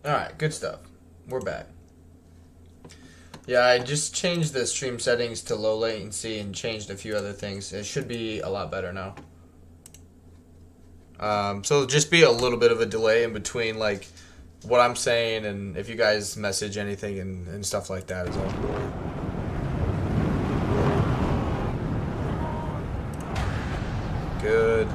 Alright, good stuff. We're back. Yeah, I just changed the stream settings to low latency and changed a few other things. It should be a lot better now. So it'll just be a little bit of a delay in between, like, what I'm saying and if you guys message anything and stuff like that as well. Good.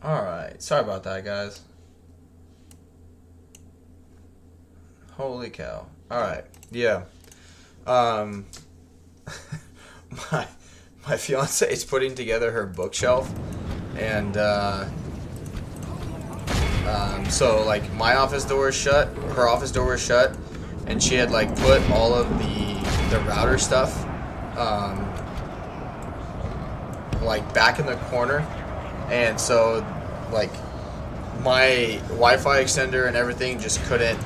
Alright, sorry about that, guys. Holy cow. Alright, yeah. My fiance is putting together her bookshelf, and so like my office door is shut, her office door was shut, and she had like put all of the router stuff like back in the corner, and so like my Wi-Fi extender and everything just couldn't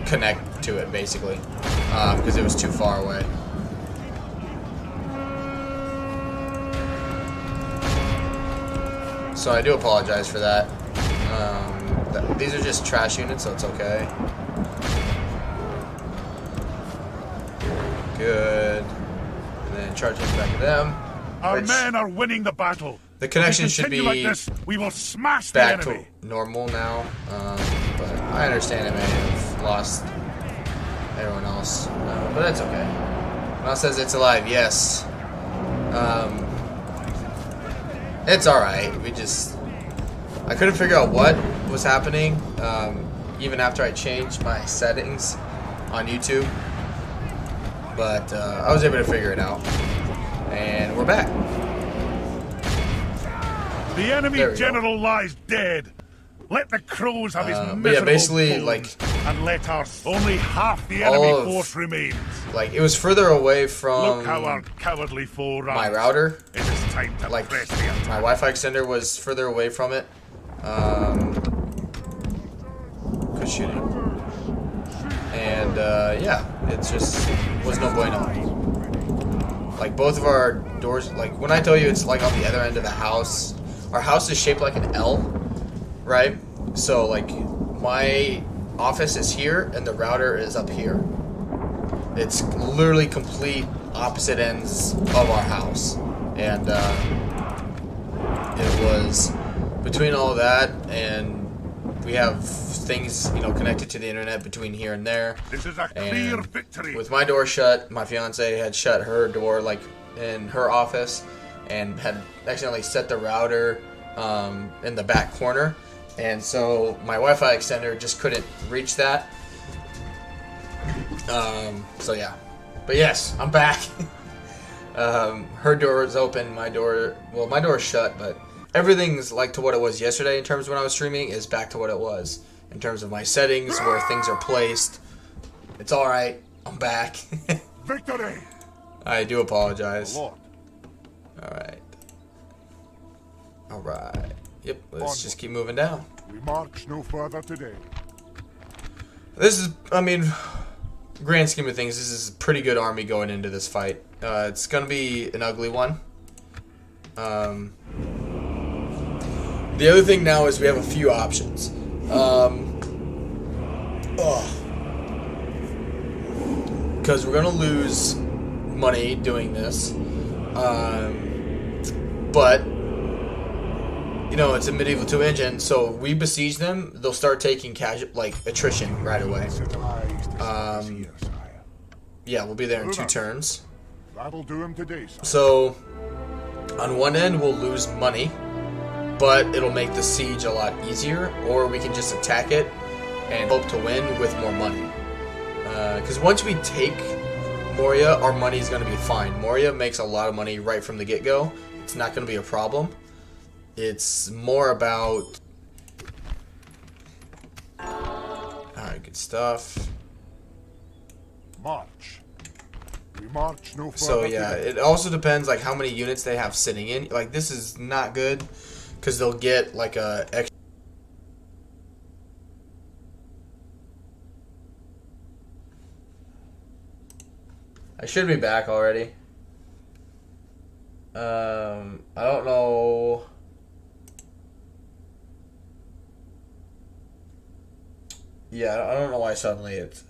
connect to it basically because it was too far away. So I do apologize for that. These are just trash units, so it's okay. Good. And then charging back to them. Our men are winning the battle. The connection should be like this, we will smash the back enemy. to normal now. But I understand it may have lost everyone else. But that's okay. Mouse says it's alive. Yes. It's alright. I couldn't figure out what was happening, even after I changed my settings on YouTube. But I was able to figure it out. And we're back. The enemy general lies dead. Let the crows have his miserable yeah, basically, bones, like, and let us. Only half the enemy force remains. Like, it was further away from. Look how our cowardly foe runs. My router. It is time to like, press the attack. My Wi-Fi extender was further away from it. Good shooting. And yeah, it just was no bueno. Like, both of our doors, like, when I tell you it's like on the other end of the house, our house is shaped like an L, right? So, like, my office is here and the router is up here. It's literally complete opposite ends of our house. And it was between all that, and we have things, you know, connected to the internet between here and there. This is a clear victory. With my door shut, my fiance had shut her door, like, in her office, and had accidentally set the router in the back corner, and so my Wi-Fi extender just couldn't reach that. So yeah, but yes, I'm back. Her door is open, my door is shut, but everything's like to what it was yesterday in terms of when I was streaming is back to what it was in terms of my settings, where things are placed. It's all right. I'm back. Victory. I do apologize. All right. All right. Yep. Let's just keep moving down. We march no further today. This is, I mean, grand scheme of things, this is a pretty good army going into this fight. It's gonna be an ugly one. The other thing now is we have a few options. Because we're gonna lose money doing this. But you know, it's a medieval 2 engine, so we besiege them, they'll start taking attrition right away. Yeah, we'll be there in 2 turns. That'll do him today, sir. So on one end we'll lose money, but it'll make the siege a lot easier, or we can just attack it and hope to win with more money. Because once we take Moria, our money is going to be fine. Moria makes a lot of money right from the get-go. It's not going to be a problem. It's more about... Alright, good stuff. March. We march no further. So yeah, it also depends like how many units they have sitting in. Like this is not good because they'll get like a extra. I should be back already. I don't know. Yeah, I don't know why suddenly it's.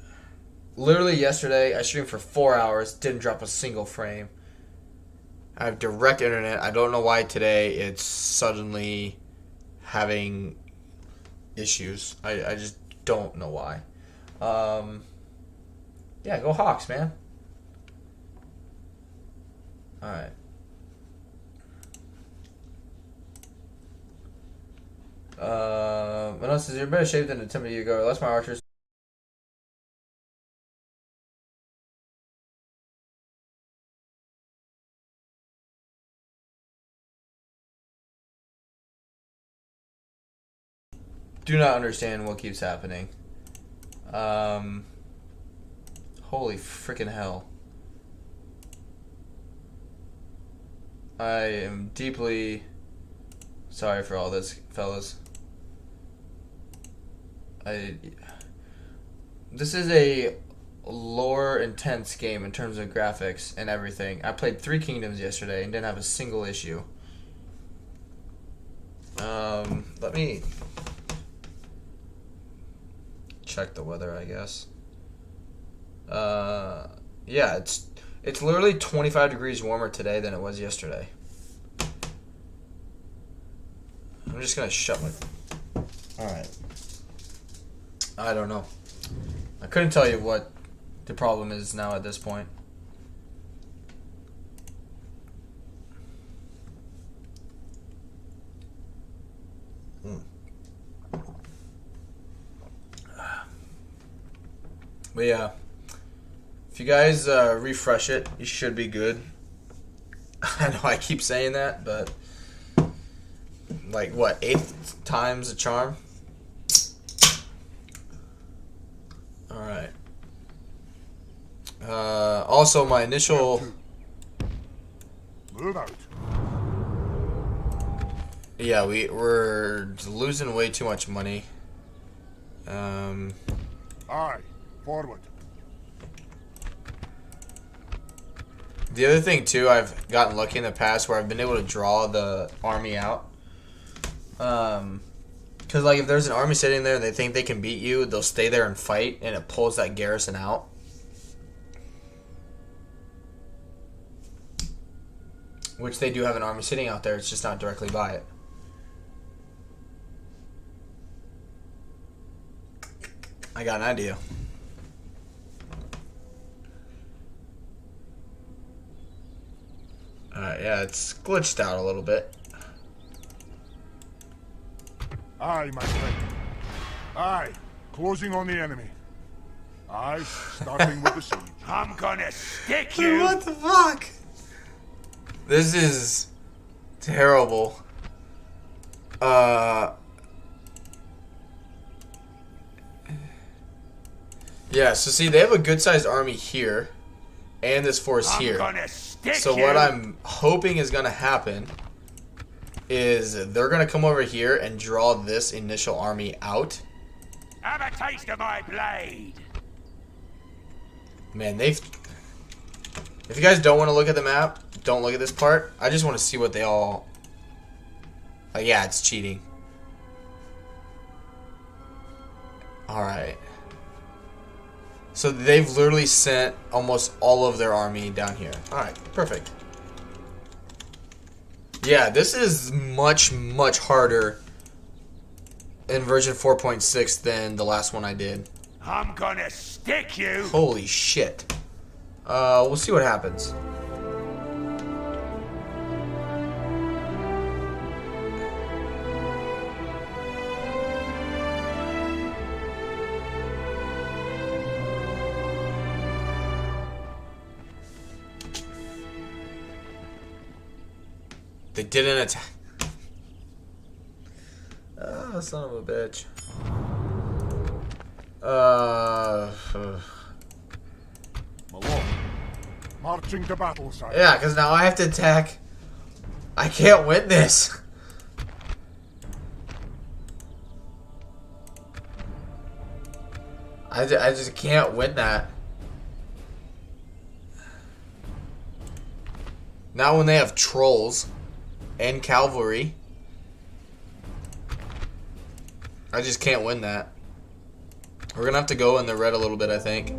Literally yesterday, I streamed for 4 hours, didn't drop a single frame. I have direct internet. I don't know why today it's suddenly having issues. I just don't know why. Yeah, go Hawks, man. Alright. What else is in better shape than a timber you go? Unless my archers. Do not understand what keeps happening. Holy freaking hell. I am deeply sorry for all this, fellas. This is a lore intense game in terms of graphics and everything. I played 3 Kingdoms yesterday and didn't have a single issue. Let me check the weather, I guess. Yeah, it's literally 25 degrees warmer today than it was yesterday. I'm just gonna shut my... Alright. I don't know. I couldn't tell you what the problem is now at this point. But yeah, if you guys refresh it, you should be good. I know I keep saying that, but like what, 8th time's a charm? Alright. Also, my initial... Move out. Yeah, we're losing way too much money. Aye. Forward. The other thing too, I've gotten lucky in the past where I've been able to draw the army out. Because like if there's an army sitting there and they think they can beat you, they'll stay there and fight, and it pulls that garrison out. Which they do have an army sitting out there, it's just not directly by it. I got an idea. Alright, yeah, it's glitched out a little bit. Aye, my friend. Aye, closing on the enemy. Aye, starting with the siege. I'm gonna stick you! What the fuck? This is terrible. Yeah, so see, they have a good-sized army here, and this force here. So what I'm hoping is going to happen is they're going to come over here and draw this initial army out. Have a taste of my blade. Man, they've... If you guys don't want to look at the map, don't look at this part. I just want to see what they all... Like, yeah, it's cheating. Alright. So they've literally sent almost all of their army down here. Alright, perfect. Yeah, this is much, much harder in version 4.6 than the last one I did. I'm gonna stick you! Holy shit. We'll see what happens. They didn't attack. Oh, son of a bitch. Marching to battle, sire. Yeah, because now I have to attack. I can't win this. I just can't win that. Now when they have trolls and cavalry, I just can't win that. We're going to have to go in the red a little bit, I think.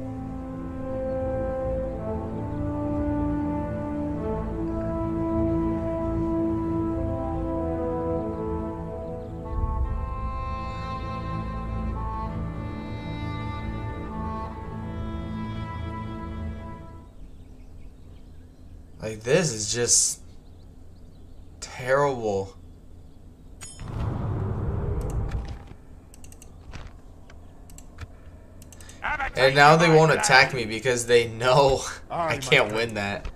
Like, this is just terrible. And now they won't attack me because they know I can't win that.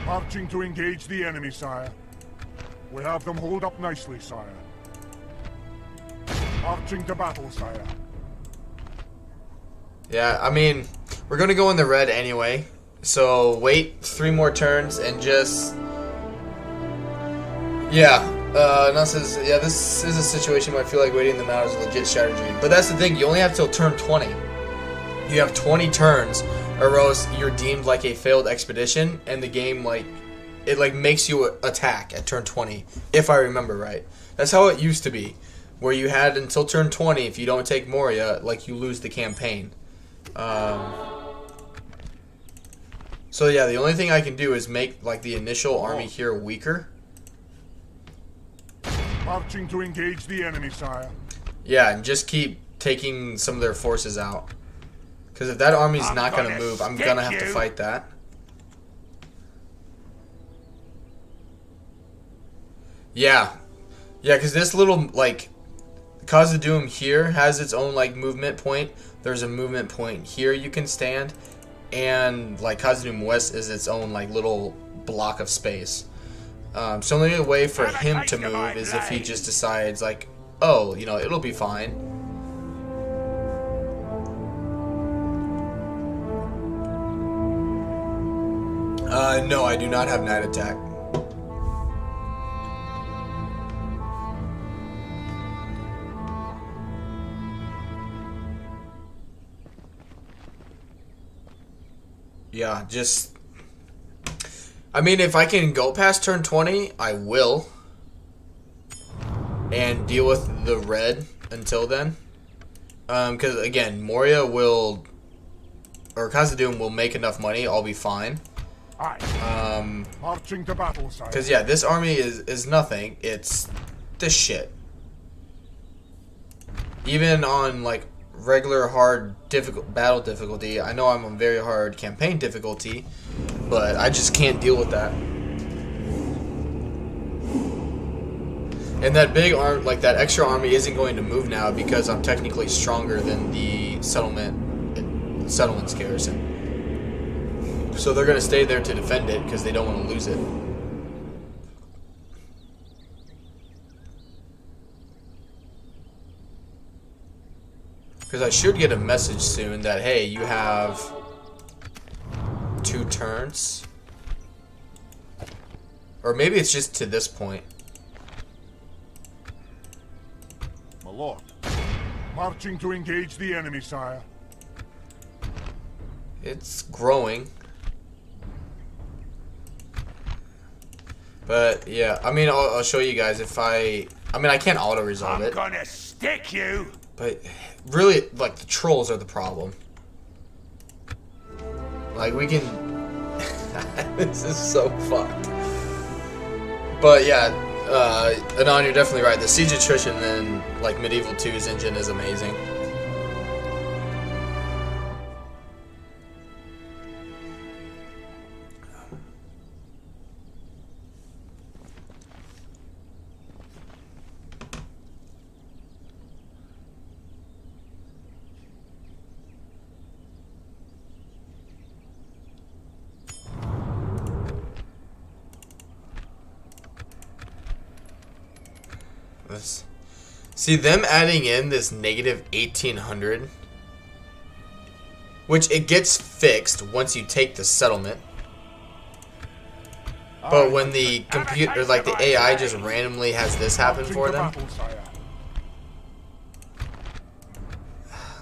Marching to engage the enemy, sire. We have them hold up nicely, sire. Marching to battle, sire. Yeah, I mean, we're going to go in the red anyway. So wait 3 more turns and just... Yeah. Says, yeah, this is a situation where I feel like waiting them out is a legit strategy. But that's the thing, you only have till turn 20. You have 20 turns, or else you're deemed like a failed expedition, and the game, like, it like makes you attack at turn 20, if I remember right. That's how it used to be, where you had until turn 20, if you don't take Moria, like, you lose the campaign. So yeah, the only thing I can do is make, like, the initial army here weaker. Marching to engage the enemy, sire. Yeah, and just keep taking some of their forces out. Because if that army's not going to move, I'm going to have to fight that. Yeah. Yeah, because this little, like, Khazad-Dum here has its own, like, movement point. There's a movement point here you can stand. And, like, Khazad-Dum West is its own, like, little block of space. So the only way for him to move is if he just decides, like, oh, you know, it'll be fine. No, I do not have night attack. Yeah, just... I mean, if I can go past turn 20, I will. And deal with the red until then. Because, again, Moria will... Or Khazad-Dum will make enough money, I'll be fine. Marching to battle, sire. Because, yeah, this army is nothing. It's this shit. Even on, like, regular hard battle difficulty, I know I'm on very hard campaign difficulty, but I just can't deal with that. And that big arm, like that extra army, isn't going to move now because I'm technically stronger than the settlement's garrison. So they're going to stay there to defend it because they don't want to lose it. Because I should get a message soon that, hey, you have 2 turns. Or maybe it's just to this point. My lord. Marching to engage the enemy, sire. It's growing. But, yeah, I mean, I'll show you guys if I mean, I can't auto-resolve it. I'm gonna stick you! But, really, like, the trolls are the problem. Like, we can... This is so fucked. But, yeah, Anon, you're definitely right. The siege attrition in, like, Medieval 2's engine is amazing. See, them adding in this negative 1800 which it gets fixed once you take the settlement. But when the computer, like the AI, just randomly has this happen for them,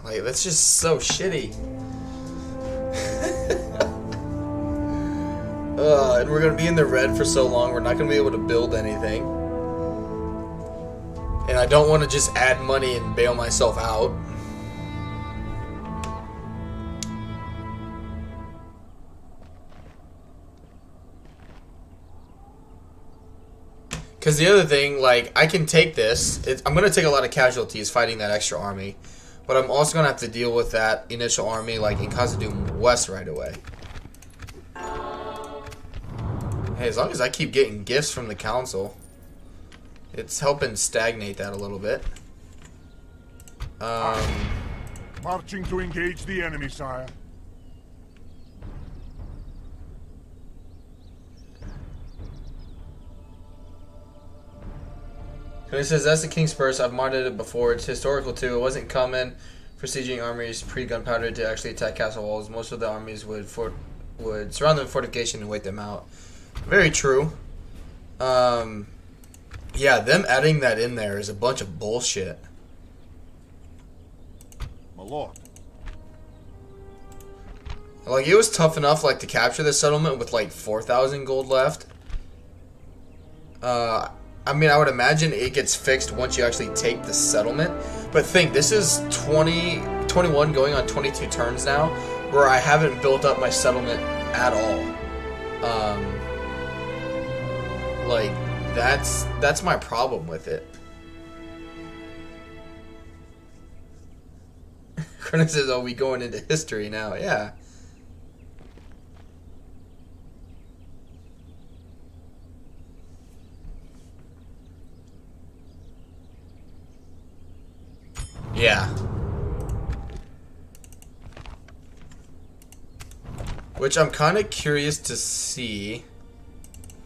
like that's just so shitty. And we're gonna be in the red for so long, we're not gonna be able to build anything. And I don't want to just add money and bail myself out. Because the other thing, like, I can take this. I'm going to take a lot of casualties fighting that extra army. But I'm also going to have to deal with that initial army, like, in Khazad-Dum West right away. Hey, as long as I keep getting gifts from the council, it's helping stagnate that a little bit. Marching to engage the enemy, sire. And it says, that's the King's Purse. I've modded it before. It's historical too. It wasn't common for sieging armies pre-gunpowder to actually attack castle walls. Most of the armies would surround the fortification and wait them out. Very true. Yeah, them adding that in there is a bunch of bullshit. My lord. Like, it was tough enough, like, to capture the settlement with, like, 4,000 gold left. I mean, I would imagine it gets fixed once you actually take the settlement. But think, this is 21 going on 22 turns now, where I haven't built up my settlement at all. Like, that's my problem with it. Cronin says, "Oh, we going into history now?" Yeah. Yeah. Which I'm kind of curious to see.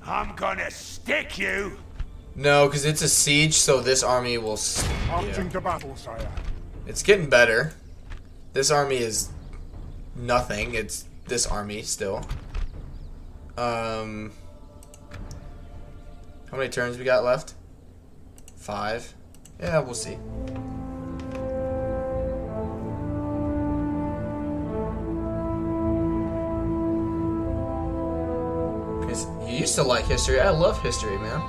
I'm gonna stick you. No, because it's a siege, so this army will. Marching to battle, sire. It's getting better. This army is nothing. It's this army still. How many turns we got left? 5. Yeah, we'll see. You used to like history. I love history, man.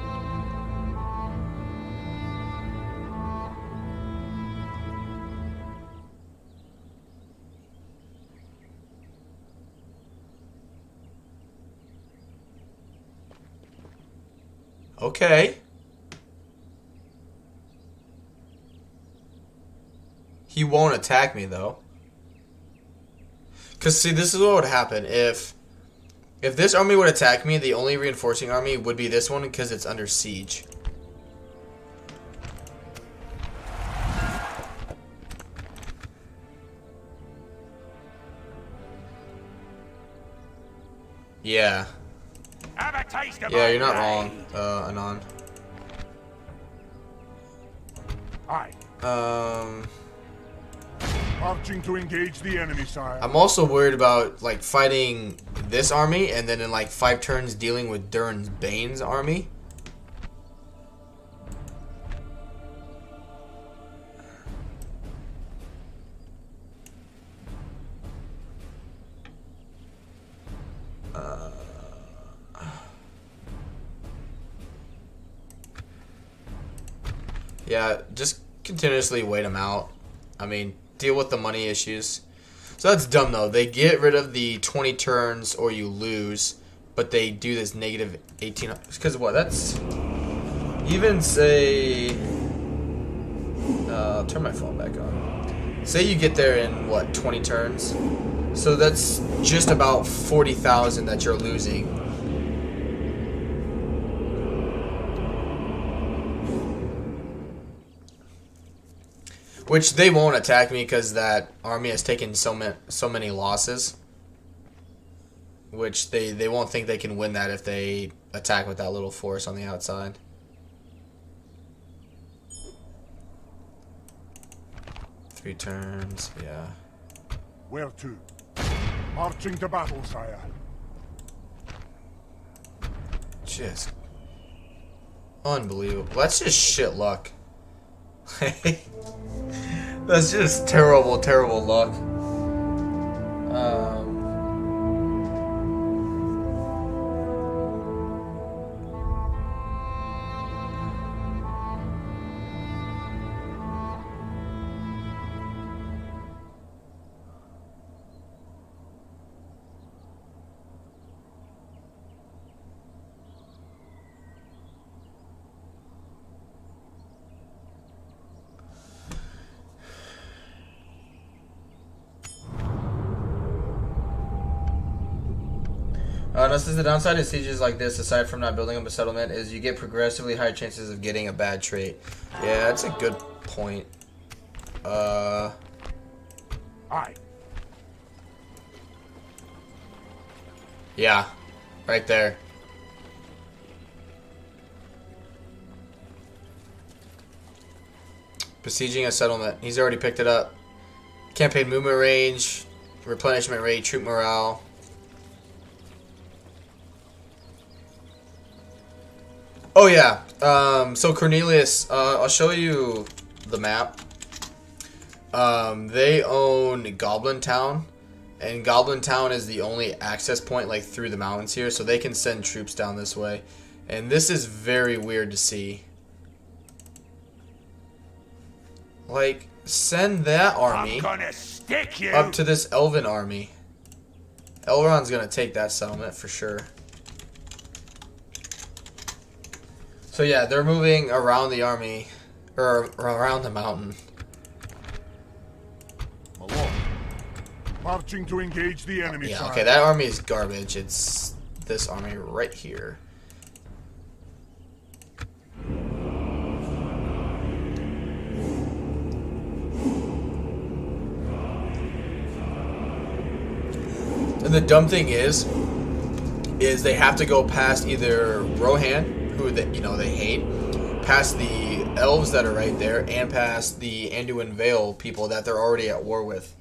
Okay. He won't attack me, though. Because, see, this is what would happen if this army would attack me. The only reinforcing army would be this one because it's under siege. Yeah. Yeah, you're not wrong, Anon. Aye. Marching to engage the enemy, sire. I'm also worried about, like, fighting this army and then in, like, 5 turns dealing with Durin's Bane's army. Yeah, just continuously wait them out. I mean, deal with the money issues. So that's dumb, though. They get rid of the 20 turns or you lose, but they do this negative 18. Because of what? That's... Even say... I'll turn my phone back on. Say you get there in, what, 20 turns? So that's just about 40,000 that you're losing. Which they won't attack me because that army has taken so many losses. Which they won't think they can win that if they attack with that little force on the outside. Three turns, yeah. Where to? Marching to battle, sire. Just unbelievable. That's just shit luck. That's just terrible, terrible luck. No, this is the downside of sieges like this, aside from not building up a settlement, is you get progressively higher chances of getting a bad trait. Yeah, that's a good point. Aye. Yeah, right there. Besieging a settlement. He's already picked it up. Campaign movement range, replenishment rate, troop morale. Oh yeah, so Cornelius, I'll show you the map. They own Goblin Town, and Goblin Town is the only access point like through the mountains here, so they can send troops down this way. And this is very weird to see. Like, send that army up to this Elven army. Elrond's gonna take that settlement for sure. So yeah, they're moving around the army, or around the mountain. My lord. Marching to engage the enemy. Yeah, okay, that army is garbage. It's this army right here. And the dumb thing is they have to go past either Rohan, who they hate, past the elves that are right there, and past the Anduin Vale people that they're already at war with.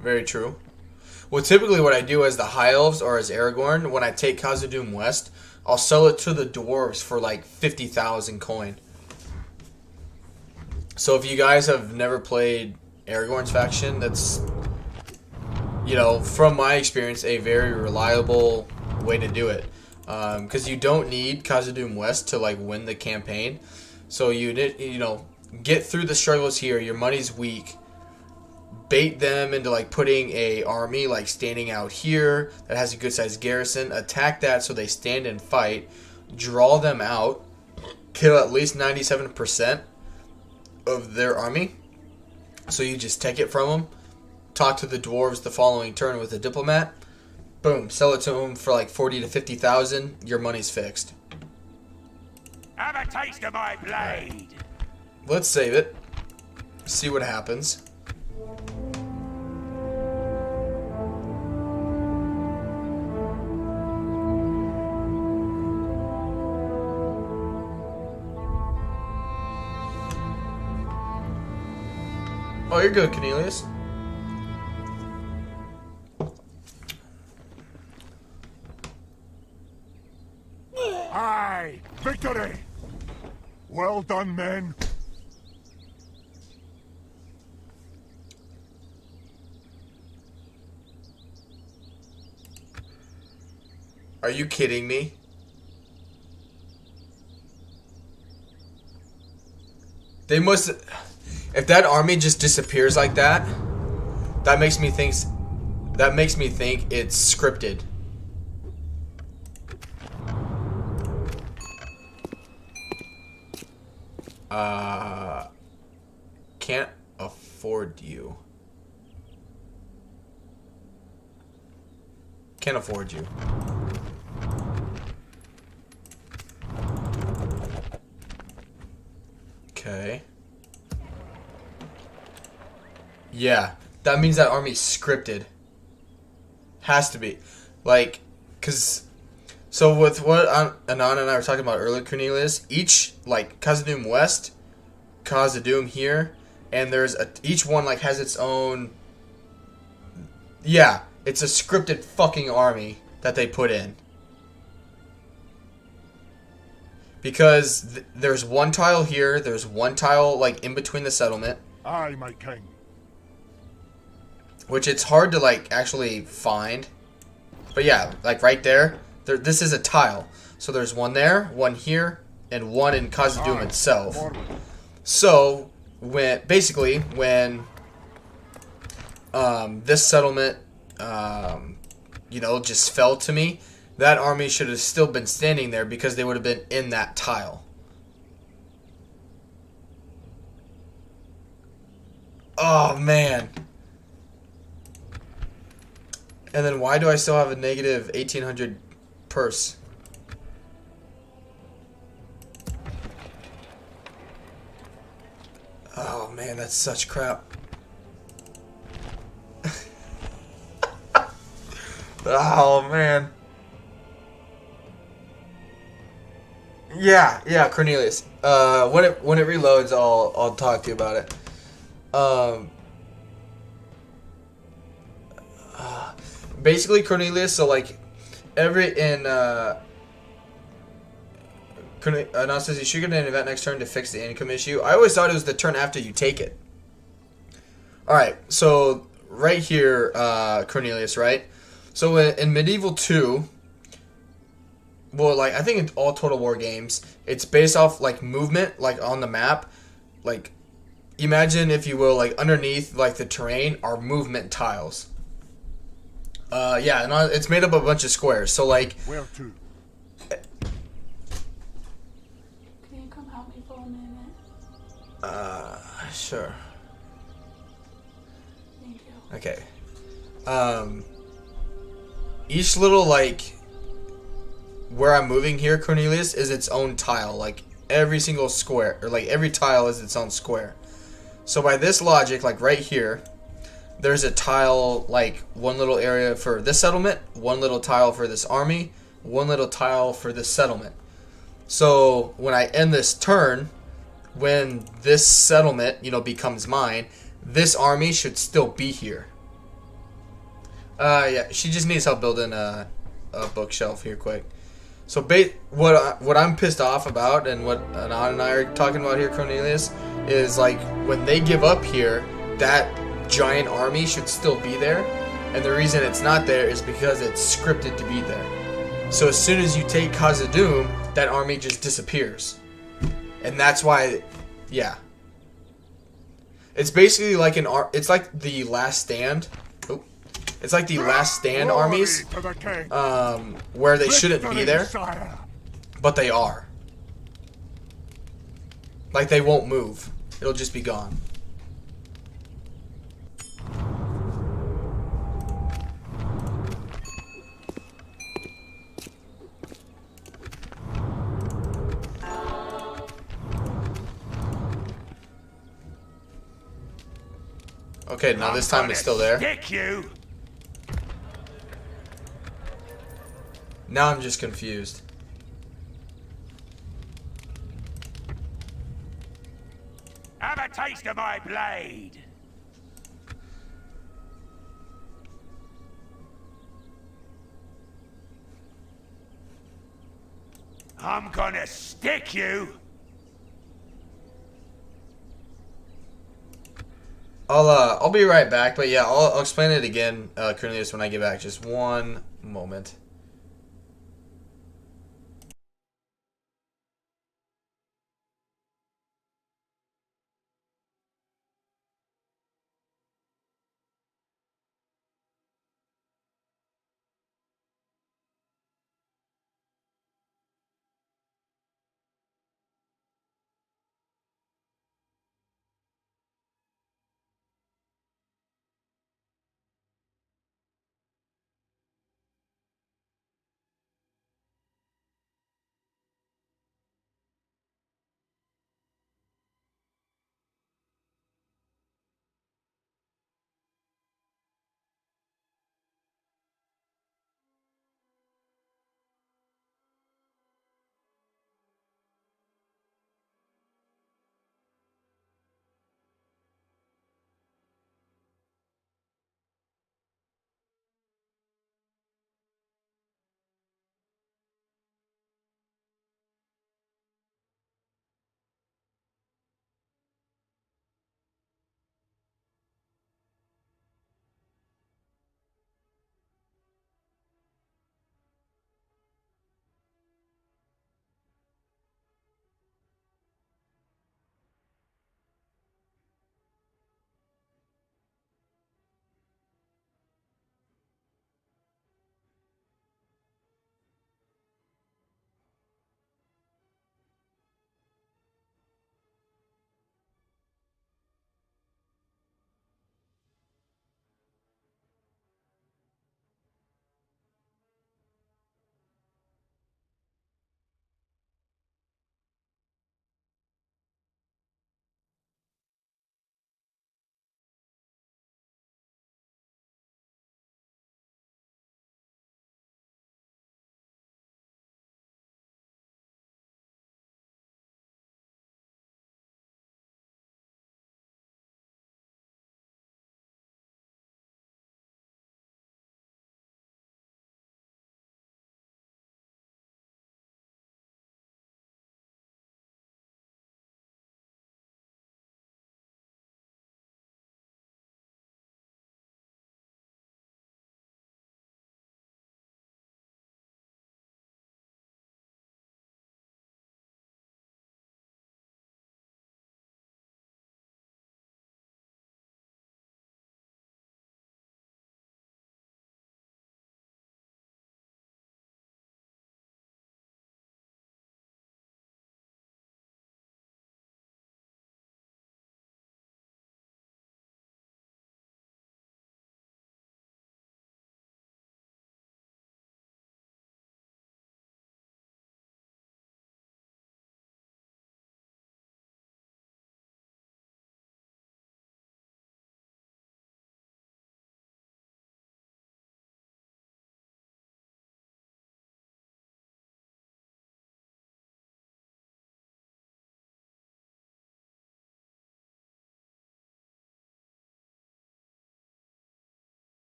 Very true. Well, typically what I do as the High Elves or as Aragorn, when I take Khazad-Dum West, I'll sell it to the Dwarves for like 50,000 coin. So if you guys have never played Aragorn's faction, that's, from my experience, a very reliable way to do it. Because you don't need Khazad-Dum West to like win the campaign. So you get through the struggles here. Your money's weak. Bait them into like putting a army like standing out here that has a good sized garrison. Attack that so they stand and fight. Draw them out. Kill at least 97% of their army. So you just take it from them. Talk to the dwarves the following turn with a diplomat. Boom, sell it to them for like 40 to 50,000. Your money's fixed. Have a taste of my blade. Right. Let's save it. See what happens. Oh, you're good, Cornelius. Aye! Victory! Well done, men. Are you kidding me? They must... If that army just disappears like that, that makes me think it's scripted. Can't afford you. Can't afford you. Okay. Yeah, that means that army's scripted. Has to be. Like, cause, so with what Anon and I were talking about earlier, Cornelius, each, like, Khazad-Dum West, Khazad-Dum here, and there's each one like has its own. Yeah, it's a scripted fucking army that they put in. Because there's one tile here, there's one tile like in between the settlement. Aye, my king. Which it's hard to like actually find. But yeah, like right there, this is a tile. So there's one there, one here, and one in Khazad-Dum itself. So when this settlement just fell to me, that army should have still been standing there because they would have been in that tile. Oh man. And then why do I still have a negative 1800 purse? Oh man, that's such crap. Oh man. Yeah, Cornelius. When it reloads, I'll talk to you about it. Basically, Cornelius. So like, Now says you should get an event next turn to fix the income issue. I always thought it was the turn after you take it. Alright, so right here, Cornelius, right? So in Medieval 2, well, like, I think in all Total War games, it's based off, like, movement, like, on the map. Like, imagine, if you will, like, underneath, like, the terrain are movement tiles. Yeah, and it's made up of a bunch of squares. So, like... Where to? Sure. Thank you. Okay. Each little, like, where I'm moving here, Cornelius, is its own tile. Like, every single square, or, like, every tile is its own square. So, by this logic, like, right here, there's a tile, like, one little area for this settlement, one little tile for this army, one little tile for this settlement. So, when I end this turn... when this settlement, becomes mine, this army should still be here. Yeah, she just needs help building a bookshelf here quick. So what I'm pissed off about, and what Anand and I are talking about here, Cornelius, is like when they give up here, that giant army should still be there, and the reason it's not there is because it's scripted to be there. So as soon as you take Khazad-Dum, that army just disappears. And that's why, yeah. It's basically like it's like the Last Stand. Oh, it's like the Last Stand armies, where they shouldn't be there, but they are. Like they won't move. It'll just be gone. Okay, now this time it's still there. Now I'm just confused. Have a taste of my blade. I'm gonna stick you. I'll be right back, but yeah, I'll explain it again, Cornelius, when I get back. Just one moment.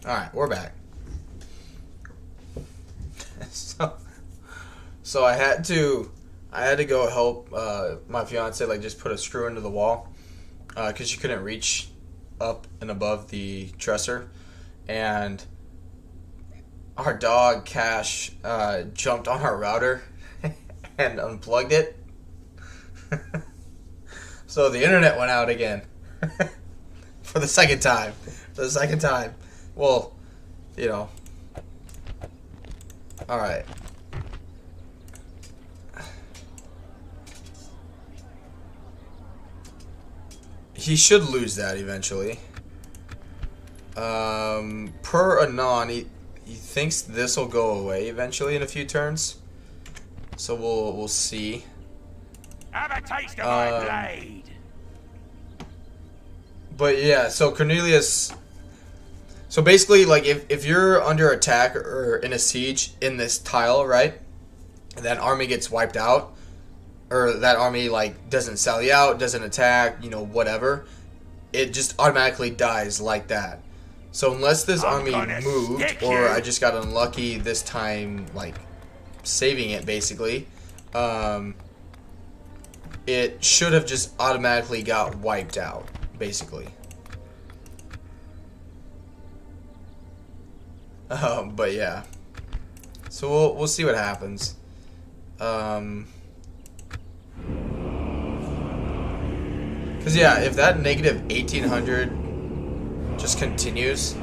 Alright, we're back. So I had to go help my fiance like just put a screw into the wall because she couldn't reach up and above the dresser, and our dog Cash jumped on our router and unplugged it. So the internet went out again for the second time. Well, you know. All right. He should lose that eventually. Per Anon, he thinks this will go away eventually in a few turns. So we'll see. Have a taste of my blade. But yeah, so Cornelius. So basically, like if you're under attack or in a siege in this tile, right? And that army gets wiped out, or that army like doesn't sally out, doesn't attack, you know, whatever, it just automatically dies like that. So unless this army moved, or I just got unlucky this time, like saving it basically, it should have just automatically got wiped out, basically. But yeah, so we'll see what happens. Because yeah, if that negative 1800 just continues,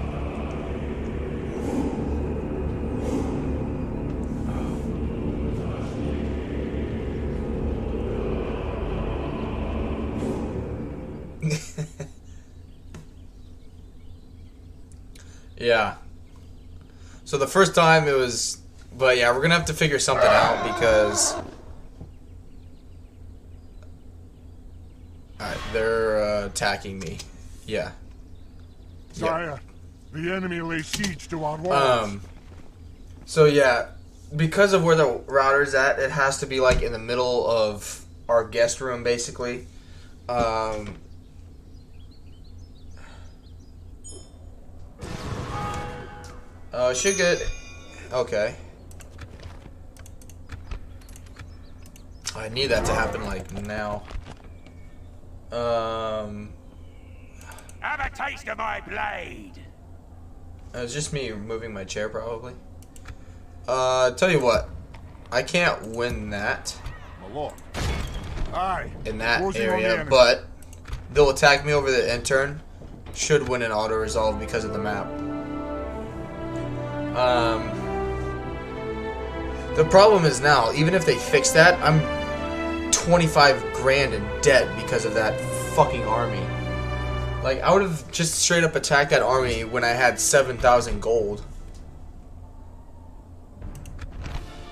yeah. So the first time it was, but yeah, we're gonna have to figure something out because alright, they're attacking me. Yeah. Sire, the enemy lays siege to our walls. So yeah, because of where the router's at, it has to be like in the middle of our guest room, basically. Should get okay. I need that to happen like now. Have a taste of my blade. It was just me moving my chair, probably. Tell you what, I can't win that in that area, but they'll attack me over the intern. Should win an auto resolve because of the map. The problem is now, even if they fix that, I'm 25 grand in debt because of that fucking army. Like, I would have just straight up attacked that army when I had 7,000 gold.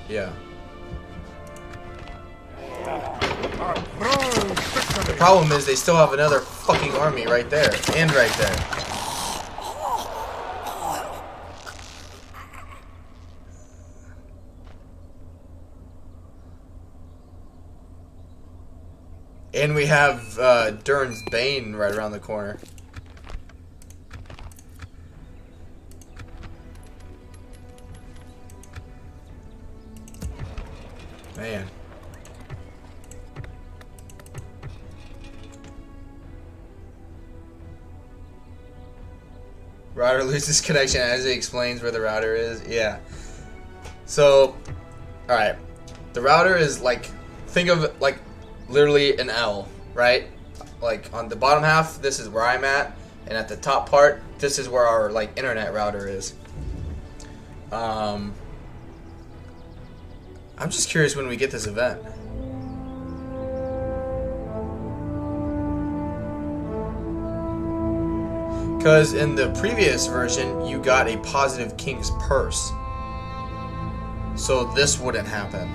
Yeah. The problem is they still have another fucking army right there, and right there. And we have Durn's Bane right around the corner. Man. Router loses connection as he explains where the router is. Yeah. So, alright. The router is like, think of it like literally an L, right? Like on the bottom half, this is where I'm at, and at the top part, this is where our like internet router is. I'm just curious when we get this event. Because in the previous version, you got a positive King's Purse. So this wouldn't happen.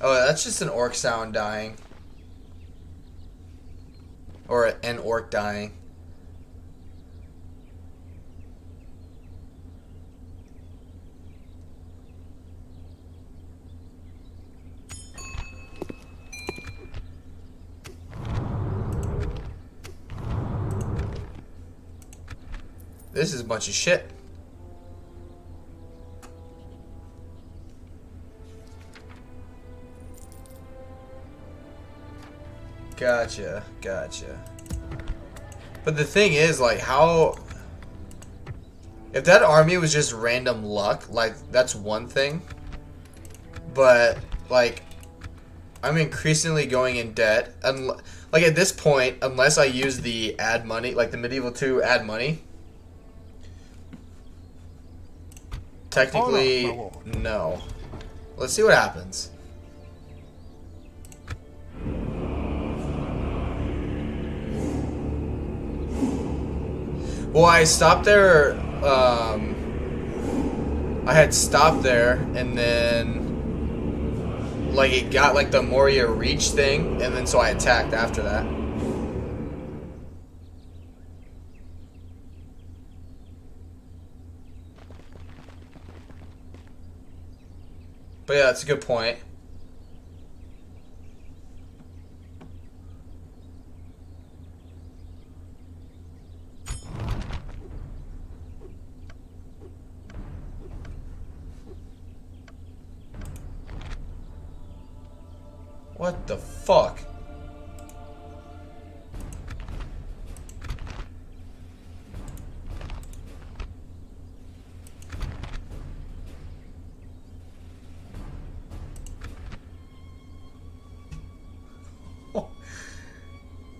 Oh, that's just an orc sound dying. Or an orc dying. This is a bunch of shit. Gotcha. But the thing is, like, how... If that army was just random luck, like, that's one thing. But, like, I'm increasingly going in debt. Like, at this point, unless I use the add money, like the Medieval 2 add money, technically, no. Let's see what happens. Well, I stopped there, I had stopped there, and then, like, it got, like, the Moria reach thing, and then so I attacked after that. But yeah, that's a good point. What the fuck?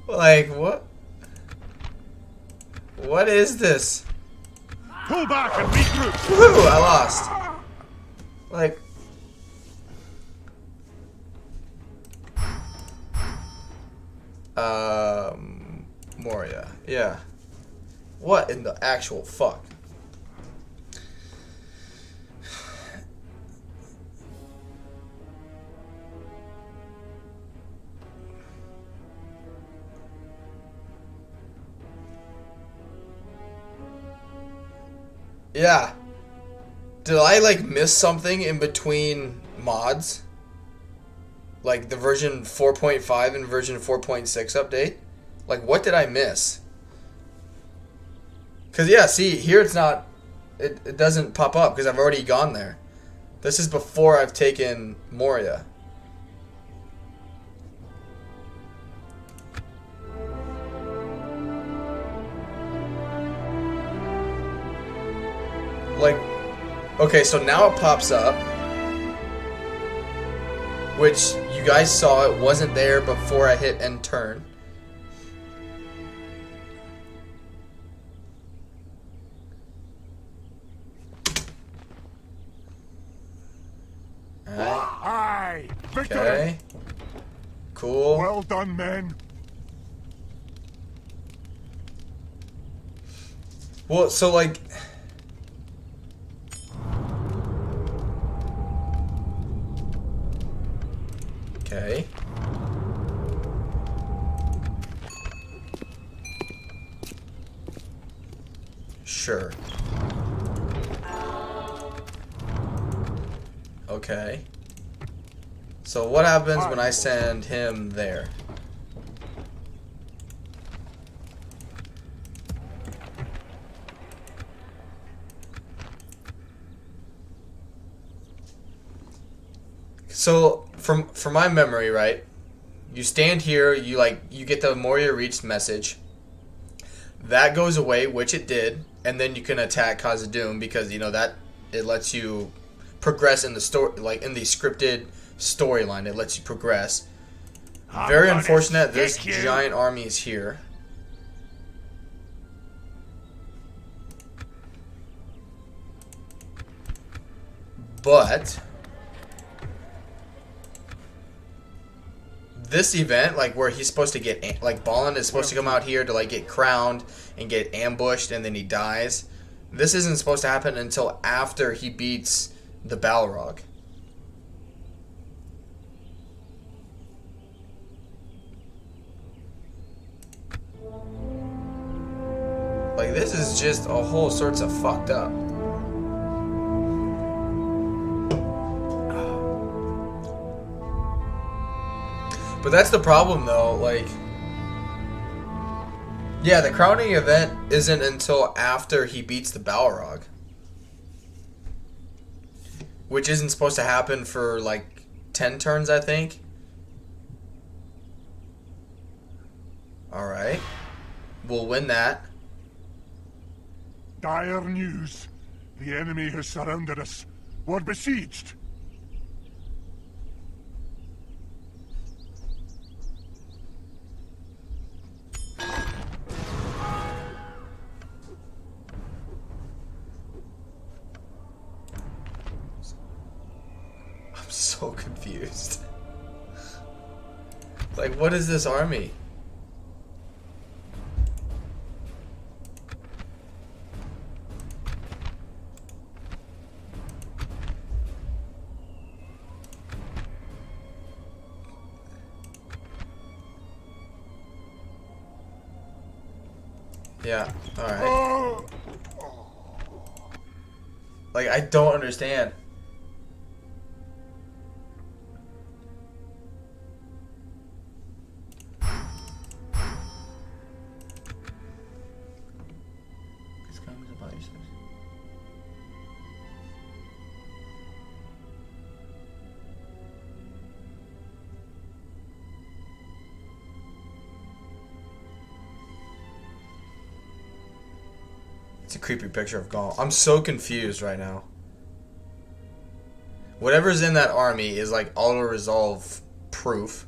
Like, what? What is this? Pull back and regroup. Woo! I lost. Like... Moria. Yeah. What in the actual fuck? Yeah. Did I, like, miss something in between mods? Like the version 4.5 and version 4.6 update? Like, what did I miss? Because, yeah, see, here it's not... It doesn't pop up because I've already gone there. This is before I've taken Moria. Like, okay, so now it pops up. Which, you guys saw, it wasn't there before I hit end turn. Aye, victory. Okay. Cool. Well done, men. Well, so, like... Okay. Sure. Okay. So what happens when I send him there? So from my memory, right? You stand here, you get the Moria reached message. That goes away, which it did, and then you can attack Khazad-Dum because that it lets you progress in the story, like in the scripted storyline. It lets you progress. Very unfortunate. This giant army is here. But this event, like where he's supposed to get, like Balin is supposed to come out here to like get crowned and get ambushed and then he dies. This isn't supposed to happen until after he beats the Balrog. Like, this is just a whole sorts of fucked up. But that's the problem, though. Like, Yeah, the crowning event isn't until after he beats the Balrog. Which isn't supposed to happen for like 10 turns, I think. Alright. We'll win that. Dire news. The enemy has surrounded us. We're besieged. I'm so confused. Like, what is this army? Yeah, alright. Like, I don't understand. It's a creepy picture of Gaul. I'm so confused right now. Whatever's in that army is like auto-resolve proof.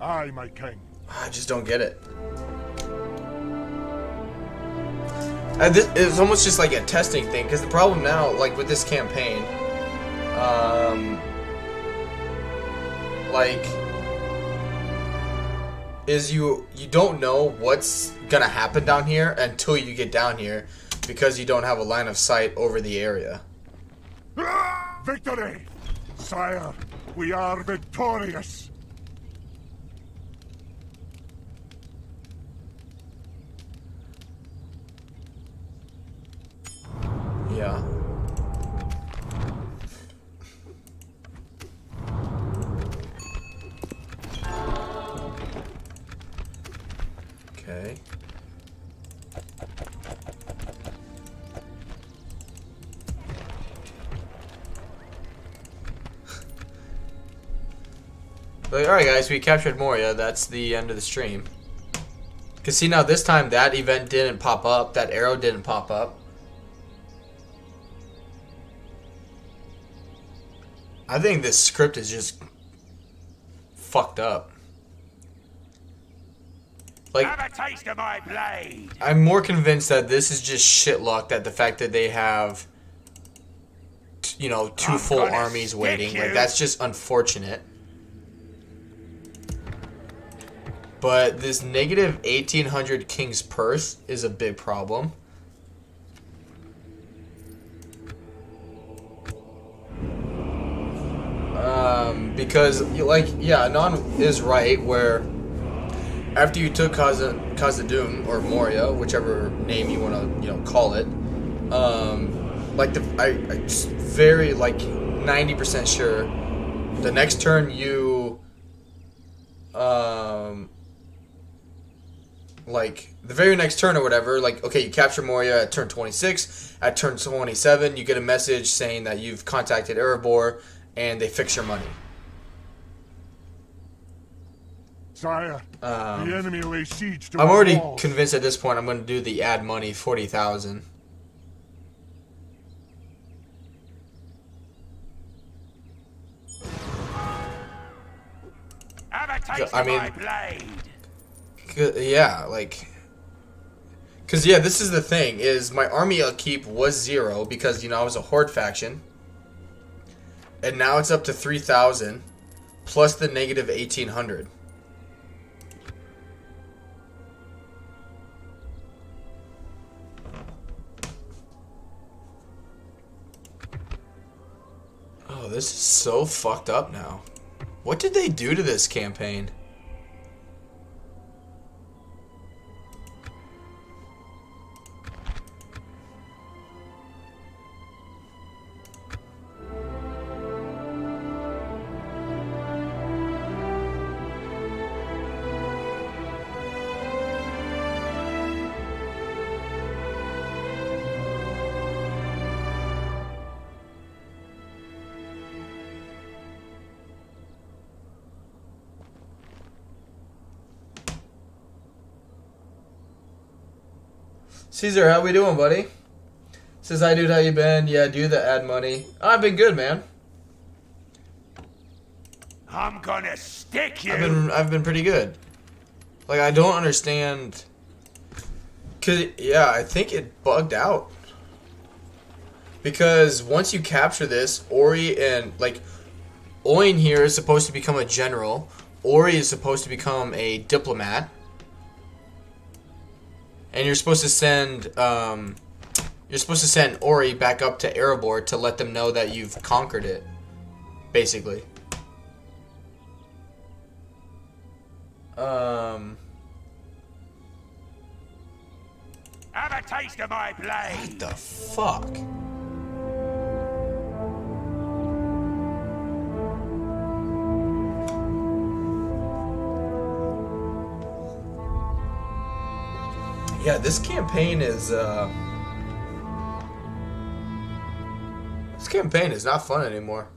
Aye, my king. I just don't get it. It's almost just like a testing thing, because the problem now, like with this campaign, like, is you don't know what's gonna happen down here until you get down here, because you don't have a line of sight over the area. Victory! Sire, we are victorious! Yeah. Okay. Like, alright guys, we captured Moria. That's the end of the stream. Cause see, now this time that event didn't pop up. That arrow didn't pop up. I think this script is just fucked up. Like, Have a taste of my blade! I'm more convinced that this is just shit luck, that the fact that they have, you know, two full armies waiting, like, that's just unfortunate. But this negative 1800 King's Purse is a big problem. Because, like, yeah, Anon is right, where after you took Khazad-Dum, or Moria, whichever name you want to, you know, call it, like, I'm very, like, 90% sure the next turn you, like, the very next turn or whatever, like, okay, you capture Moria at turn 26, at turn 27, you get a message saying that you've contacted Erebor, and they fix your money. Sire, the enemy lays siege to I'm our already walls. convinced at this point I'm going to do the add money 40,000. Have a taste I of mean, my blade! Yeah, like, because yeah, this is the thing, is my army upkeep was 0 because, you know, I was a horde faction, and now it's up to 3,000 plus the negative 1,800. Oh, this is so fucked up now. What did they do to this campaign? Caesar, how we doing, buddy? Says, hi, dude, how you been? Yeah, dude, that add money. I've been good, man. I'm gonna stick you. I've been pretty good. Like, I don't understand. Cause, yeah, I think it bugged out. Because once you capture this, Ori and, like, Oin here is supposed to become a general. Ori is supposed to become a diplomat. And you're supposed to send, Ori back up to Erebor to let them know that you've conquered it. Basically. Have a taste of my blade. What the fuck? Yeah, this campaign is not fun anymore.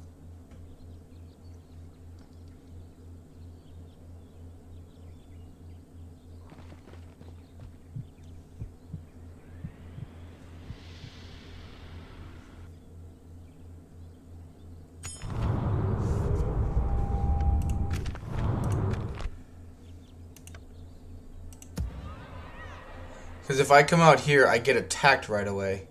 Because if I come out here, I get attacked right away.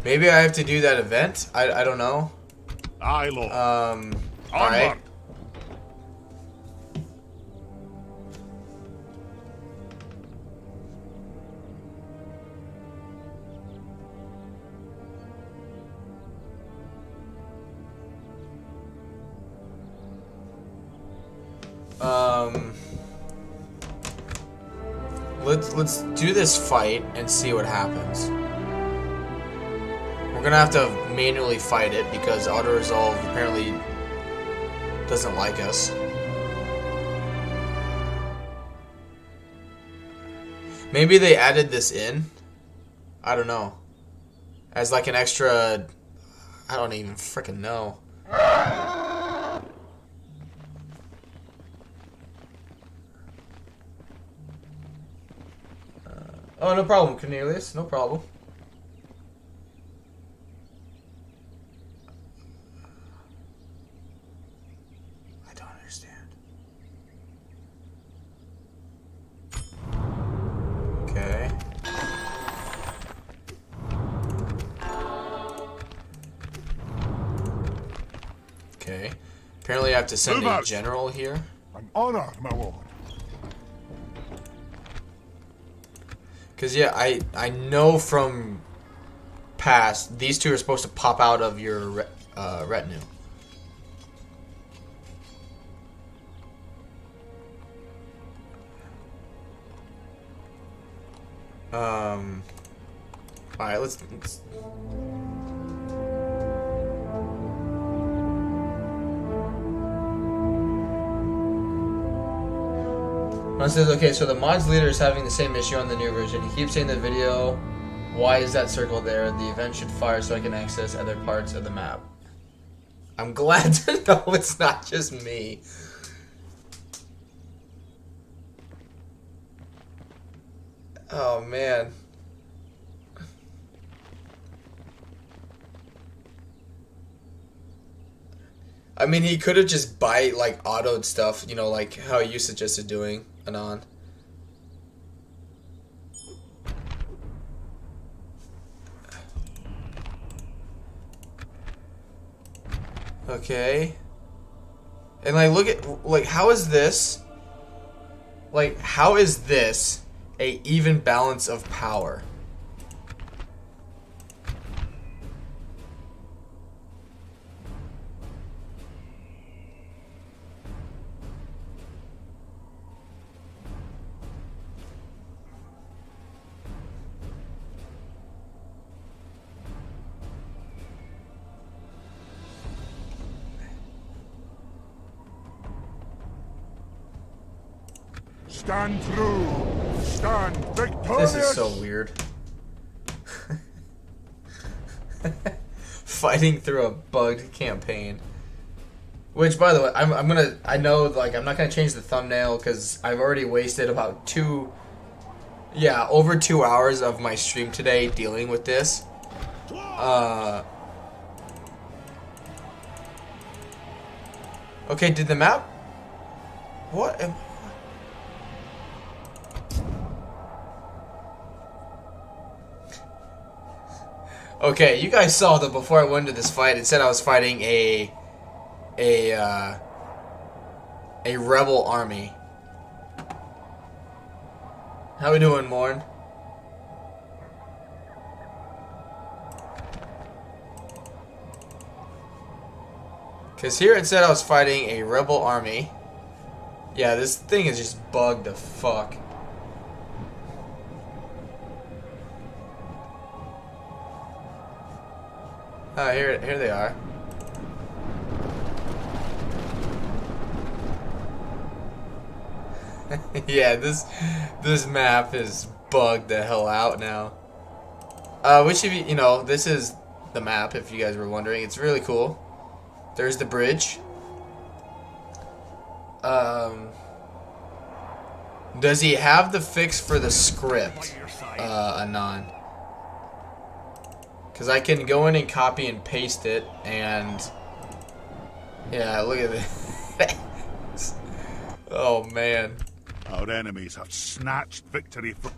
Maybe I have to do that event? I don't know. Aye, Lord. Alright. Let's do this fight and see what happens. We're gonna have to manually fight it because auto-resolve apparently doesn't like us. Maybe they added this in? I don't know. As like an extra... I don't even frickin' know. Oh, no problem, Cornelius. No problem. I don't understand. Okay. Okay. Apparently I have to send a general here. An honor, my lord. Because, yeah, I know from past, these two are supposed to pop out of your retinue. Alright, let's... One says, okay, so the mods leader is having the same issue on the new version. He keeps saying in the video, why is that circle there? The event should fire so I can access other parts of the map. I'm glad to know it's not just me. Oh, man. I mean, he could have just like, autoed stuff, you know, like how you suggested doing, Anon. Okay. And, like, look at, like, how is this a even balance of power? Stand through. Stand victorious. This is so weird. Fighting through a bugged campaign Which, by the way, I know, like, I'm not gonna change the thumbnail because I've already wasted about over 2 hours of my stream today dealing with this. Okay, did the map? What? Okay, you guys saw that before I went into this fight, it said I was fighting a rebel army. How we doing, Morn? Because here it said I was fighting a rebel army. Yeah, this thing is just bugged the fuck. Oh, here they are. Yeah, this map is bugged the hell out now. Which of you know, this is the map if you guys were wondering. It's really cool. There's the bridge. Does he have the fix for the script, Anon? Because I can go in and copy and paste it, and yeah, look at this. Oh man. Our enemies have snatched victory from...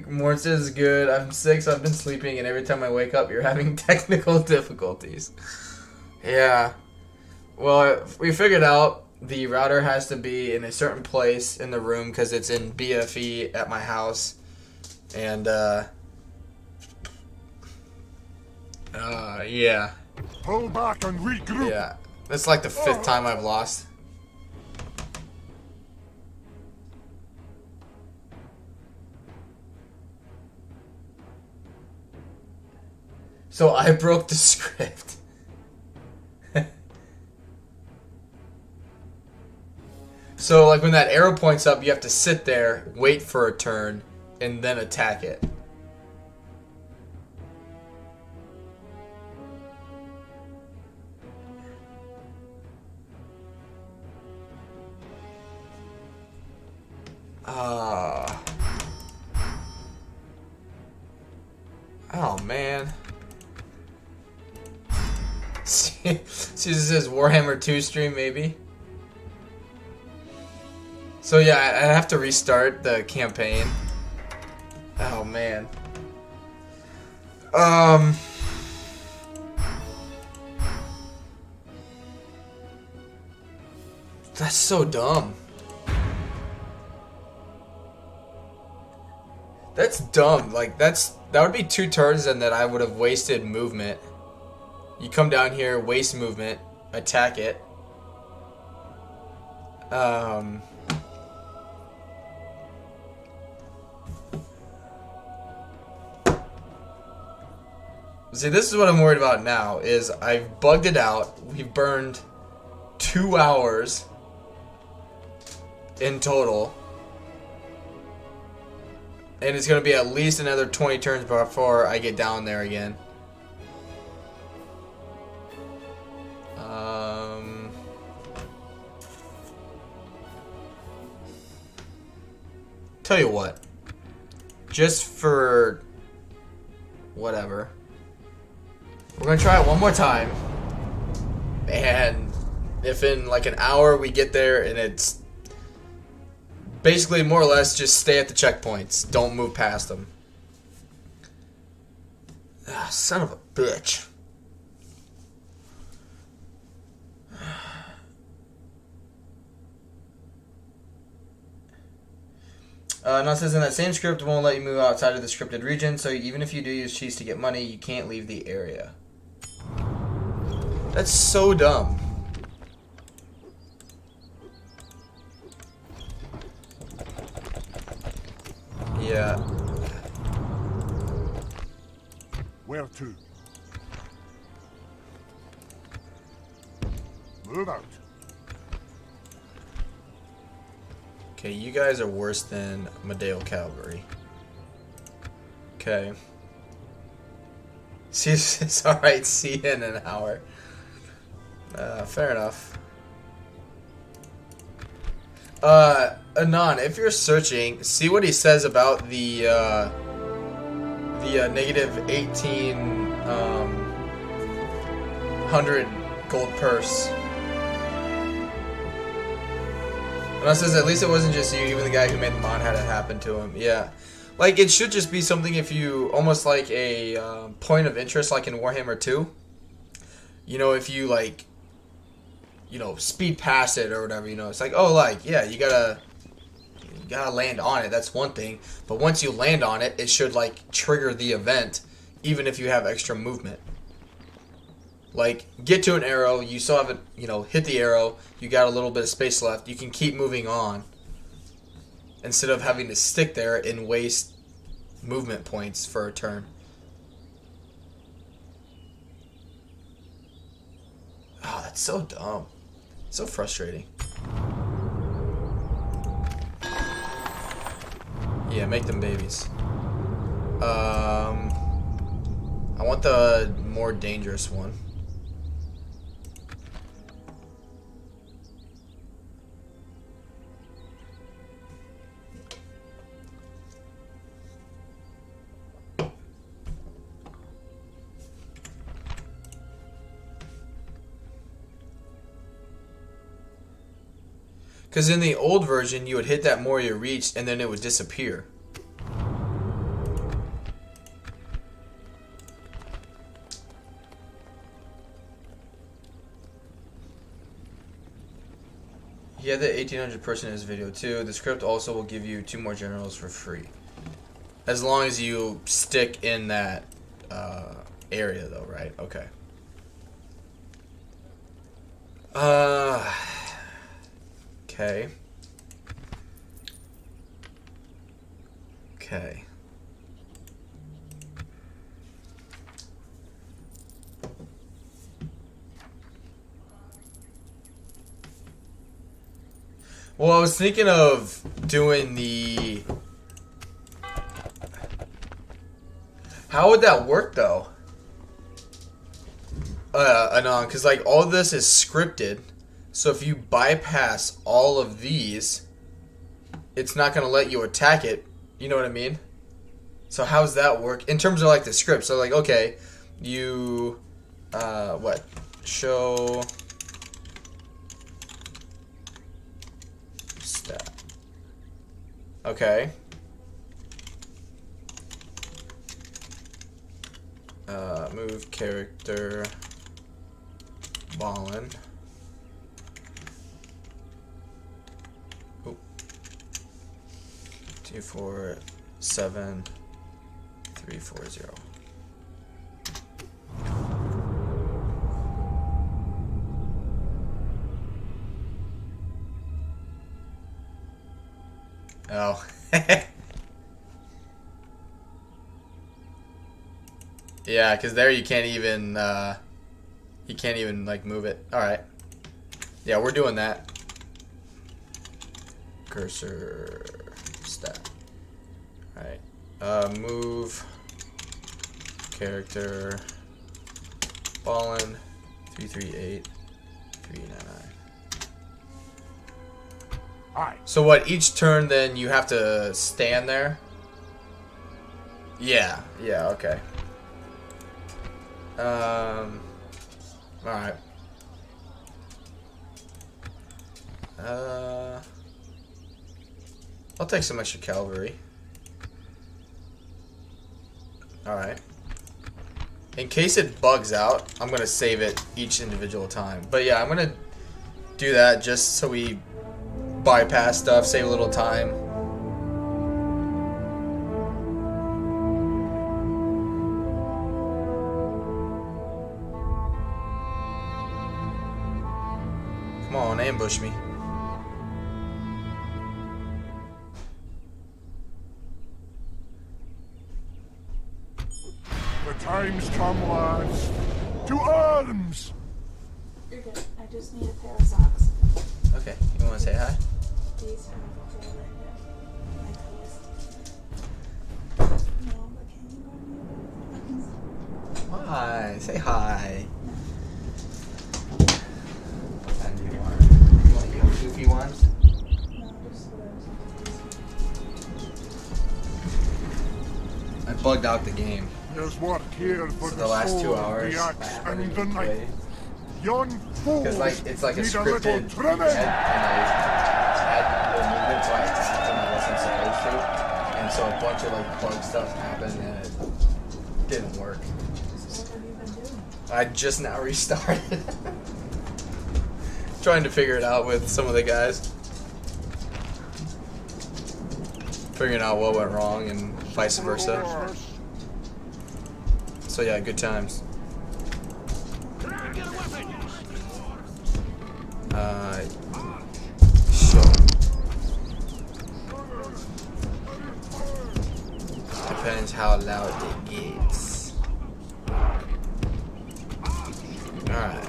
Morn says good. I'm sick, so I've been sleeping, and every time I wake up, you're having technical difficulties. Yeah. Well, we figured out the router has to be in a certain place in the room because it's in BFE at my house. And, yeah. Pull back and regroup. Yeah. That's like the 5th time I've lost. So I broke the script. So like when that arrow points up, you have to sit there, wait for a turn, and then attack it. Oh man. See, this is Warhammer 2 stream maybe. So yeah, I have to restart the campaign. Oh man. That's so dumb. That's dumb. Like that would be 2 turns and that I would have wasted movement. You come down here, waste movement, attack it. See, this is what I'm worried about now, is I've bugged it out. We've burned 2 hours in total. And it's going to be at least another 20 turns before I get down there again. Tell you what. Just for whatever. We're going to try it one more time. And if in like an hour we get there and it's basically more or less just stay at the checkpoints. Don't move past them. Ah, son of a bitch. Now it says in that same script won't let you move outside of the scripted region, so even if you do use cheese to get money, you can't leave the area. That's so dumb. Yeah. Where to? Move out. Okay, you guys are worse than Medeo Cavalry. Okay. It's alright, see you in an hour. Fair enough. Anon, if you're searching, see what he says about the negative 1800 gold purse. Anon says at least it wasn't just you, even the guy who made the mod had it happen to him. Yeah. Like, it should just be something if you, almost like a point of interest, like in Warhammer 2. You know, if you, like, you know, speed past it or whatever, you know, it's like, oh, like, yeah, you gotta land on it, that's one thing. But once you land on it, it should, like, trigger the event, even if you have extra movement. Like, get to an arrow, you still haven't, you know, hit the arrow, you got a little bit of space left, you can keep moving on. Instead of having to stick there and waste movement points for a turn. Oh, that's so dumb. So frustrating. Yeah, make them babies. I want the more dangerous one. Because in the old version, you would hit that Moria reach, and then it would disappear. He had the 1800 person in his video too. The script also will give you 2 more generals for free. As long as you stick in that area though, right? Okay. Okay. Okay. Well, I was thinking of doing the... How would that work, though? Anon, because, like, all this is scripted. So if you bypass all of these, it's not going to let you attack it. You know what I mean? So how's that work? In terms of, like, the script. So, like, okay, you... what? Show... stat. Okay. Move character Balin. Oop. 247340. Oh. Yeah, because there you can't even like move it. Alright. Yeah, we're doing that. Cursor stat. Alright. Move character Balin 338 399. Aye. So what, each turn then you have to stand there? Yeah, okay. Alright. I'll take some extra cavalry. Alright. In case it bugs out, I'm gonna save it each individual time. But yeah, I'm gonna do that just so we bypass stuff, save a little time. Come on, ambush me. The time's come, lads. To arms! You're good. I just need a pair of socks. Okay, you wanna say hi? These are my coolest. No, but can you go? Say hi. What kind do you want? You want the goofy ones? No, just whatever's on the I bugged out the game. There's work here for So the the last soul, 2 hours, the I axe, haven't and even the knife. played. Yon fools Because like it's like a need a little scripted trimming. event, and I had the movement, so I attacked when I wasn't supposed to, and so a bunch of like bug stuff happened, and it didn't work. So what have you been doing? I just now restarted, trying to figure it out with some of the guys, figuring out what went wrong and vice versa. So yeah, good times. Sure. Depends how loud it gets. Alright.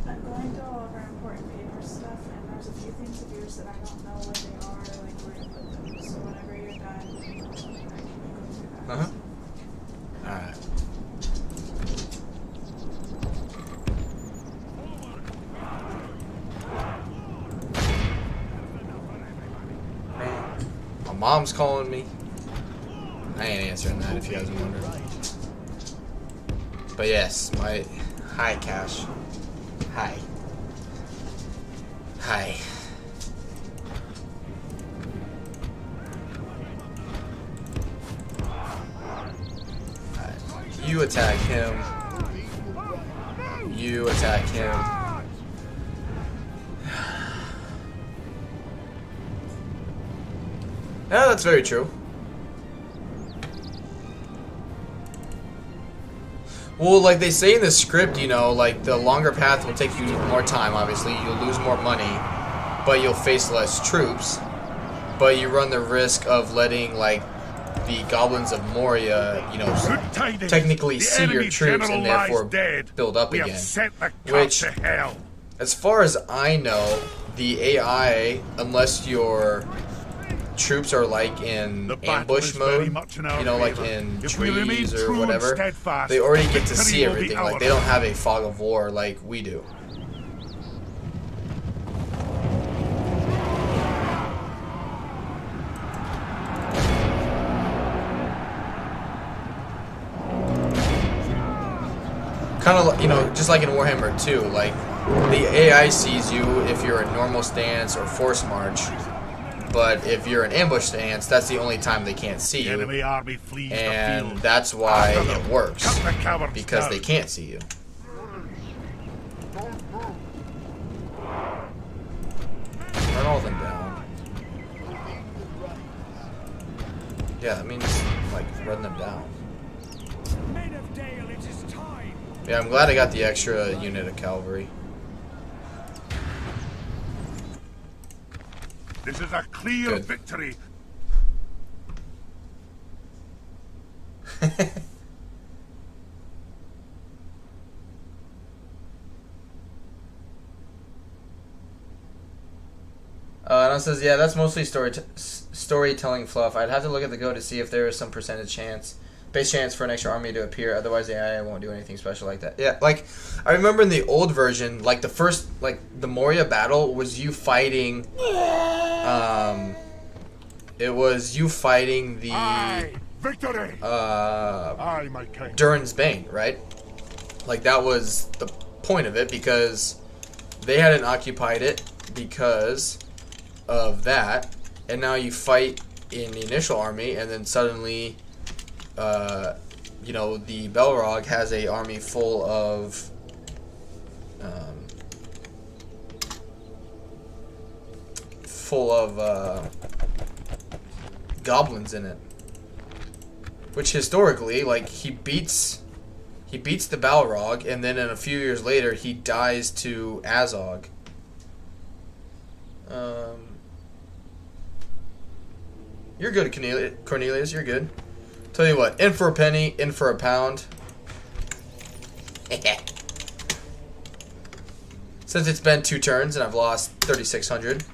I'm going through all of our important paper stuff, and there's a few things of yours that I don't know what they are, like where to put them. So whenever you're done, I can go through that. Uh-huh. Alright. My mom's calling me. I ain't answering that if you guys are wondering. But yes, my... Hi, Cash. Hi. Hi. Alright. You attack him. You attack him. Yeah, that's very true. Well, like they say in the script, you know, like the longer path will take you more time, obviously. You'll lose more money, but you'll face less troops. But you run the risk of letting, like, the goblins of Moria, you know, technically see your troops and therefore build up again. Which, as far as I know, the AI, unless your troops are like in ambush mode, you know, like in trees or whatever, they already get to see everything. Like they don't have a fog of war like we do. Kind of, you know, just like in Warhammer 2, like the AI sees you if you're a normal stance or force march. But if you're an ambush stance, that's the only time they can't see you. And that's why it works. Because they can't see you. Run all of them down. Yeah, that means, like, run them down. Yeah, I'm glad I got the extra unit of cavalry. This is a clear Good. victory. And it says, yeah, that's mostly storytelling fluff. I'd have to look at the go to see if there is some percentage chance, base chance for an extra army to appear. Otherwise, the AI won't do anything special like that. Yeah, like, I remember in the old version, like, the first, like, the Moria battle was you fighting, it was you fighting the, victory! Aye, my king. Durin's Bane, right? Like, that was the point of it, because they hadn't occupied it because of that, and now you fight in the initial army, and then suddenly, you know, the Balrog has a army full of, goblins in it. Which historically, like, he beats the Balrog, and then a few years later, he dies to Azog. You're good, Cornelius. You're good. Tell you what, in for a penny, in for a pound. Since it's been 2 turns and I've lost 3,600.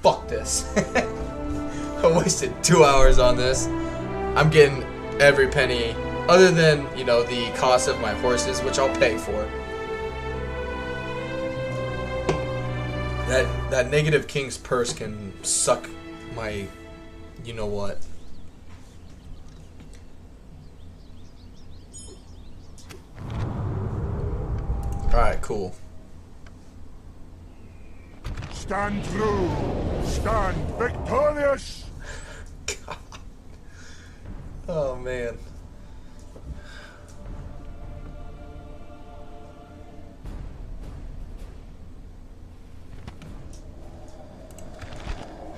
Fuck this. I wasted 2 hours on this. I'm getting every penny, other than, you know, the cost of my horses, which I'll pay for. That negative king's purse can suck my, you know what. Alright, cool. Stand true. Stand victorious. God. Oh, man.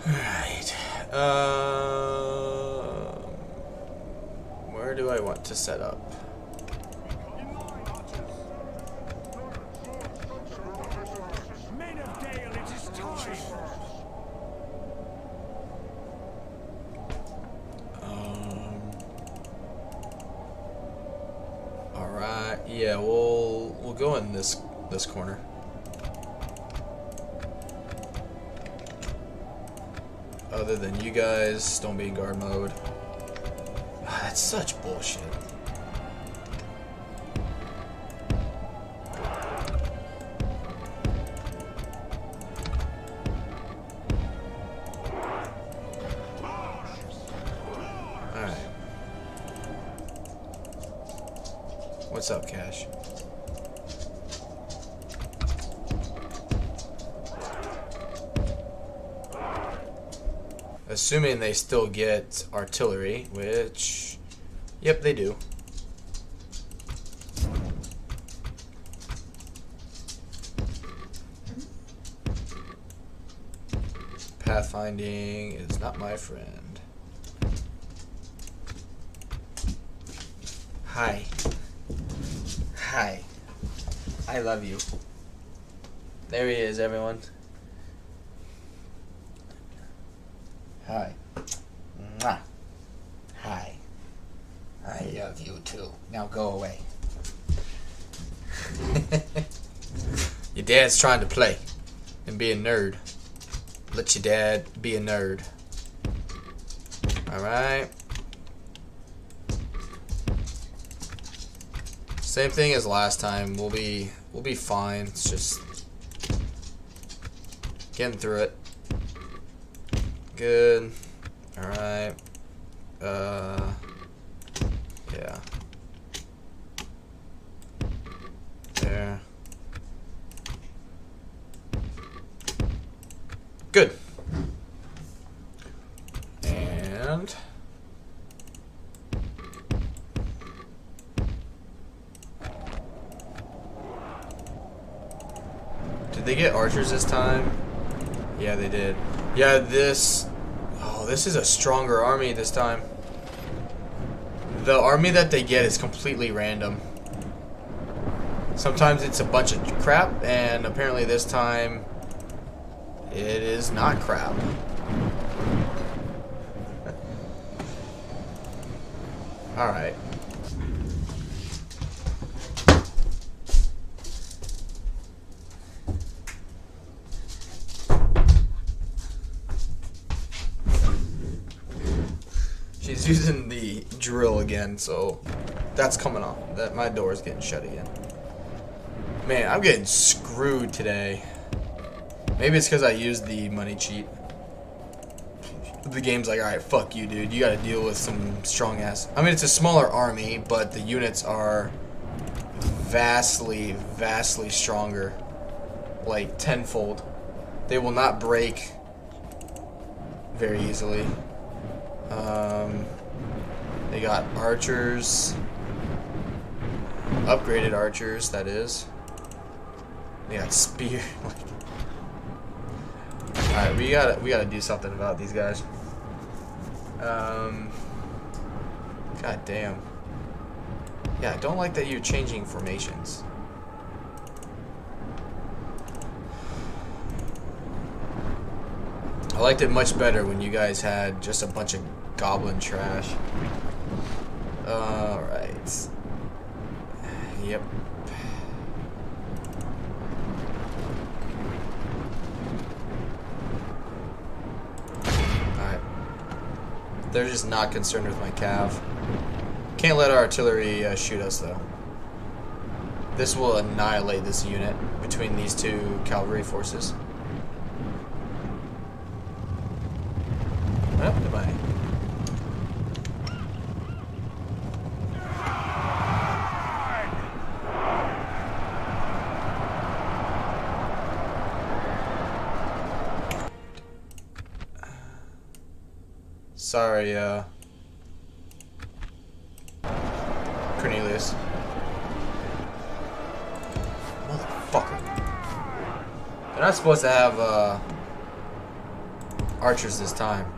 Alright. Where do I want to set up? Men of Dale, it is time. Alright, yeah, we'll go in this corner. Other than you guys, don't be in guard mode. Ah, that's such bullshit. Alright. What's up, Cash? Assuming they still get artillery, which, yep, they do. Pathfinding is not my friend. Hi. Hi. I love you. There he is, everyone. Hi. Mwah. Hi. I love you too. Now go away. Your dad's trying to play and be a nerd. Let your dad be a nerd. Alright. Same thing as last time. We'll be fine. It's just getting through it. Good. Alright. Yeah. There. Good. And did they get archers this time? Yeah, they did. Yeah, this is a stronger army this time. The army that they get is completely random. Sometimes it's a bunch of crap, and apparently this time it is not crap. Alright. She's using the drill again, so that's coming off. That my door is getting shut again. Man, I'm getting screwed today. Maybe it's because I used the money cheat. The game's like, alright, fuck you, dude. You gotta deal with some strong ass. I mean, it's a smaller army, but the units are vastly, vastly stronger. Like, tenfold. They will not break very easily. They got archers, upgraded archers, that is. They got spear. Alright, we gotta do something about these guys. God damn. Yeah, I don't like that you're changing formations. I liked it much better when you guys had just a bunch of goblin trash. Alright. Yep. They're just not concerned with my cav. Can't let our artillery shoot us, though. This will annihilate this unit between these two cavalry forces. What happened to my... Sorry, Cornelius. Motherfucker. They're not supposed to have, archers this time.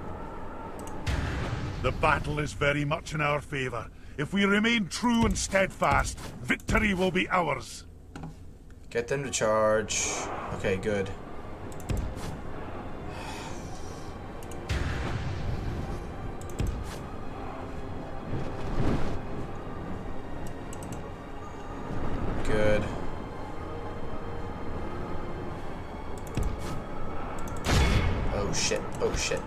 The battle is very much in our favor. If we remain true and steadfast, victory will be ours. Get them to charge. Okay, good. Good. Oh shit, oh shit.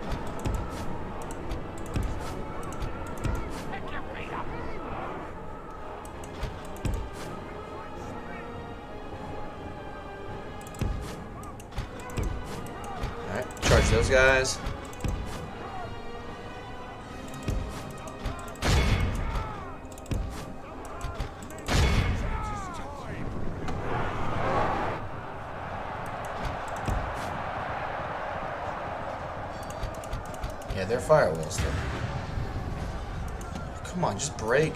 Alright, charge those guys. Yeah, they're firewalls though. Come on, just break.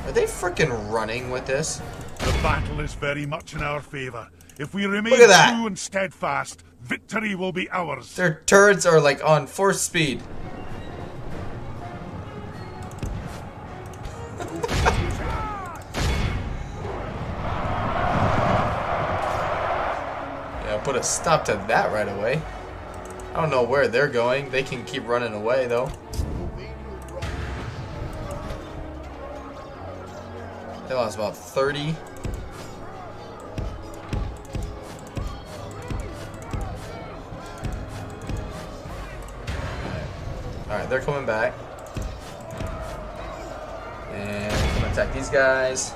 Are they freaking running with this? The battle is very much in our favor. If we remain Look at that. true and steadfast, victory will be ours. Their turrets are like on 4th speed. Yeah, put a stop to that right away. I don't know where they're going. They can keep running away though. They lost about 30. Alright, they're coming back. And I'm gonna attack these guys.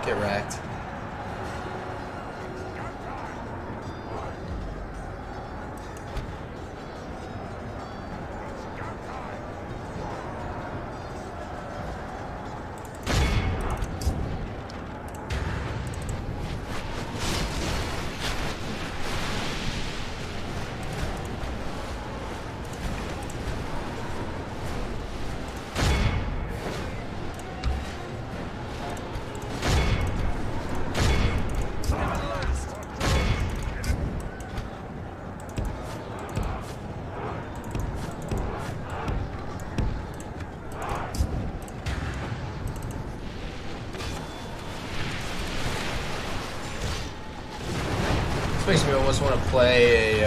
Get wrecked. This makes me almost want to play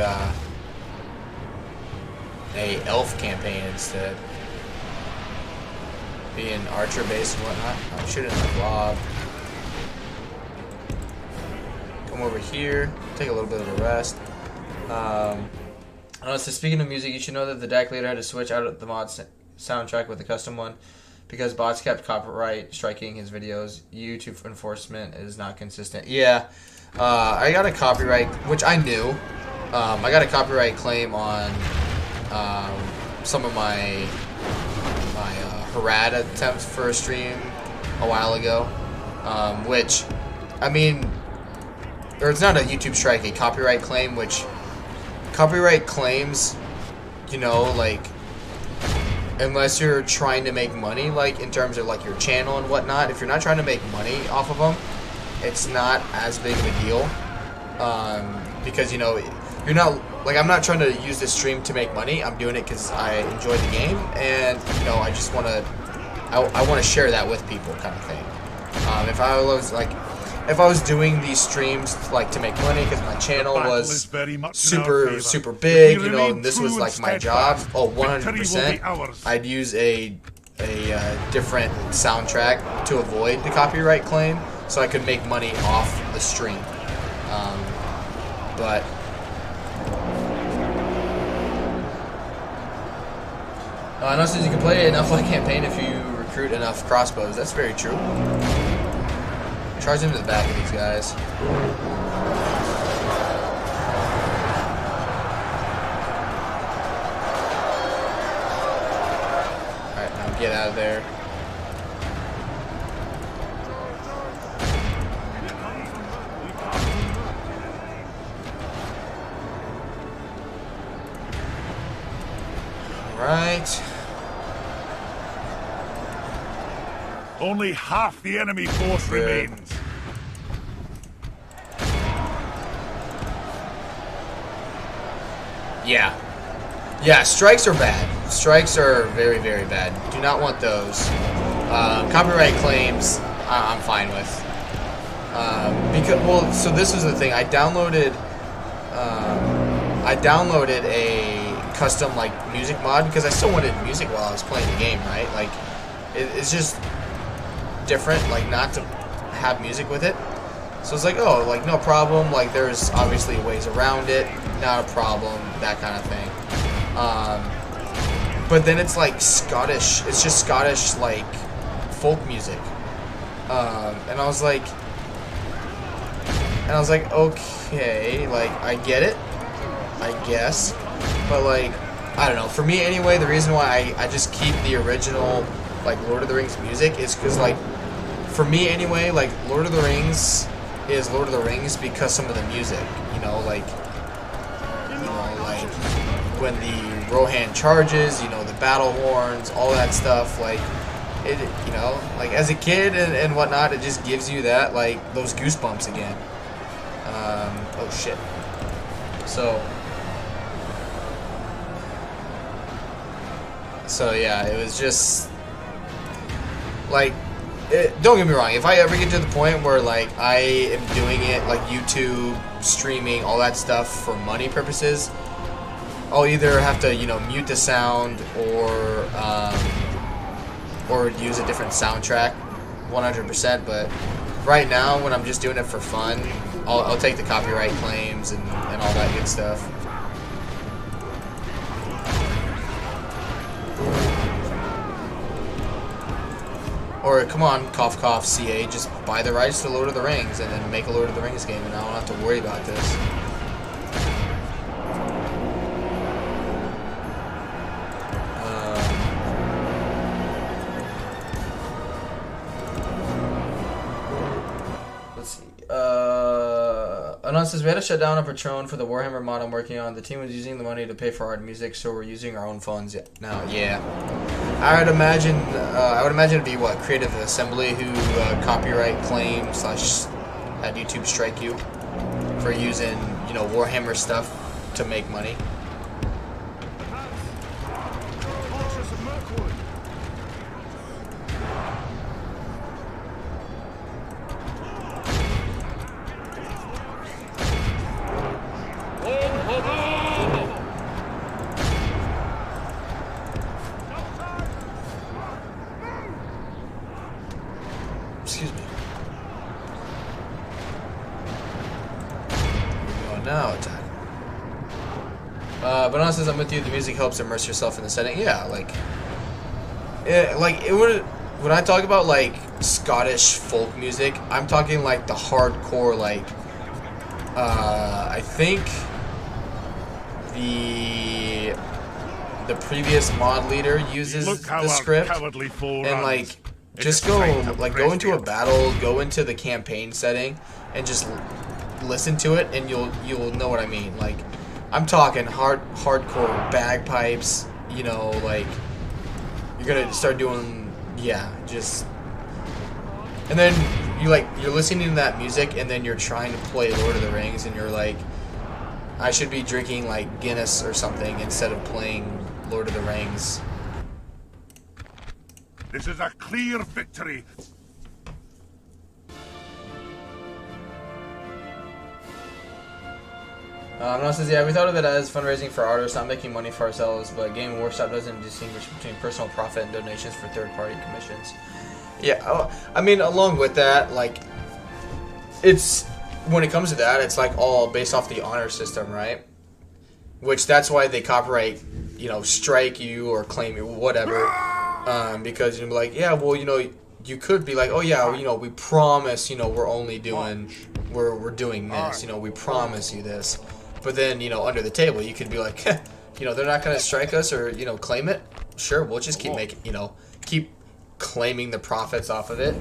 a elf campaign instead. Be an archer base and whatnot. I'm shooting the blob. Come over here. Take a little bit of a rest. So speaking of music, you should know that the DaC later had to switch out of the mod soundtrack with a custom one because bots kept copyright striking his videos. YouTube enforcement is not consistent. Yeah. I got a copyright, which I knew. I got a copyright claim on some of my Harad attempts for a stream a while ago, which, I mean, or it's not a YouTube strike, a copyright claim, which copyright claims, you know, like, unless you're trying to make money, like, in terms of, like, your channel and whatnot, if you're not trying to make money off of them, it's not as big of a deal, because, you know, you're not, like, I'm not trying to use this stream to make money. I'm doing it because I enjoy the game, and, you know, I just want to, I want to share that with people, kind of thing. If I was, like, if I was doing these streams like to make money because my channel was super big, you know, and this was like my job, oh, 100%, I'd use a different soundtrack to avoid the copyright claim, so I could make money off the stream. But I know since you can play enough like campaign if you recruit enough crossbows. That's very true. Charge into the back of these guys. Alright, now get out of there. Alright. Only half the enemy force remains. Yeah. Yeah, strikes are bad. Strikes are very, very bad. Do not want those. Copyright claims, I'm fine with. Because, well, so this was the thing. I downloaded a custom like music mod because I still wanted music while I was playing the game, right? Like, it's just different, like not to have music with it. So it's like, oh, like no problem. Like there's obviously ways around it, not a problem, that kind of thing. But then it's like Scottish. It's just Scottish like folk music, and I was like, okay, like I get it, I guess, but like I don't know. For me anyway, the reason why I just keep the original like Lord of the Rings music is because like for me anyway, like Lord of the Rings is Lord of the Rings because some of the music, you know, like when the Rohan charges, you know, the battle horns, all that stuff, like it, you know, like as a kid and whatnot, it just gives you that like those goosebumps again. Oh shit. So yeah, it was just like, don't get me wrong, if I ever get to the point where like I am doing it like YouTube, streaming, all that stuff for money purposes, I'll either have to, you know, mute the sound or use a different soundtrack, 100%. But right now, when I'm just doing it for fun, I'll take the copyright claims and all that good stuff. Or come on, cough cough CA, just buy the rights to Lord of the Rings and then make a Lord of the Rings game, and I don't have to worry about this. Anon says, we had to shut down a Patron for the Warhammer mod I'm working on. The team was using the money to pay for our music, so we're using our own funds now. Yeah. I would imagine it'd be what, Creative Assembly who copyright claim / had YouTube strike you for using, you know, Warhammer stuff to make money. Excuse me. Now attack. But Anon says, I'm with you. The music helps immerse yourself in the setting. Yeah, like it would. When I talk about like Scottish folk music, I'm talking like the hardcore, like I think the previous mod leader uses the script, and like just go into a battle, go into the campaign setting, and just listen to it, and you'll know what I mean. Like I'm talking hardcore bagpipes, you know, like you're gonna start doing, yeah, just, and then you're listening to that music, and then you're trying to play Lord of the Rings, and you're like, I should be drinking like Guinness or something instead of playing Lord of the Rings. This is a clear victory. Now says, yeah, we thought of it as fundraising for artists, not making money for ourselves, but Game Workshop doesn't distinguish between personal profit and donations for third-party commissions. Yeah, I mean, along with that, like, it's, when it comes to that, it's like all based off the honor system, right? Which that's why they copyright, you know, strike you or claim you, whatever, because you'll be like, yeah, well, you know, you could be like, oh yeah, you know, we promise, you know, we're only doing, we're doing this, you know, we promise you this. But then, you know, under the table, you could be like, you know, they're not going to strike us or, you know, claim it. Sure, we'll just keep making, you know, keep claiming the profits off of it.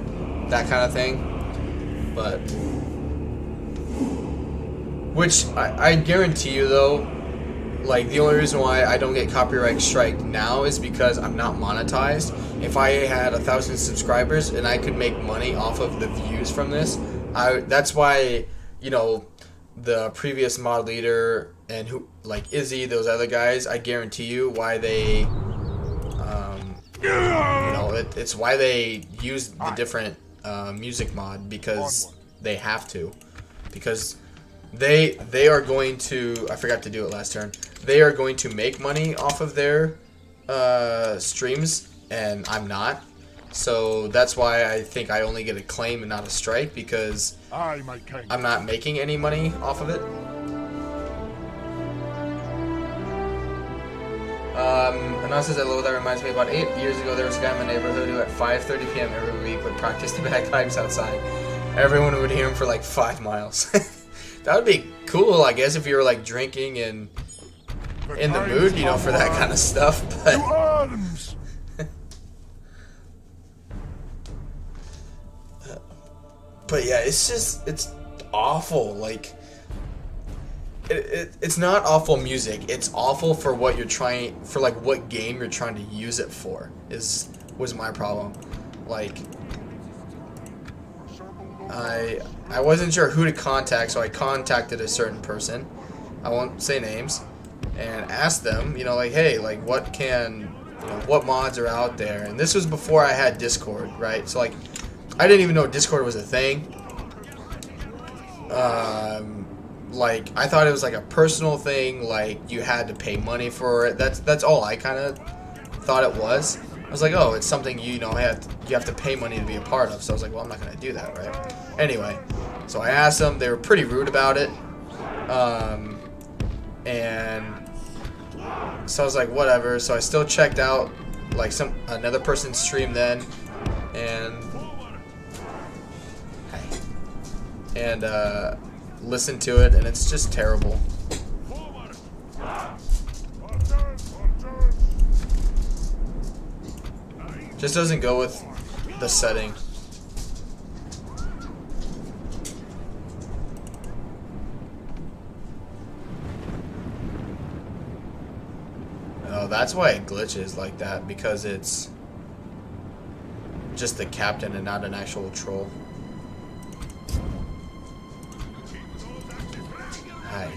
That kind of thing. But, which I guarantee you, though, like, the only reason why I don't get copyright strike now is because I'm not monetized. If I had 1,000 subscribers and I could make money off of the views from this, that's why, you know, the previous mod leader and who, like Izzy, those other guys, I guarantee you why they, you know, it's why they use the different music mod, because they have to, because they are going to, I forgot to do it last turn, they are going to make money off of their streams, and I'm not. So that's why I think I only get a claim and not a strike, because I'm not making any money off of it. And also says, hello, that reminds me, about 8 years ago there was a guy in my neighborhood who at 5:30 p.m. every week would practice the bagpipes outside. Everyone would hear him for like 5 miles. That would be cool, I guess, if you were like drinking and in the mood, you know, for that kind of stuff, but... But yeah, it's just, it's awful. Like, it's not awful music. It's awful for what you're trying, for like what game you're trying to use it for, was my problem. Like, I wasn't sure who to contact, so I contacted a certain person, I won't say names, and asked them, you know, like, hey, like, what mods are out there? And this was before I had Discord, right? So like, I didn't even know Discord was a thing. Like, I thought it was like a personal thing, like you had to pay money for it. That's all I kind of thought it was. I was like, oh, it's something, you know, you have to pay money to be a part of. So I was like, well, I'm not gonna do that, right? Anyway, so I asked them. They were pretty rude about it, and so I was like, whatever. So I still checked out like another person's stream then, and listen to it, and it's just terrible. Just doesn't go with the setting. Oh, that's why it glitches like that, because it's just the captain and not an actual troll. Hi.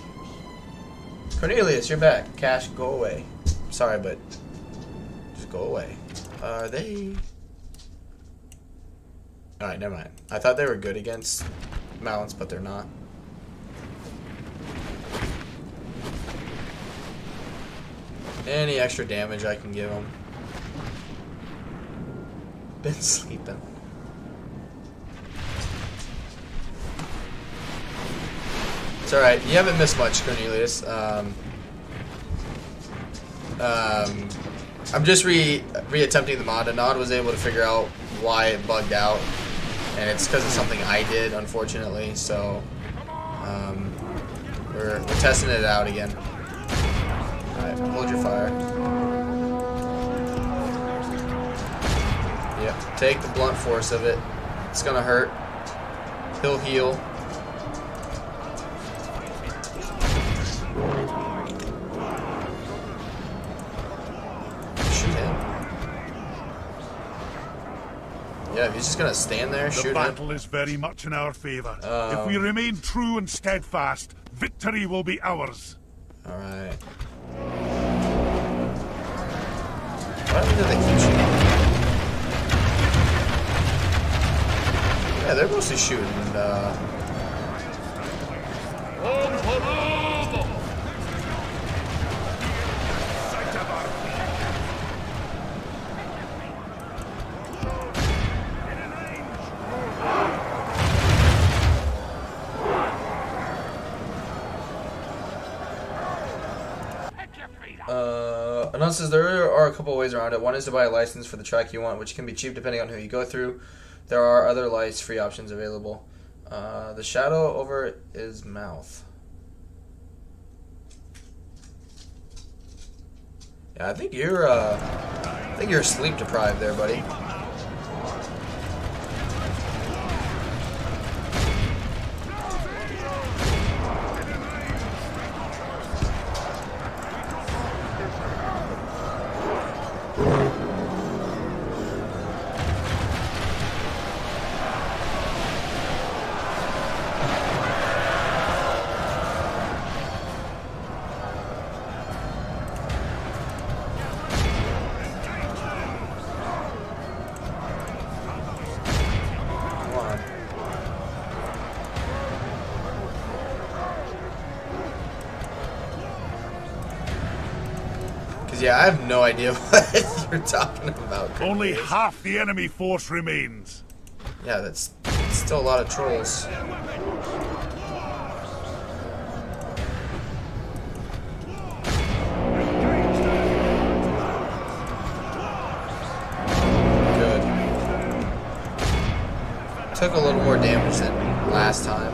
Cornelius, you're back. Cash, go away. Sorry, but just go away. Are they... Alright, never mind. I thought they were good against mounts, but they're not. Any extra damage I can give them. Been sleeping. It's alright, you haven't missed much, Cornelius. I'm just re-attempting the mod. Anod was able to figure out why it bugged out, and it's because of something I did, unfortunately, so we're testing it out again. Alright, hold your fire. Yep, take the blunt force of it. It's gonna hurt. He'll heal. Yeah, if he's just gonna stand there, shoot him. The battle is very much in our favor. If we remain true and steadfast, victory will be ours. Alright. Why do they keep shooting? Yeah, they're mostly shooting. Announces there are a couple ways around it. One is to buy a license for the track you want, which can be cheap depending on who you go through. There are other license-free options available. The shadow over his mouth. Yeah, I think you're sleep deprived there, buddy. Yeah, I have no idea what you're talking about. Only half the enemy force remains. Yeah, that's still a lot of trolls. Good. Took a little more damage than last time.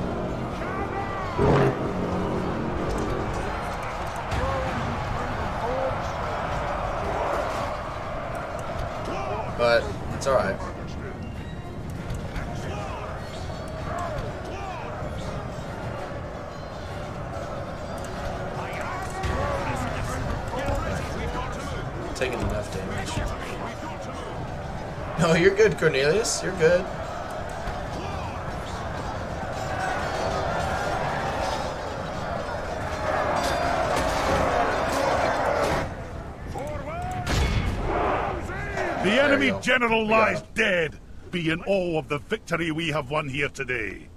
But it's alright. Taking enough damage. No, you're good, Cornelius. You're good. The enemy general lies dead. Be in awe of the victory we have won here today.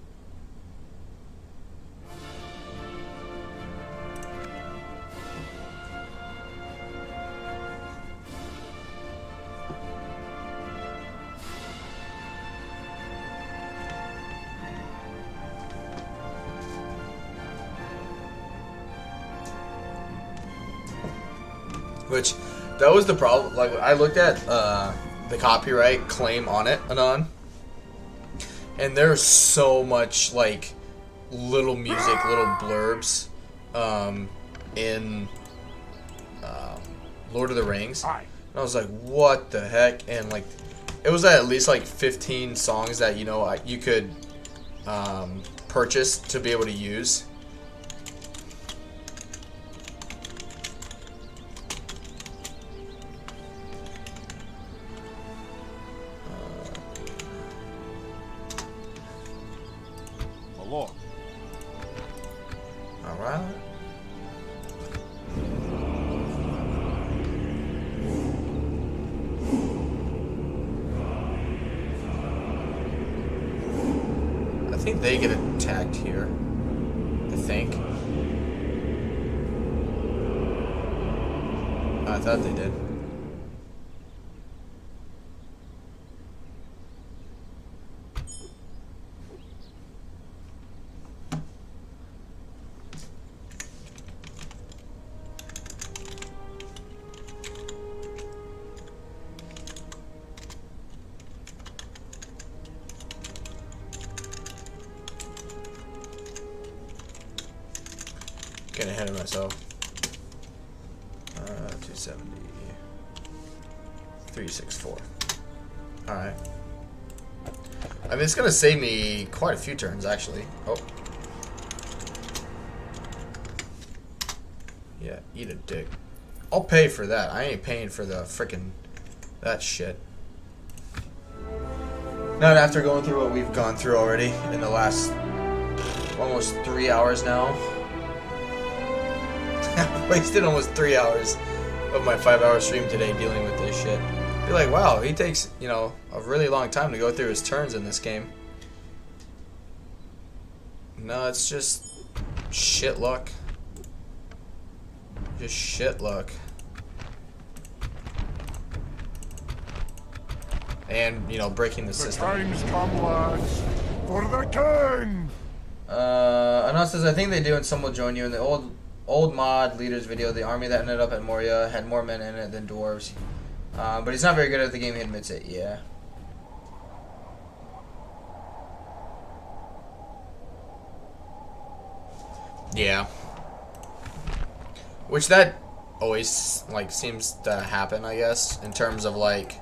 Which, that was the problem. Like, I looked at the copyright claim on it, Anon, and there's so much, like, little music, little blurbs in Lord of the Rings. And I was like, what the heck? And, like, it was at least, like, 15 songs that, you know, you could purchase to be able to use. Alright. I think they get attacked here. I think. I thought they did. Getting ahead of myself. 270. 364. Alright. I mean, it's gonna save me quite a few turns, actually. Oh. Yeah, eat a dick. I'll pay for that. I ain't paying for the frickin' that shit. Not after going through what we've gone through already in the last almost 3 hours now. I wasted almost 3 hours of my 5-hour stream today dealing with this shit. Be like, wow, he takes, you know, a really long time to go through his turns in this game. No, it's just shit luck. Just shit luck. And, you know, breaking the system. The time's come, lads. For the king! Anon says, I think they do, and some will join you. In the old old mod leaders video. The army that ended up at Moria had more men in it than dwarves. But he's not very good at the game, he admits it, yeah. Yeah. Which that always, like, seems to happen, I guess, in terms of, like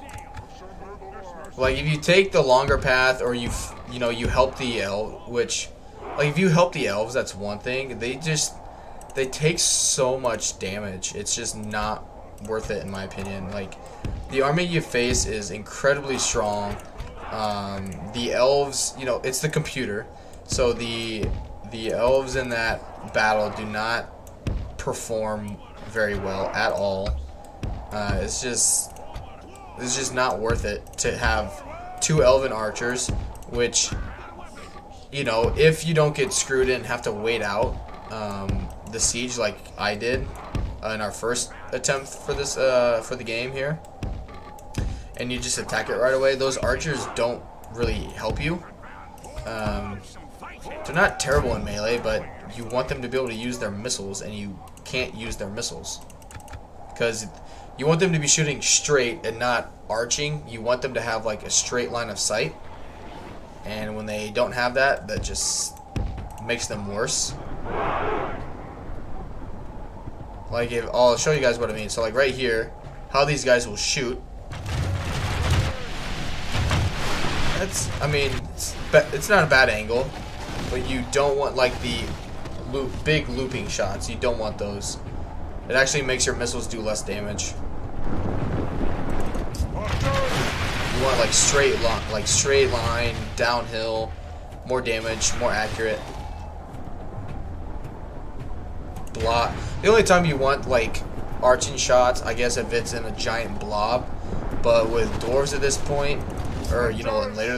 if you take the longer path, or you help the elf, which, like, if you help the elves, that's one thing. They take so much damage. It's just not worth it, in my opinion. Like, the army you face is incredibly strong. The elves, it's the computer, so the elves in that battle do not perform very well at all. It's just not worth it to have 2 elven archers, which, if you don't get screwed in and have to wait out the siege like I did in our first attempt for this for the game here, and you just attack it right away, those archers don't really help you. They're not terrible in melee, but you want them to be able to use their missiles, and you can't use their missiles because you want them to be shooting straight and not arching. You want them to have, like, a straight line of sight, and when they don't have that, that just makes them worse. Like, I'll show you guys what I mean. So, like, right here, how these guys will shoot. It's not a bad angle, but you don't want, like, the big looping shots. You don't want those. It actually makes your missiles do less damage. You want, like, straight line, downhill, more damage, more accurate. Block. The only time you want, like, arching shots, I guess, if it's in a giant blob. But with dwarves at this point, or later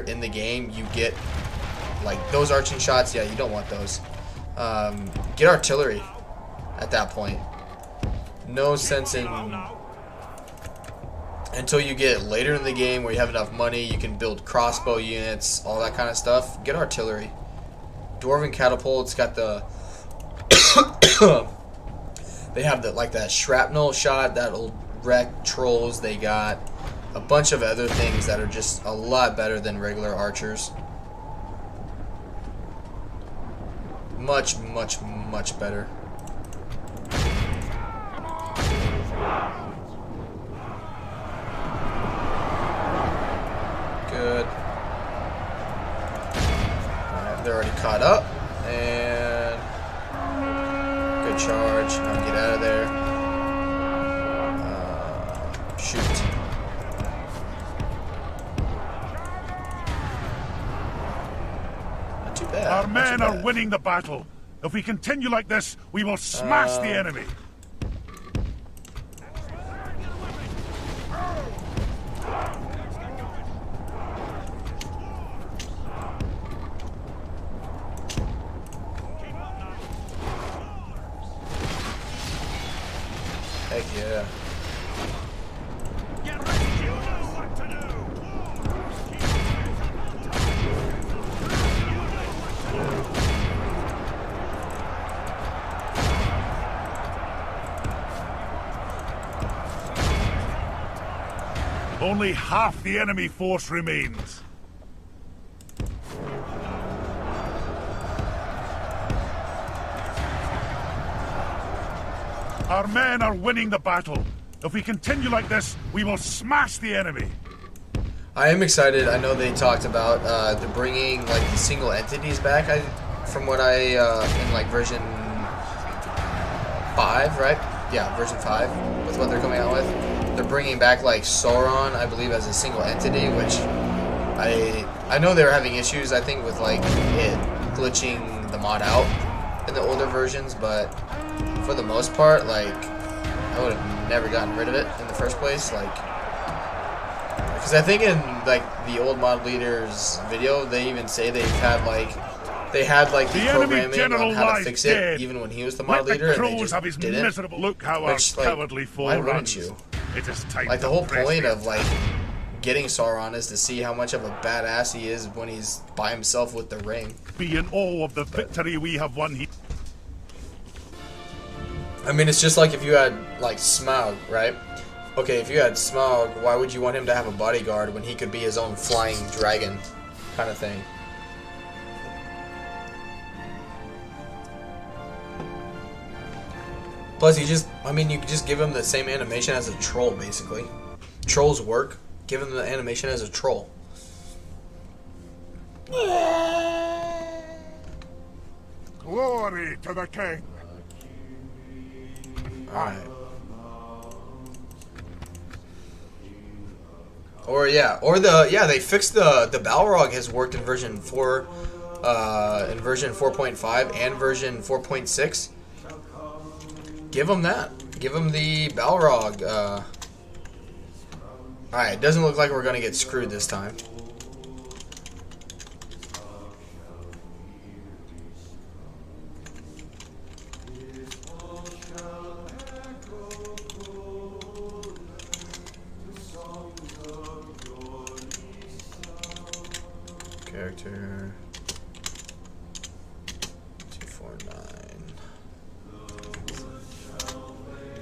in the game, you get, like, those arching shots. Yeah, you don't want those. Get artillery at that point. No sense in, until you get later in the game where you have enough money, you can build crossbow units, all that kind of stuff. Get artillery. Dwarven catapults got the they have that shrapnel shot that'll wreck trolls. They got a bunch of other things that are just a lot better than regular archers. Much, much, much better. Good. Alright, they're already caught up. And good charge. Now get out of there. Shoot. Not too bad. Our men are winning the battle. If we continue like this, we will smash the enemy. Heck yeah. Only half the enemy force remains. Our men are winning the battle. If we continue like this, we will smash the enemy. I am excited. I know they talked about the bringing, like, the single entities back. From what in, like, version 5, right? Yeah, version 5 with what they're coming out with. They're bringing back, like, Sauron, I believe, as a single entity, which I know they were having issues, I think, with, like, it glitching the mod out in the older versions, but for the most part, like, I would have never gotten rid of it in the first place, like, because I think in, like, the old mod leaders video, they even say they had the programming on how to fix it, even when he was the mod leader, and they just didn't. Look how our cowardly foe why wouldn't runs. you? It is time Like, the to whole press point the of, like, getting Sauron is to see how much of a badass he is when he's by himself with the ring. be in awe of the victory we have won here. I mean, it's just like if you had, like, Smaug, right? Okay, if you had Smaug, why would you want him to have a bodyguard when he could be his own flying dragon kind of thing? Plus, I mean, you could just give him the same animation as a troll, basically. Trolls work. Give him the animation as a troll. Glory to the king. Alright. Or they fixed the Balrog has worked in version 4 in version 4.5 and version 4.6. Give him that. Give him the Balrog. Alright, it doesn't look like we're gonna get screwed this time. Character 249.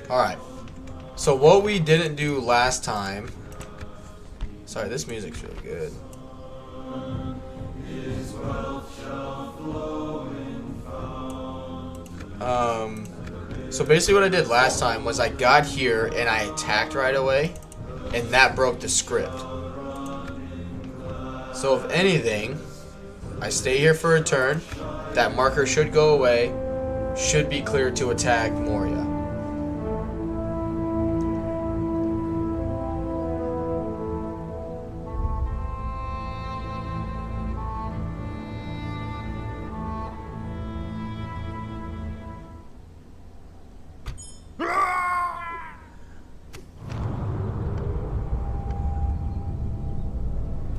Alright. So what we didn't do last time. Sorry, this music's really good. So basically what I did last time was I got here and I attacked right away, and that broke the script. So if anything, I stay here for a turn, that marker should go away, should be clear to attack Moria.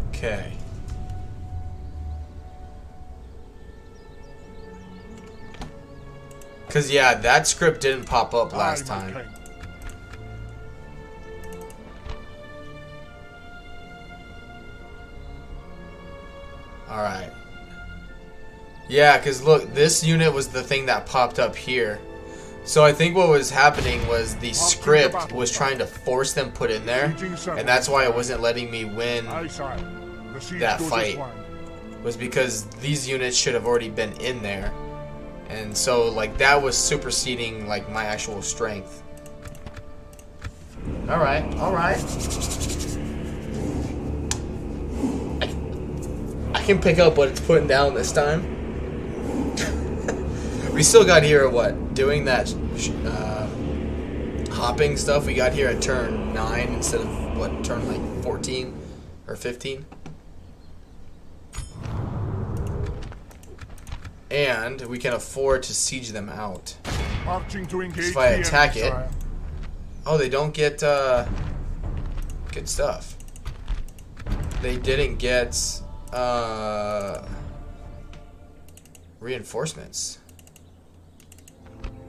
Okay. Because, yeah, that script didn't pop up last time. Alright. Yeah, because look, this unit was the thing that popped up here. So I think what was happening was the script was trying to force them put in there. And that's why it wasn't letting me win that fight. Was because these units should have already been in there. And so, like, that was superseding, like, my actual strength. Alright, alright. I can pick up what it's putting down this time. We still got here at what? Doing that hopping stuff. We got here at turn 9 instead of, what, turn, like, 14 or 15? And we can afford to siege them out. Marching to engage if I attack it. Oh, they don't get good stuff. They didn't get reinforcements.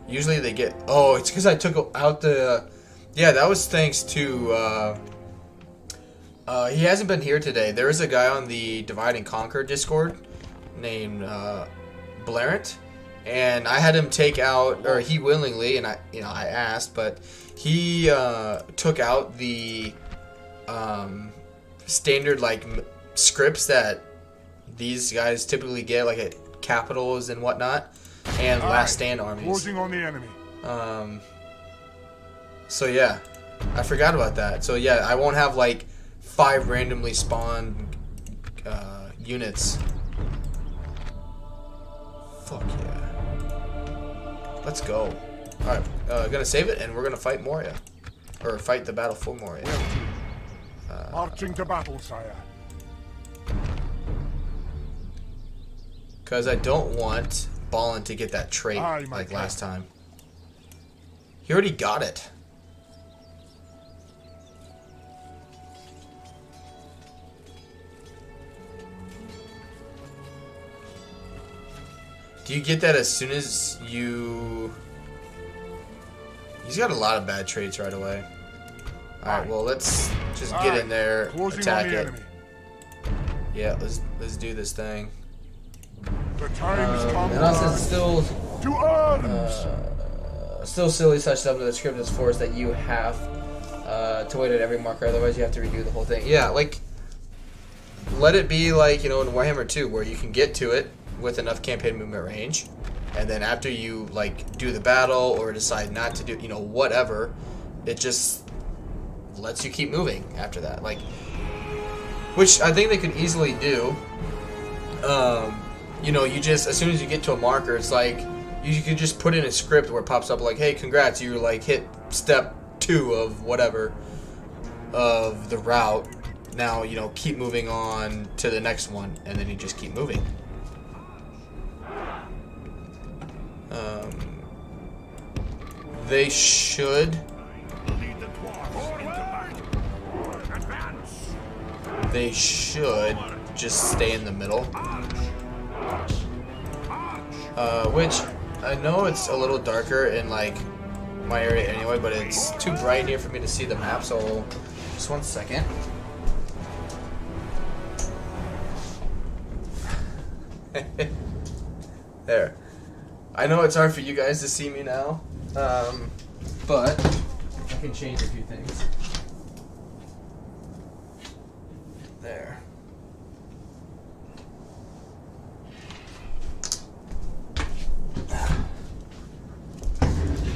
Usually they get. Oh, it's because I took out the. Yeah, that was thanks to. He hasn't been here today. There is a guy on the Divide and Conquer Discord named Blarent, and I had him take out, or he willingly, and I asked, but he took out the standard like scripts that these guys typically get, like at capitals and whatnot, and last stand armies. Closing on the enemy. So yeah, I forgot about that. So yeah, I won't have like 5 randomly spawned units. Fuck yeah. Let's go. Alright, gonna save it and we're gonna fight Moria. Or fight the battle for Moria. Marching to battle, sire. Because I don't want Balin to get that trait like last time. He already got it. Do you get that as soon as you... He's got a lot of bad traits right away. Alright, well, let's just get in there, attack it. Yeah, let's do this thing. The time has come. And also it's still... To arms! Still silly such stuff that the script is forced that you have to wait at every marker, otherwise you have to redo the whole thing. Yeah, like, let it be like, you know, in Warhammer 2, where you can get to it with enough campaign movement range, and then after you, like, do the battle or decide not to do, you know, whatever, it just lets you keep moving after that. Like, which I think they could easily do. You know, you just, as soon as you get to a marker, it's like, you could just put in a script where it pops up like, hey, congrats, you like hit step 2 of whatever of the route. Now, you know, keep moving on to the next one, and then you just keep moving. They should. They should just stay in the middle. Which I know it's a little darker in like my area anyway, but it's too bright here for me to see the map, so just 1 second. There. I know it's hard for you guys to see me now, but I can change a few things. There.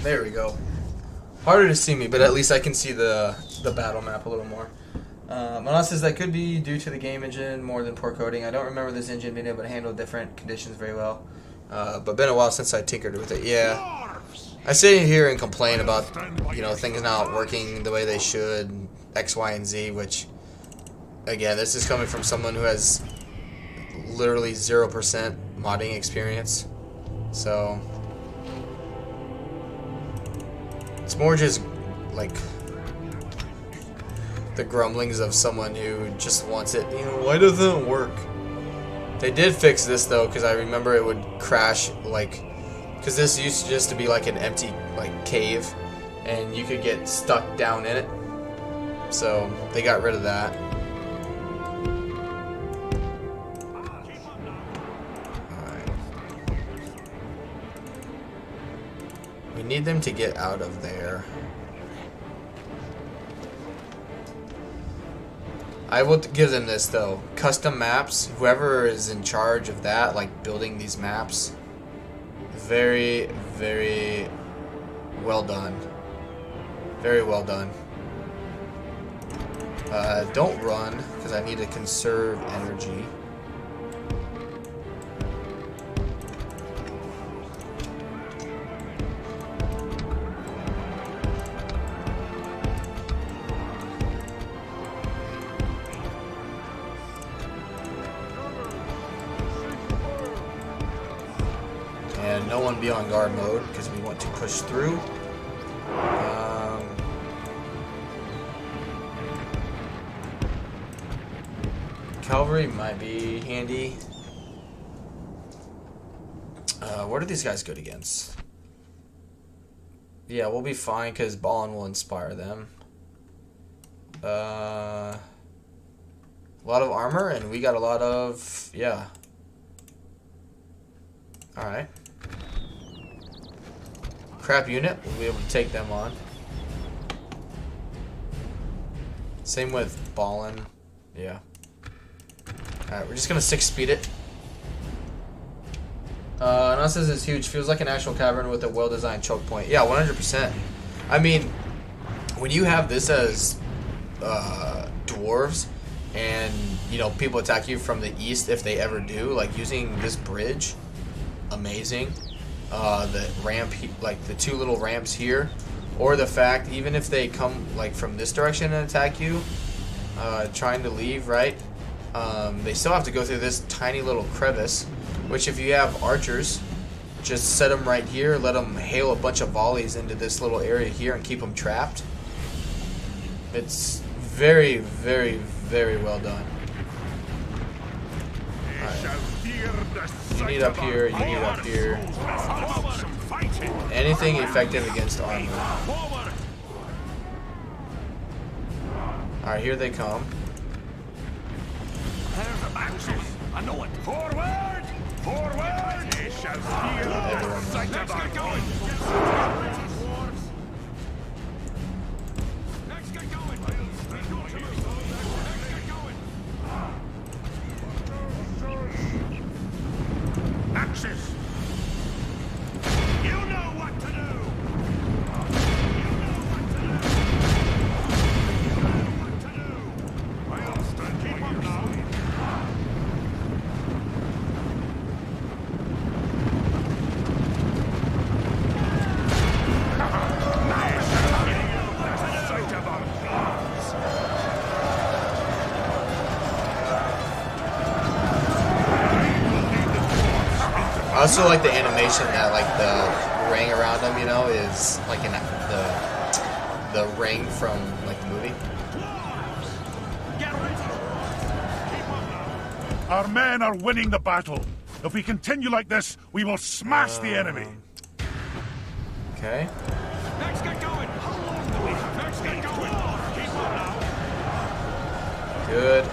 There we go. Harder to see me, but at least I can see the battle map a little more. Manas says that could be due to the game engine more than poor coding. I don't remember this engine being able to handle different conditions very well. But been a while since I tinkered with it. Yeah. I sit here and complain about, you know, things not working the way they should, X, Y, and Z, which, again, this is coming from someone who has literally 0% modding experience. So it's more just like the grumblings of someone who just wants it. You know, why doesn't it work? They did fix this though, because I remember it would crash, like, because this used to just to be like an empty like cave, and you could get stuck down in it. So they got rid of that. Alright. We need them to get out of there. I will give them this though. Custom maps, whoever is in charge of that, like building these maps, very, very well done. Very well done. Don't run, because I need to conserve energy. And no one be on guard mode, because we want to push through. Cavalry might be handy. What are these guys good against? Yeah, we'll be fine because Balin will inspire them. A lot of armor, and we got a lot of, yeah. Alright. Crap unit, we'll be able to take them on. Same with Balin. Yeah. Alright, we're just gonna 6-speed it. Now says it's huge. Feels like an actual cavern with a well-designed choke point. Yeah, 100%. I mean, when you have this as dwarves, and you know people attack you from the east, if they ever do, like using this bridge, amazing. The ramp, like the 2 little ramps here, or the fact even if they come like from this direction and attack you, trying to leave, right? They still have to go through this tiny little crevice, which if you have archers, just set them right here, let them hail a bunch of volleys into this little area here and keep them trapped. It's very, very, very well done. Alright. You need up here, you need up here. Anything effective against armor. Alright, here they come. I know it. Forward! Forward! They shall hear the sight of our going. axis. You know what to do. You know what to do. You know what to do. Well, keep up now. I also like the animation that like the ring around him, you know, is like the ring from like the movie. Our men are winning the battle. If we continue like this, we will smash the enemy. Okay. Let's get going. Let's get going. Keep on now. Good.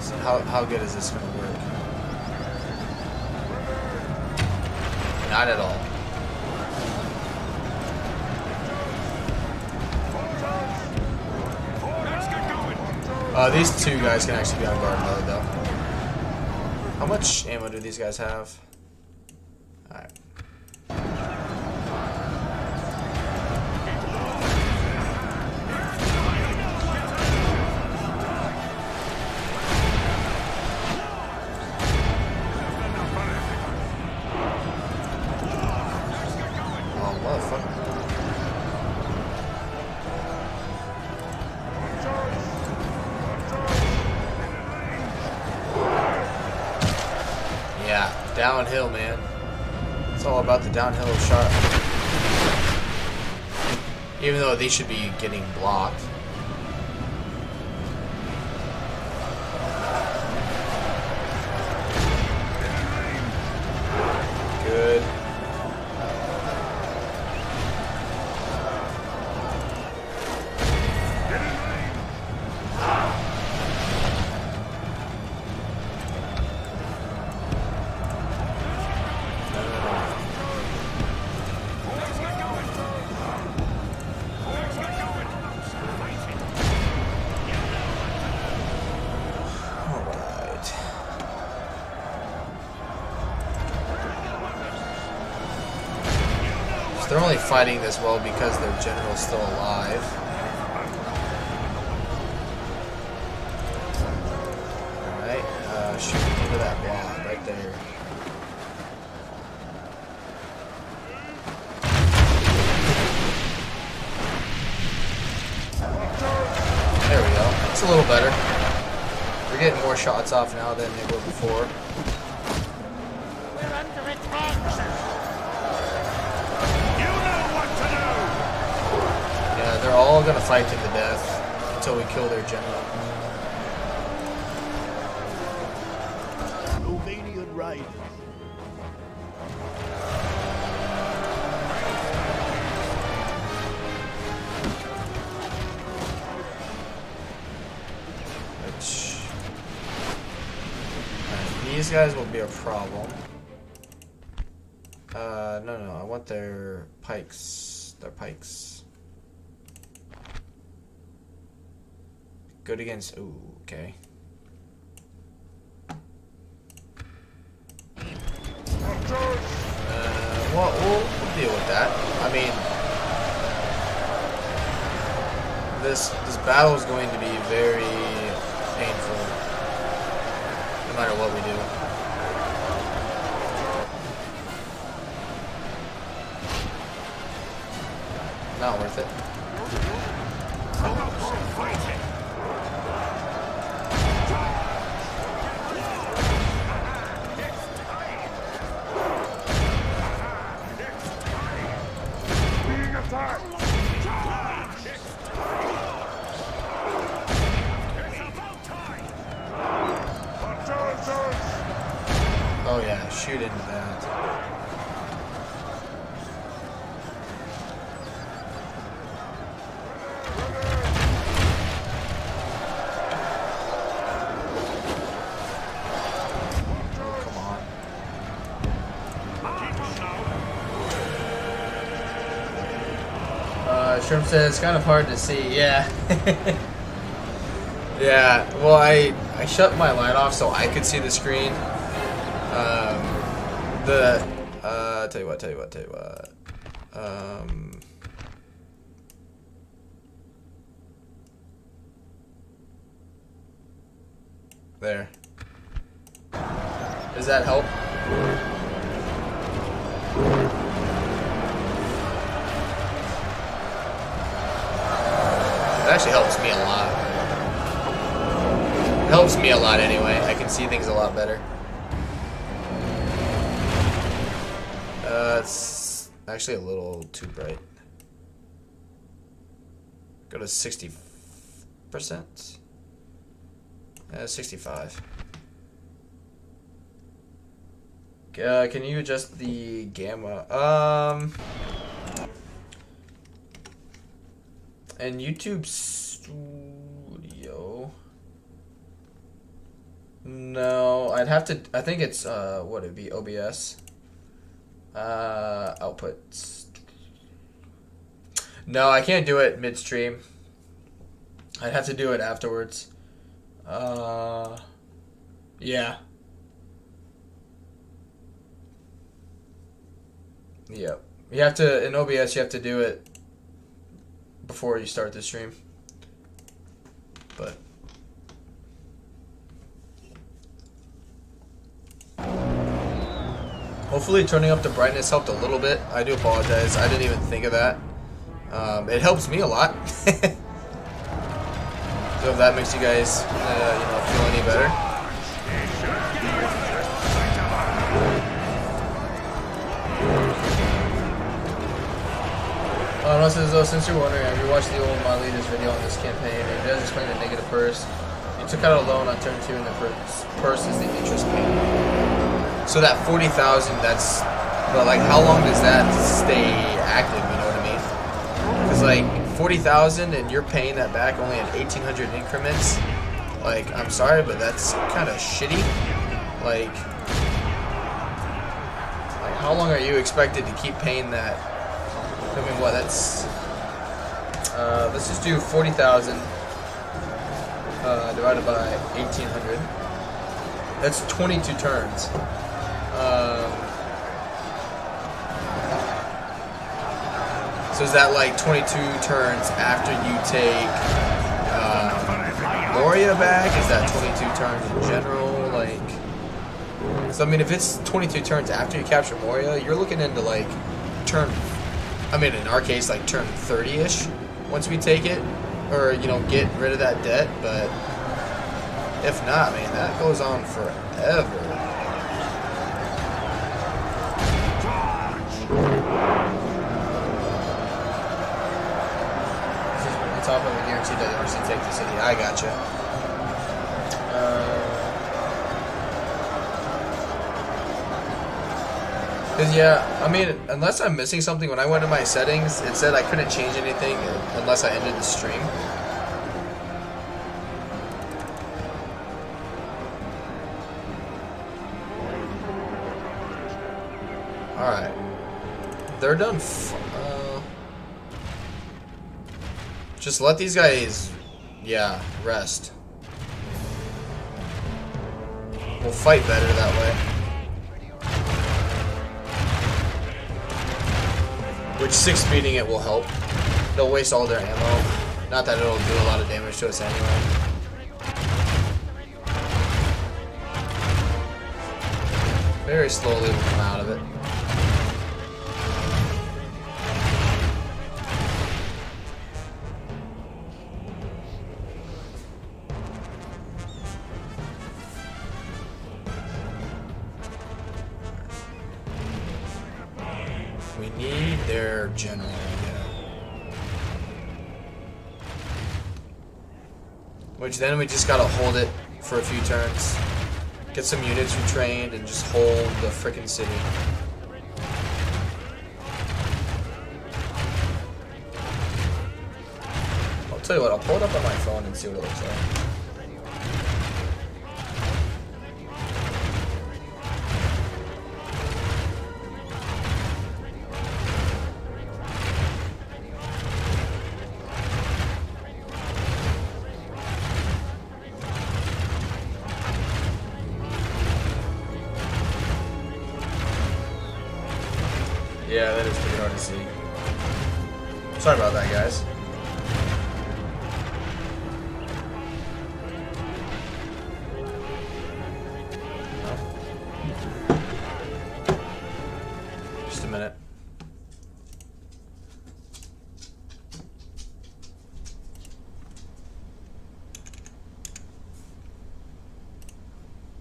So how good is this gonna work? Not at all. These two guys can actually be on guard mode though. How much ammo do these guys have? Alright. Oh, motherfucker. Yeah, downhill, man. It's all about the downhill shot. Even though these should be getting blocked. Good. They're only fighting this well because their general's still alive. Alright, shoot into that blob right there. There we go. It's a little better. We're getting more shots off now than they were before. They're all gonna fight to the death until we kill their general. Slovenian right. These guys will be a problem. No, I want their pikes. Their pikes. Good against. Ooh, okay. Well, we'll deal with that. I mean, this battle is going to be very painful, no matter what we do. Not worth it. Oh yeah, shoot into that. Come on. Shrimp says it's kind of hard to see. Yeah. Yeah, well, I shut my light off so I could see the screen. Tell you what. There. Does that help? It actually helps me a lot. It helps me a lot anyway. I can see things a lot better. It's actually a little too bright. Go to 60%. 65. Can you adjust the gamma? And YouTube Studio. No, I'd have to. I think it's what it'd be OBS. Outputs. No, I can't do it midstream. I'd have to do it afterwards. Yeah. Yep. You have to, in OBS, you have to do it before you start the stream. But hopefully turning up the brightness helped a little bit. I do apologize. I didn't even think of that. It helps me a lot. So if that makes you guys, feel any better. No, since you're wondering, have you watched the old My Leaders video on this campaign? It does explain the negative purse. You took out a loan on turn 2 and the purse is the interest payment. So that 40,000, that's, but like how long does that stay active, you know what I mean? Because like 40,000 and you're paying that back only in 1,800 increments. Like, I'm sorry, but that's kind of shitty. Like how long are you expected to keep paying that? I mean, what, that's, let's just do 40,000 divided by 1,800. That's 22 turns. So is that like 22 turns after you take Moria back? Is that 22 turns in general? Like, so I mean, if it's 22 turns after you capture Moria, you're looking into like turn, I mean, in our case, like turn 30-ish once we take it, or get rid of that debt. But if not, man, that goes on forever. On top of a guaranteed that RC take the city. I gotcha. Cause yeah, I mean, unless I'm missing something, when I went to my settings, it said I couldn't change anything unless I ended the stream. Alright. They're done. Just let these guys, rest. We'll fight better that way. Which 6-speeding it will help. They'll waste all their ammo. Not that it'll do a lot of damage to us anyway. Very slowly we'll come out of it. We need their general, Which then we just gotta hold it for a few turns. Get some units retrained and just hold the frickin' city. I'll tell you what, I'll pull it up on my phone and see what it looks like. Yeah, that is pretty hard to see. Sorry about that, guys. Just a minute.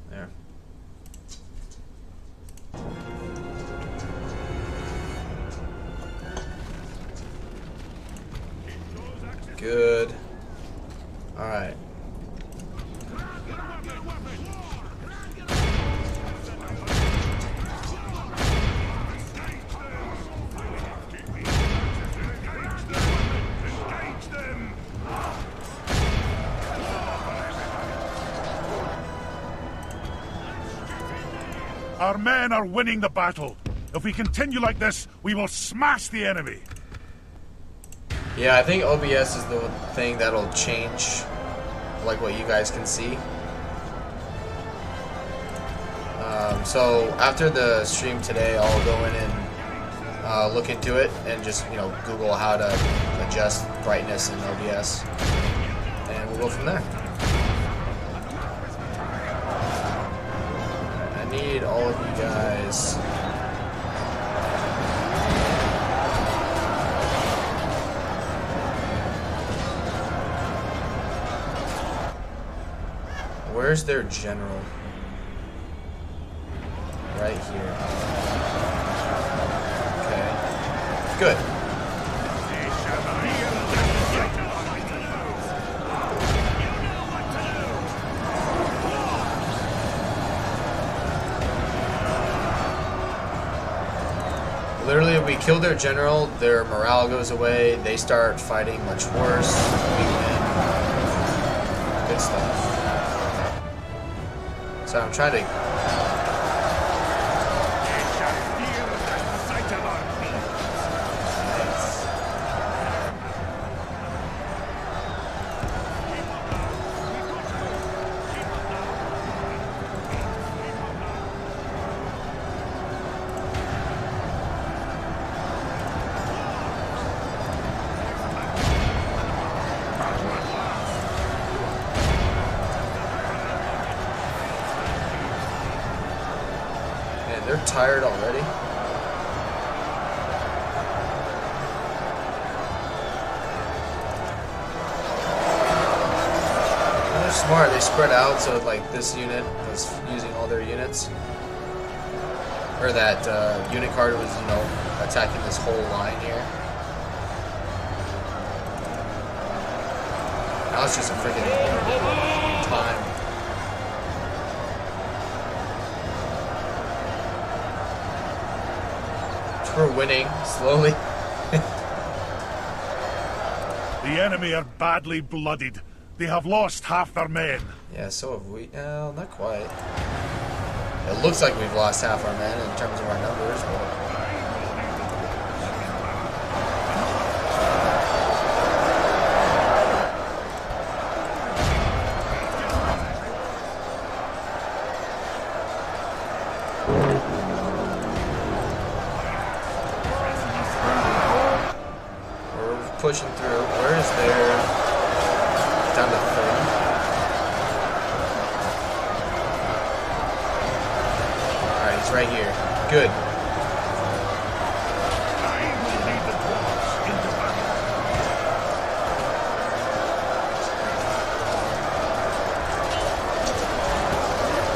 There. Good. All right. Our men are winning the battle. If we continue like this, we will smash the enemy. Yeah, I think OBS is the thing that'll change, like what you guys can see. So after the stream today, I'll go in and look into it and just, you know, Google how to adjust brightness in OBS, and we'll go from there. I need all of you guys. Where's their general? Right here. Okay. Good. Literally, if we kill their general, their morale goes away, they start fighting much worse, we win. Good stuff. So I'm trying to... They're tired already. And they're smart. They spread out, so like this unit was using all their units, or that unit card was, you know, attacking this whole line here. Now it's just a freaking time. We're winning, slowly. The enemy are badly bloodied. They have lost half their men. Yeah, so have we. No, not quite. It looks like we've lost half our men in terms of our numbers, but... pushing through. Where is their... down to 30? Alright, he's right here. Good.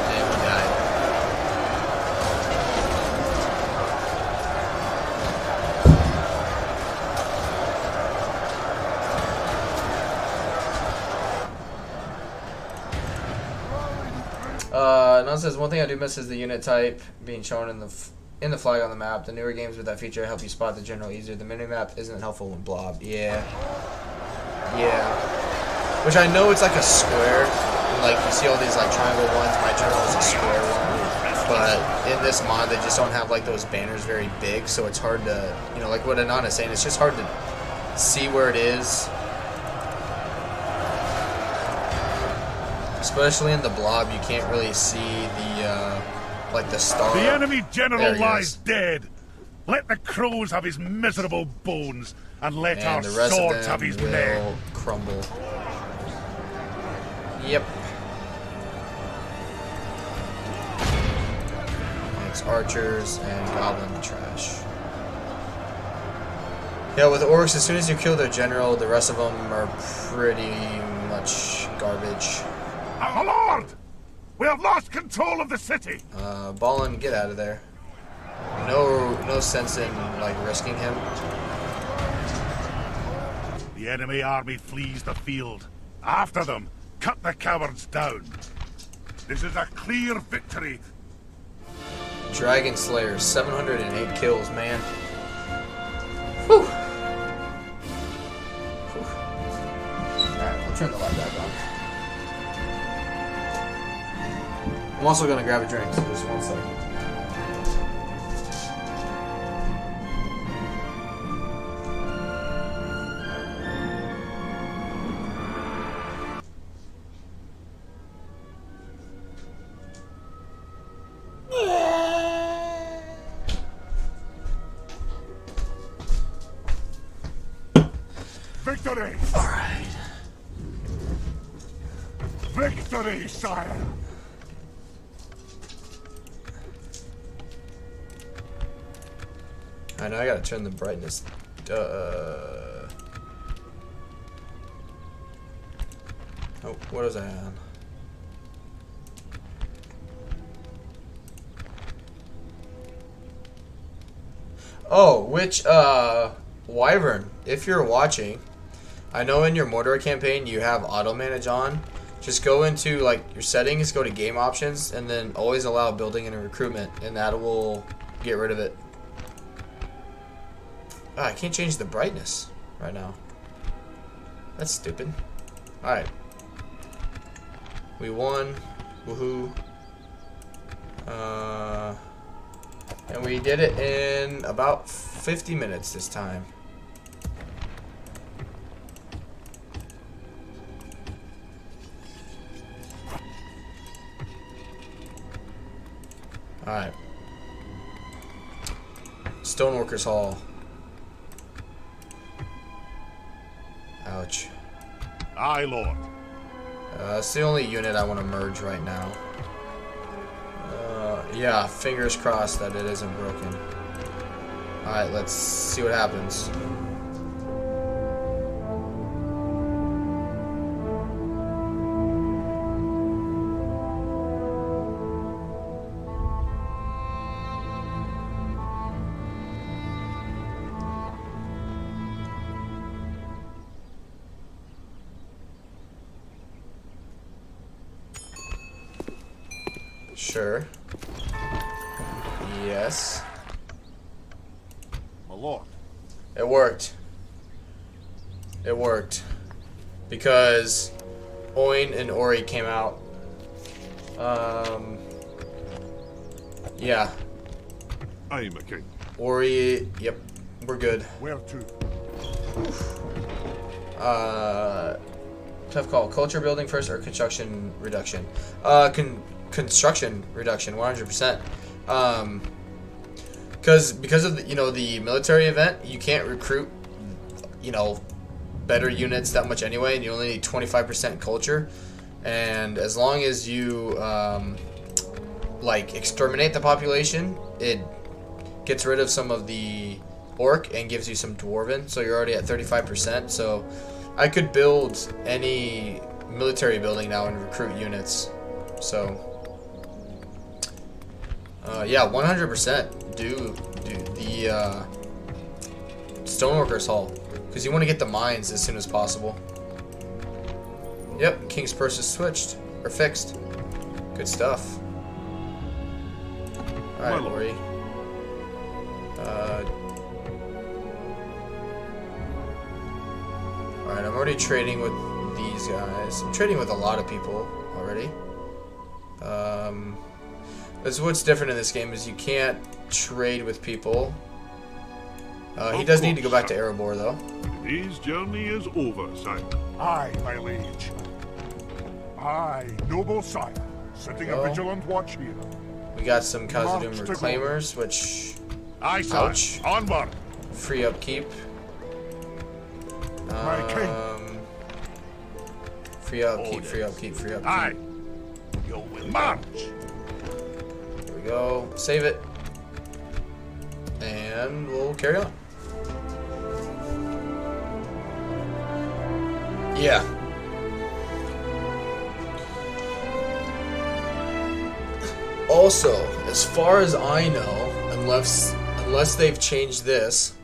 And we died. None says, one thing I do miss is the unit type being shown in the flag on the map. The newer games with that feature help you spot the general easier. The minimap isn't helpful when blob. Yeah. Which I know it's like a square. Like you see all these like triangle ones. My general is a square one. But in this mod, they just don't have like those banners very big, so it's hard to, you know, like what Anon is saying. It's just hard to see where it is. Especially in the blob, you can't really see the, like the star. The enemy general lies dead. Let the crows have his miserable bones, and let our And the rest of swords have them his will men. crumble. Yep. It's archers and goblin trash. Yeah, with orcs, as soon as you kill their general, the rest of them are pretty much garbage. Our lord! We have lost control of the city! Balin, get out of there. No sense in, like, risking him. The enemy army flees the field. After them, cut the cowards down. This is a clear victory. Dragon Slayer, 708 kills, man. Whew. Alright, I'll turn the light back on. I'm also gonna grab a drink, so just 1 second. Victory! Alright. Victory, sire! I know I gotta turn the brightness. Oh, what was I on? Oh, which, Wyvern, if you're watching, I know in your Mordor campaign you have auto manage on. Just go into, like, your settings, go to game options, and then always allow building and recruitment, and that will get rid of it. Ah, I can't change the brightness right now. That's stupid. Alright. We won. Woohoo. And we did it in about 50 minutes this time. Alright. Stoneworkers Hall. Ouch. Aye, lord. It's the only unit I want to merge right now. Yeah, fingers crossed that it isn't broken. Alright, let's see what happens. Sure. Yes. My lord. It worked. It worked. Because Oin and Ori came out. Yeah. Aye, my king. Ori, yep, we're good. Where to? Tough call. Culture building first or construction reduction? Construction reduction, 100%. Because of the, the military event, you can't recruit, better units that much anyway, and you only need 25% culture. And as long as you exterminate the population, it gets rid of some of the orc and gives you some dwarven. So you're already at 35%. So I could build any military building now and recruit units. So. Yeah, 100% do the Stoneworkers Hall, because you want to get the mines as soon as possible. Yep, King's Purse is switched, or fixed. Good stuff. Alright, Lori. Alright, I'm already trading with these guys. I'm trading with a lot of people already. That's what's different in this game is you can't trade with people. He does need to go back to Erebor though. His journey is over, sire. Aye, my liege. Aye, noble sire. Setting a vigilant watch here. We got some Khazad-Dum reclaimers, which Aye, sir. Ouch. Onward. Free upkeep. My king. Free upkeep, free upkeep, free upkeep. Aye. You will march. Here we go. Save it. And we'll carry on. Yeah. Also, as far as I know, unless they've changed this,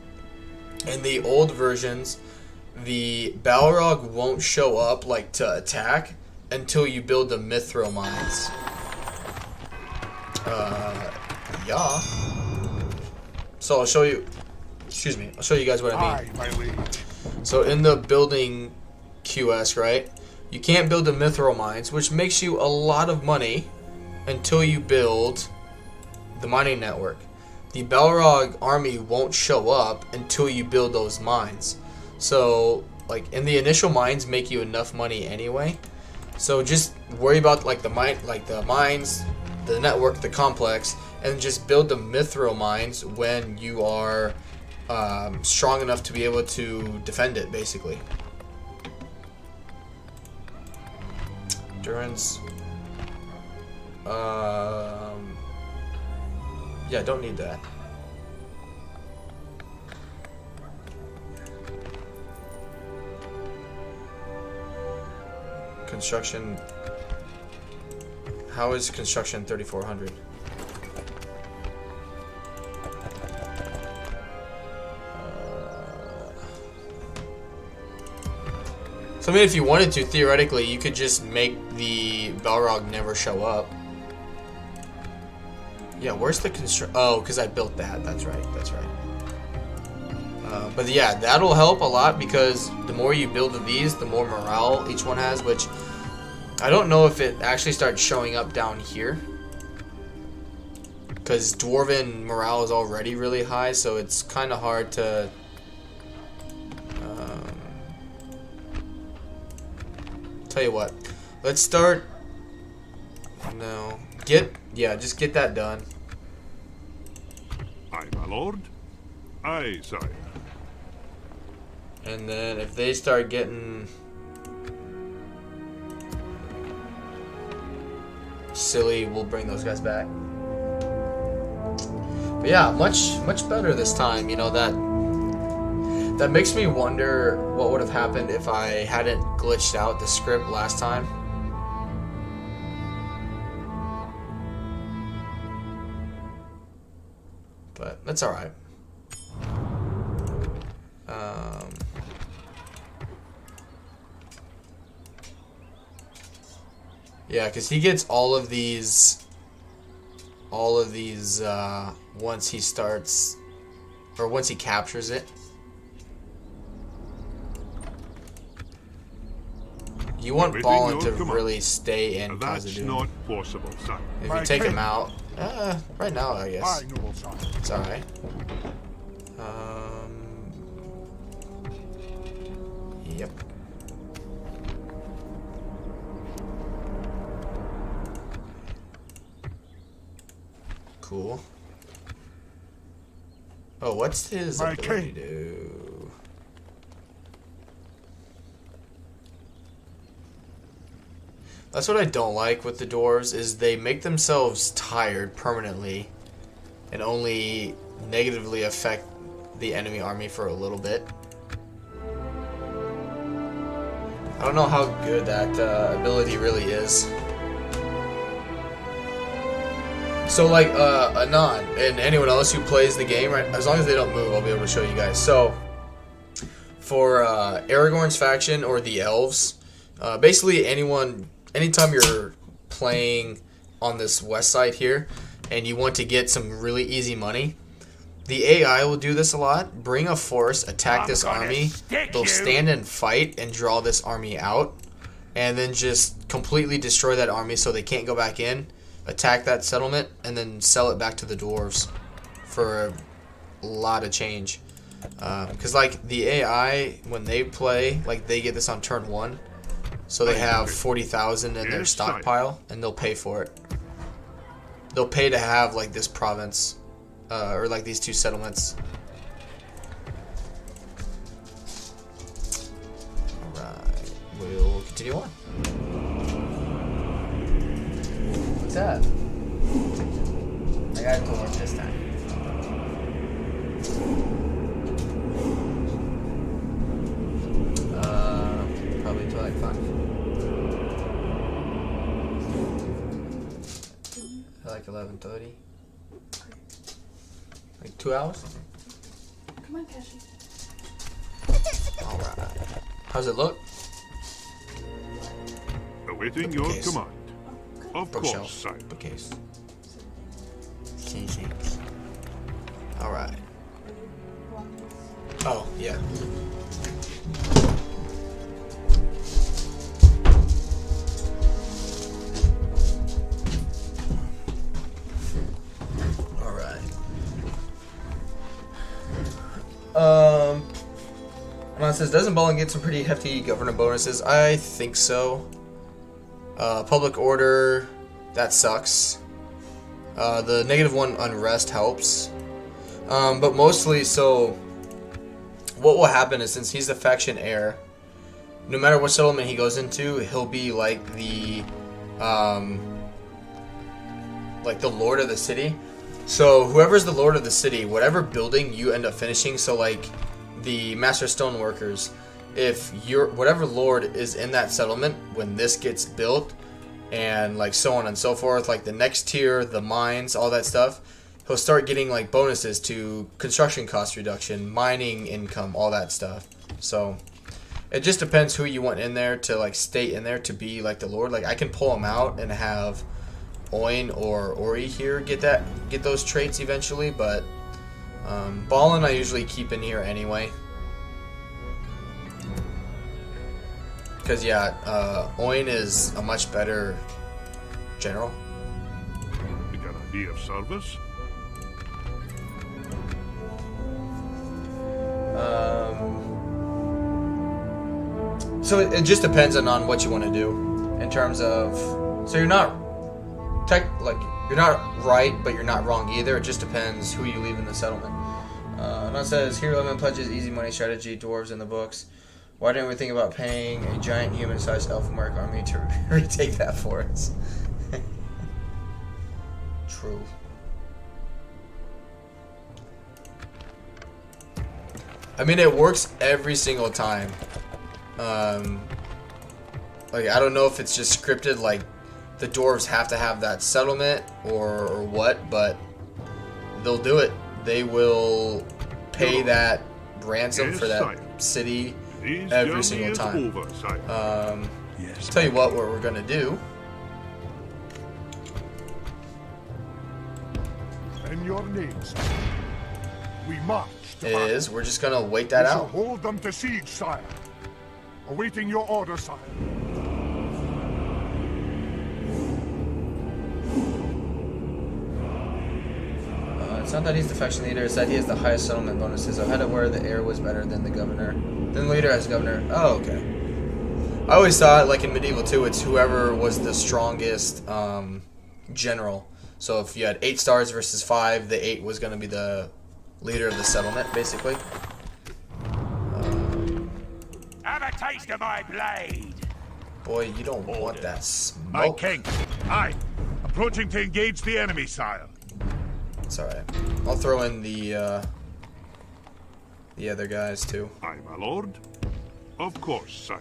in the old versions, the Balrog won't show up like to attack until you build the Mithril mines. Yeah. So I'll show you. Excuse me. I'll show you guys what I mean. Aye, my liege. So in the building QS, right? You can't build the Mithril mines, which makes you a lot of money until you build the mining network. The Balrog army won't show up until you build those mines. So, like, in the initial mines make you enough money anyway. So just worry about like the mines, the network, the complex, and just build the Mithril mines when you are strong enough to be able to defend it, basically. Endurance. Yeah, don't need that. Construction. How is construction 3400? So I mean, if you wanted to, theoretically, you could just make the Balrog never show up. Yeah, where's the construct? Oh, because I built that. That's right. That's right. But yeah, that'll help a lot because the more you build of these, the more morale each one has, which I don't know if it actually starts showing up down here. Because Dwarven morale is already really high, so it's kind of hard to... tell you what. Let's start... No. Just get that done. Aye, my lord. Aye, sire. And then if they start getting silly, we'll bring those guys back. But yeah, much better this time. You know, that makes me wonder what would have happened if I hadn't glitched out the script last time. But that's alright. Yeah, because he gets all of these once he starts, or once he captures it. You want Balin to really stay in That's Khazad-Dum. not possible, sir. If you take him out, right now I guess Aye, noble son. it's alright. Yep. Cool. Oh, what's his My ability king. do? That's what I don't like with the dwarves, is they make themselves tired permanently and only negatively affect the enemy army for a little bit. I don't know how good that ability really is. So like Anon and anyone else who plays the game, right? As long as they don't move, I'll be able to show you guys. So for Aragorn's faction or the elves, basically anytime you're playing on this west side here and you want to get some really easy money, the AI will do this a lot. Bring a force, attack this army. They'll stand and fight and draw this army out, and then just completely destroy that army so they can't go back in. Attack that settlement and then sell it back to the dwarves for a lot of change. Because like the AI, when they play, like they get this on turn 1, so they have 40,000 in their stockpile, and they'll pay for it. They'll pay to have like this province or like these two settlements. Alright, we'll continue on. What's that? I got a door this time. Probably until like 5. Like 11:30. Like 2 hours? Come on, Cashy. Alright. How's it look? Awaiting your Bookcase. command. Of Bookshelf. course, sire. Bookcase. Alright. Oh, yeah. Alright. It says, doesn't Balin get some pretty hefty governor bonuses? I think so. Public order, that sucks. The -1 unrest helps. But mostly, so what will happen is, since he's the faction heir, no matter what settlement he goes into, he'll be like the lord of the city. So whoever's the lord of the city, whatever building you end up finishing, so like the master stoneworkers, if you're whatever lord is in that settlement when this gets built, and like so on and so forth, like the next tier, the mines, all that stuff, he'll start getting like bonuses to construction cost reduction, mining income, all that stuff. So it just depends who you want in there to like stay in there to be like the lord. Like I can pull them out and have Oin or Ori here get those traits eventually, but Balin I usually keep in here anyway. Because yeah, Oin is a much better general. You got a be of service? So it just depends on what you want to do in terms of. So you're not you're not right, but you're not wrong either. It just depends who you leave in the settlement. And it says here, lemon pledges easy money strategy. Dwarves in the books. Why didn't we think about paying a giant human-sized elf merc army to retake that for us? True. I mean, it works every single time. Like, I don't know if it's just scripted, like, the dwarves have to have that settlement or what, but they'll do it. They will pay that ransom for that city every single time. Yes. Tell you what we're gonna do. And your names. We march to Is we're just gonna wait that we shall out. hold them to siege, sire. Awaiting your order, sire. It's not that he's the faction leader, it's that he has the highest settlement bonuses. I've had it where the heir was better than the governor. Then the leader as governor. Oh, okay. I always thought, like in Medieval 2, it's whoever was the strongest general. So if you had 8 stars versus 5, the 8 was going to be the leader of the settlement, basically. Have a taste of my blade! Boy, you don't want that smoke. My king. Aye. Approaching to engage the enemy, sire. It's alright. I'll throw in the other guys, too. Aye, my lord. Of course, sire.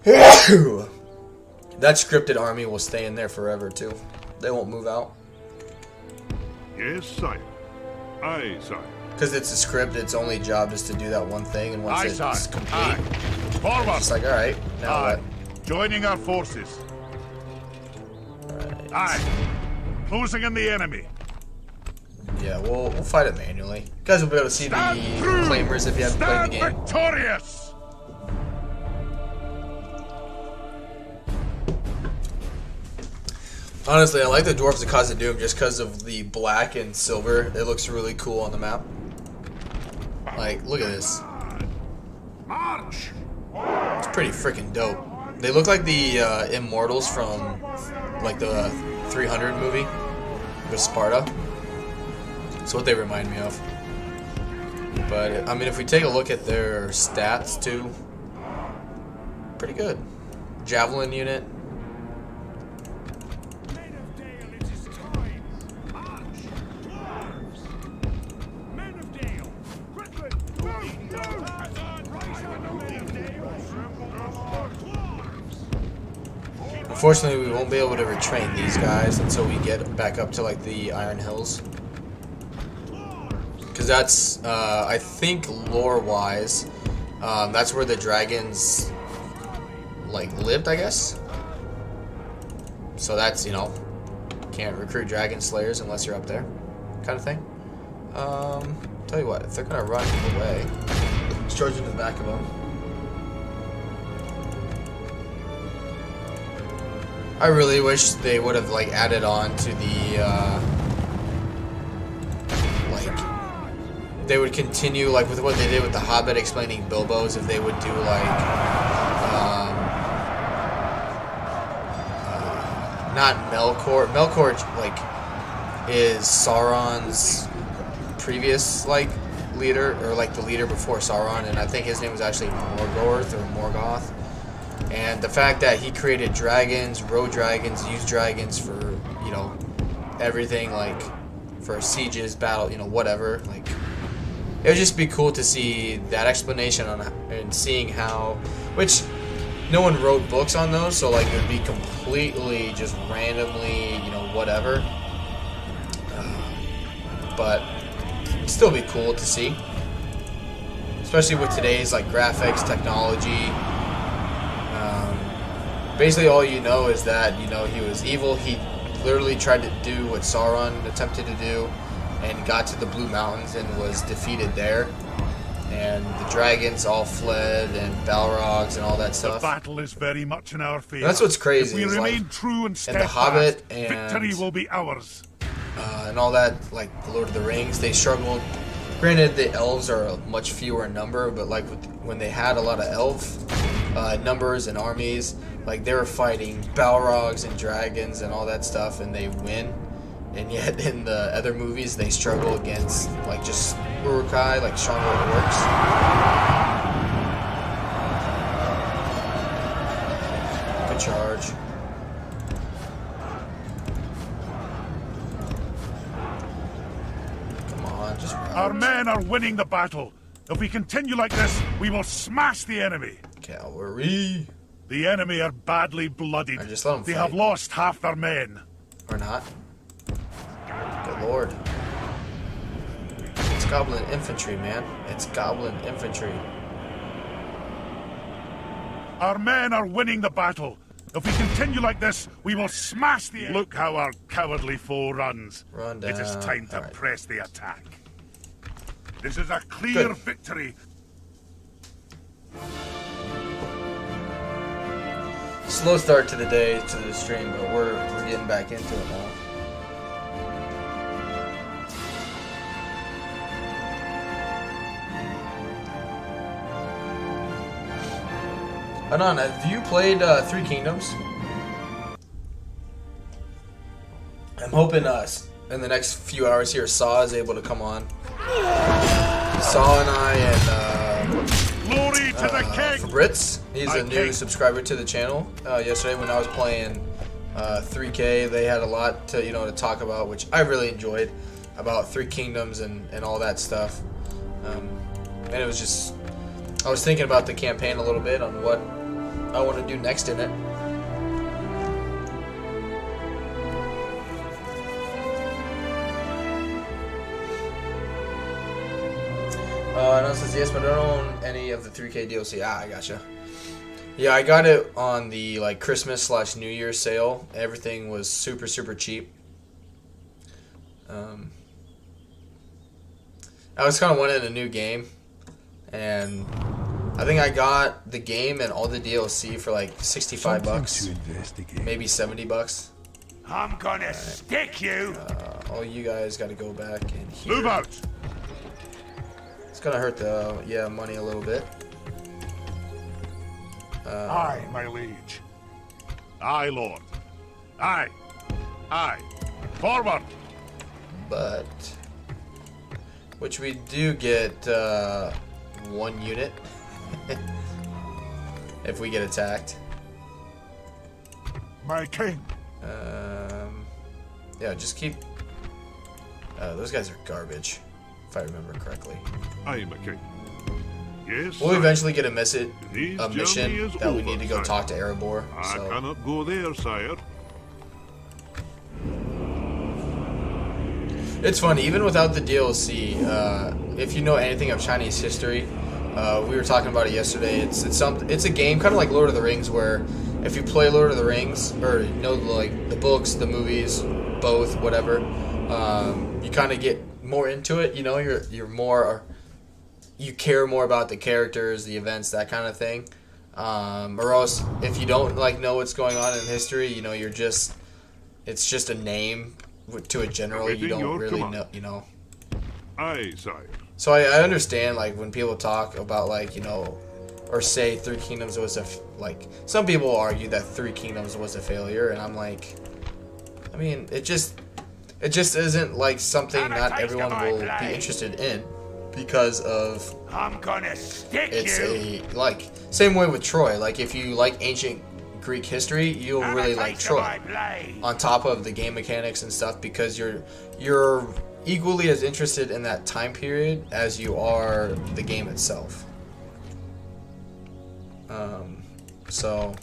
That scripted army will stay in there forever, too. They won't move out. Yes, sire. Aye, sire. Because it's a script, its only job is to do that one thing, and once Aye, it's sire. complete, Aye. Forward. it's like, alright, now Aye. what? Joining our forces. Alright. Aye. Closing in the enemy. Yeah, we'll fight it manually. You guys will be able to see the Stand through. claimers if you haven't played Stand the game. victorious. Honestly, I like the Dwarves of Khazad-Dum just because of the black and silver. It looks really cool on the map. Like, look at this. March. It's pretty freaking dope. They look like the Immortals from, like, the 300 movie with Sparta. That's what they remind me of. But I mean, if we take a look at their stats too, pretty good. Javelin unit. Men of Dale, it is time. March! Dwarves! Men of Dale, quickly! Move! Khazad, rise up the men of Dale! Dwarves! Unfortunately, we won't be able to retrain these guys until we get back up to like the Iron Hills. Because that's, I think, lore-wise, that's where the dragons, like, lived, I guess. So that's, you know, can't recruit dragon slayers unless you're up there, kind of thing. Tell you what, if they're gonna run away, let's charge into the back of them. I really wish they would have, like, added on to the, they would continue like with what they did with the Hobbit explaining Bilbo's, if they would do like not Melkor. Melkor like is Sauron's previous like leader, or like the leader before Sauron, and I think his name was actually Morgoth or Morgoth. And the fact that he created dragons, rode dragons, used dragons for, you know, everything, like for sieges, battle, you know, whatever, like it would just be cool to see that explanation on and seeing how, which no one wrote books on those, so like it would be completely just randomly, you know, whatever. But it'd still be cool to see, especially with today's like graphics, technology. Basically, all you know is that, you know, he was evil. He literally tried to do what Sauron attempted to do, and got to the Blue Mountains and was defeated there. And the dragons all fled, and Balrogs and all that stuff. The battle is very much in our favor. That's what's crazy. If we remain like, true and steadfast, The Hobbit and victory will be ours. And all that, like the Lord of the Rings, they struggled. Granted, the elves are much fewer in number, but like when they had a lot of elf numbers and armies, like they were fighting Balrogs and dragons and all that stuff, and they win. And yet in the other movies, they struggle against like just Uruk-hai, like stronger orcs. Good charge. Come on, just run. Our men are winning the battle. If we continue like this, we will smash the enemy. Cavalry. The enemy are badly bloodied. Just let them they fight. have lost half their men. Or not. Good lord. It's goblin infantry, man. It's goblin infantry. Our men are winning the battle. If we continue like this, we will smash the enemy. Look how our cowardly foe runs. Run down. It is time to All right. press the attack. This is a clear Good. victory. Slow start to the day, to the stream, but we're getting back into it now. Anon, have you played Three Kingdoms? I'm hoping in the next few hours here, Saw is able to come on. Saw and I and Glory to the king! Fabritz, he's a new king. subscriber to the channel. Yesterday when I was playing 3K, they had a lot to talk about, which I really enjoyed, about Three Kingdoms and all that stuff. And it was just, I was thinking about the campaign a little bit on what I want to do next in it. No, it says yes, but I don't own any of the 3K DLC. Ah, I gotcha. Yeah, I got it on the like Christmas/New Year sale. Everything was super, super cheap. I was kind of wanting a new game, and I think I got the game and all the DLC for like $65, maybe $70. I'm gonna stick you. All you guys got to go back and hear. Move out! It's gonna hurt the money a little bit. Aye, my liege. Aye, lord. Aye. Aye. Forward! But which we do get 1 unit if we get attacked. My king. Yeah, just keep. Those guys are garbage, if I remember correctly. Aye, my king. Yes. We'll sire. eventually get a This mission journey is that we over, need to go sire. talk to Erebor. I So cannot go there, sire. it's funny, even without the DLC. If you know anything of Chinese history, we were talking about it yesterday. It's a game kind of like Lord of the Rings, where if you play Lord of the Rings or you know like the books, the movies, both, whatever, you kind of get more into it. You know, you're more. You care more about the characters, the events, that kind of thing. Or else, if you don't like know what's going on in history, you know, it's just a name to a general. You Awaiting don't your really command. know, you know. Aye, sire. So I understand like when people talk about like you know, or say Three Kingdoms was like some people argue that Three Kingdoms was a failure, and I'm like, I mean, it just isn't like something not everyone will be interested in. Because of I'm gonna stick it's you. a like same way with Troy. Like if you like ancient Greek history, you'll Have a really like taste of Troy. my blade. On top of the game mechanics and stuff, because you're equally as interested in that time period as you are the game itself. So,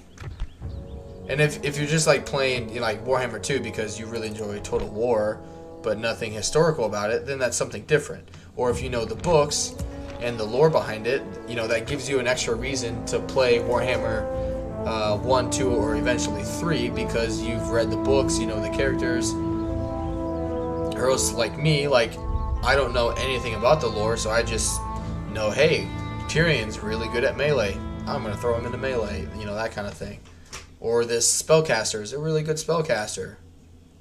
and if you're just like playing you know, like Warhammer 2 because you really enjoy Total War, but nothing historical about it, then that's something different. Or if you know the books and the lore behind it, you know that gives you an extra reason to play Warhammer 1, 2, or eventually 3 because you've read the books, you know the characters. Or else, like me, like I don't know anything about the lore, so I just know, hey, Tyrion's really good at melee. I'm gonna throw him into melee, you know that kind of thing. Or this spellcaster is a really good spellcaster.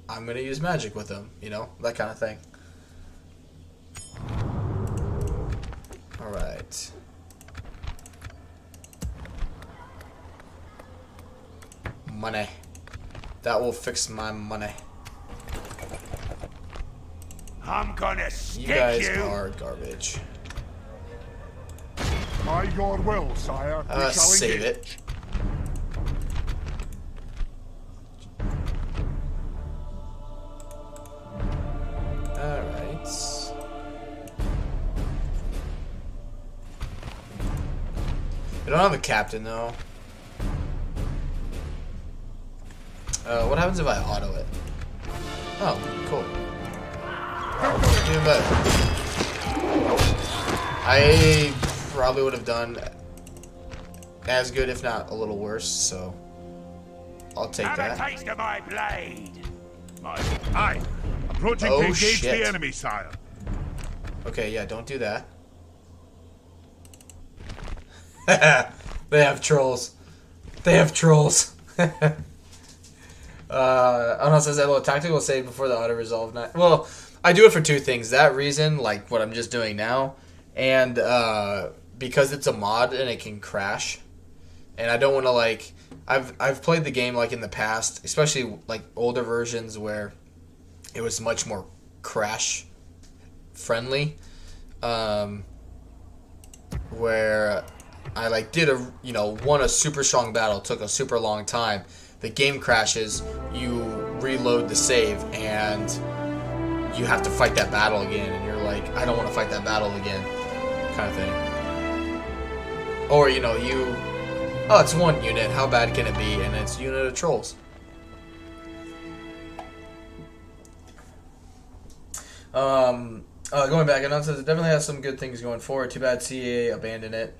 I'm gonna use magic with him, you know that kind of thing. All right. Money. That will fix my money. I'm gonna stick You guys are garbage. By your will, sire. We shall Save engage. it. Alright. We don't have a captain though. What happens if I auto it? Oh, cool. Even better. I probably would have done as good, if not a little worse, so I'll take Have a that. taste of my blade. Aye. Approaching Oh, to engage shit. the enemy, sire. Okay, yeah, don't do that. They have trolls. They have trolls. Ono says that little tactical save before the auto resolve. Well, I do it for two things. That reason, like what I'm just doing now, and because it's a mod and it can crash, and I don't want to like. I've played the game like in the past, especially like older versions where it was much more crash friendly, where I like did won a super strong battle, took a super long time. The game crashes, you reload the save, and you have to fight that battle again, and you're like, I don't want to fight that battle again, kind of thing. Or, oh, it's one unit, how bad can it be? And it's a unit of trolls. Going back, and it says it definitely has some good things going for it. Too bad CA abandoned it.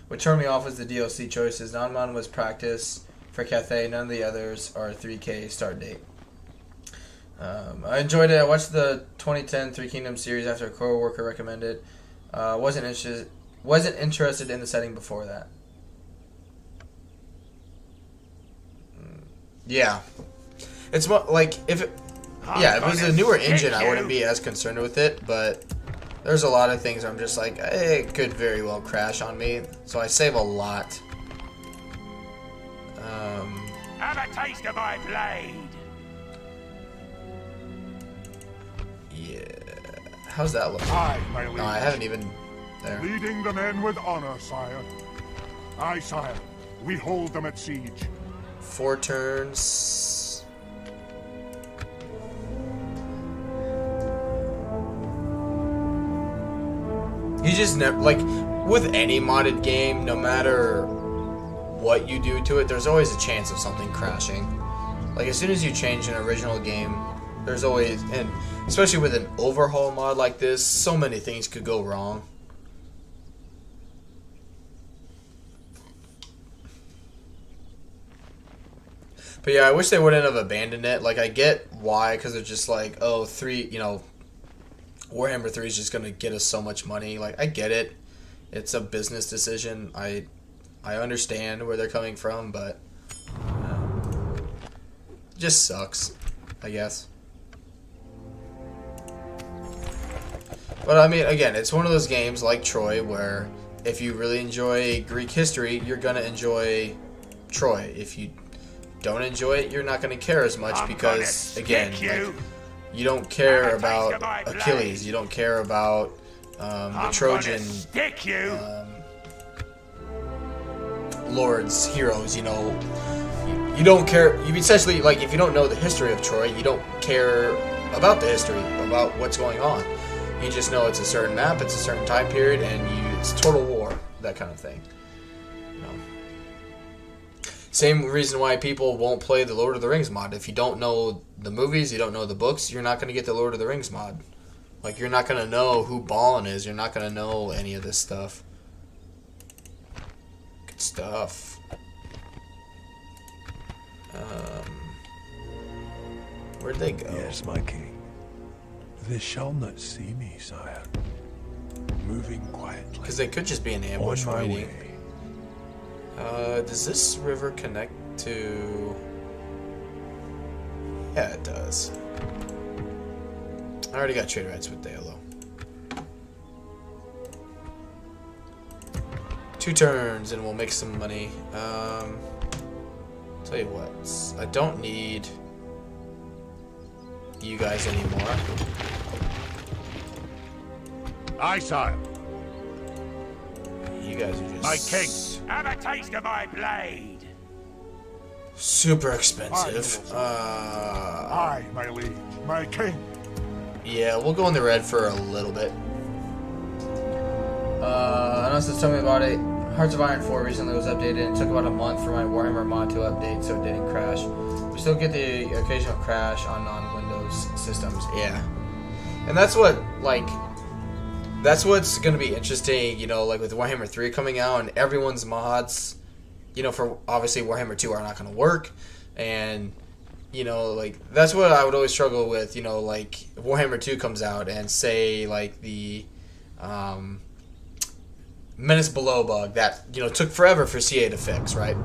What turned me off was the DLC choices. Non-Mon was practice for Cathay. None of the others are 3K start date. I enjoyed it. I watched the 2010 Three Kingdoms series after a co-worker recommended. Wasn't interested in the setting before that. Yeah, it's more like if it was a newer engine, I wouldn't be as concerned with it. But there's a lot of things where I'm just like, hey, it could very well crash on me, so I save a lot. Have a taste of my blade. Yeah. How's that look? Aye, my liege. No, I haven't even there. Leading the men with honor, sire. Aye, sire. We hold them at siege. 4 turns. You just never, like, with any modded game, no matter what you do to it, there's always a chance of something crashing. Like, as soon as you change an original game, there's always, and especially with an overhaul mod like this, so many things could go wrong. But yeah, I wish they wouldn't have abandoned it. Like, I get why, because they're just like, oh, Warhammer 3 is just going to get us so much money. Like, I get it. It's a business decision. I understand where they're coming from, but it just sucks, I guess. But, I mean, again, it's one of those games like Troy where if you really enjoy Greek history, you're going to enjoy Troy. If you don't enjoy it, you're not going to care as much because, again, like, you don't care about Achilles. You don't care about the Trojan lords, heroes. You know, you don't care. You essentially, like, if you don't know the history of Troy, you don't care about the history, about what's going on. You just know it's a certain map, it's a certain time period, and it's total war, that kind of thing. You know. Same reason why people won't play the Lord of the Rings mod. If you don't know the movies, you don't know the books, you're not going to get the Lord of the Rings mod. Like, you're not going to know who Balin is. You're not going to know any of this stuff. Good stuff. Where'd they go? Yes, my king. They shall not see me, sire. Moving quietly. Because they could just be an ambush On my waiting. way. Does this river connect to... Yeah, it does. I already got trade rights with Deolo. 2 turns and we'll make some money. Tell you what, I don't need you guys anymore. Aye, sire. You guys are just... My king. Have a taste of my blade. super expensive. Aye, my liege. My king. Yeah, we'll go in the red for a little bit. Unless it's telling me about it. Hearts of Iron 4 recently was updated. It took about a month for my Warhammer mod to update, so it didn't crash. We still get the occasional crash on non-Windows systems. Yeah. And that's what, like, that's what's going to be interesting, you know, like with Warhammer 3 coming out and everyone's mods, you know, for obviously Warhammer 2 are not going to work. And, you know, like, that's what I would always struggle with, you know, like, if Warhammer 2 comes out and say, like, the, Menace Below bug that, you know, took forever for CA to fix, right?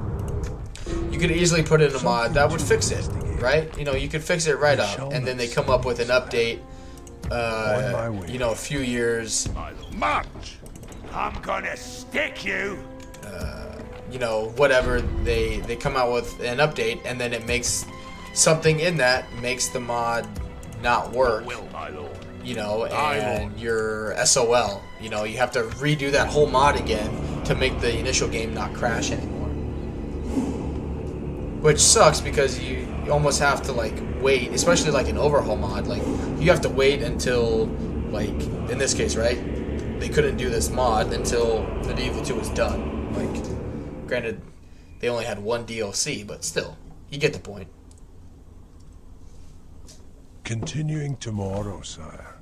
You could easily put in a mod that would fix it, right? You know, you could fix it right up, and then they come up with an update, you know, a few years. March! I'm gonna stick you. You know, whatever, they come out with an update, and then it makes something in that makes the mod not work. Will, my lord. You know, and your SOL, you know, you have to redo that whole mod again to make the initial game not crash anymore. Which sucks because you almost have to, like, wait, especially like an overhaul mod, like, you have to wait until, like, in this case, right? They couldn't do this mod until Medieval 2 was done. Like, granted, they only had one DLC, but still, you get the point. Continuing tomorrow, sire.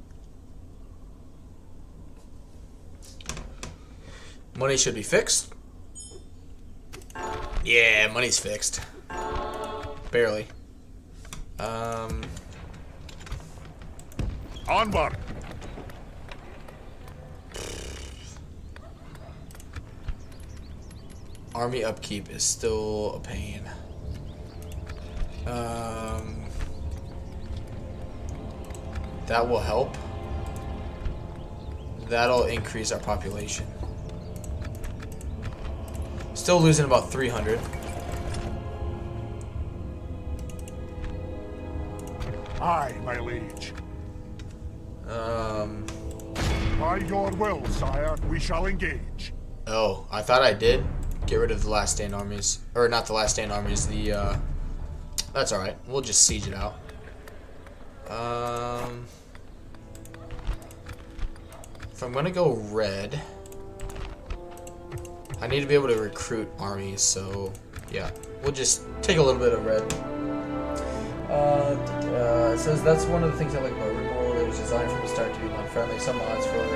Money should be fixed. Yeah, money's fixed. Barely. Onward! Army upkeep is still a pain. That will help. That'll increase our population. Still losing about 300. Aye, my liege. By your will, sire, we shall engage. Oh, I thought I did get rid of the last stand armies. Or not the last stand armies, the, that's alright. We'll just siege it out. If I'm gonna go red, I need to be able to recruit armies, so yeah. We'll just take a little bit of red. It says that's one of the things I like about Remoral. It was designed from the start to be mod-friendly. Some mods for a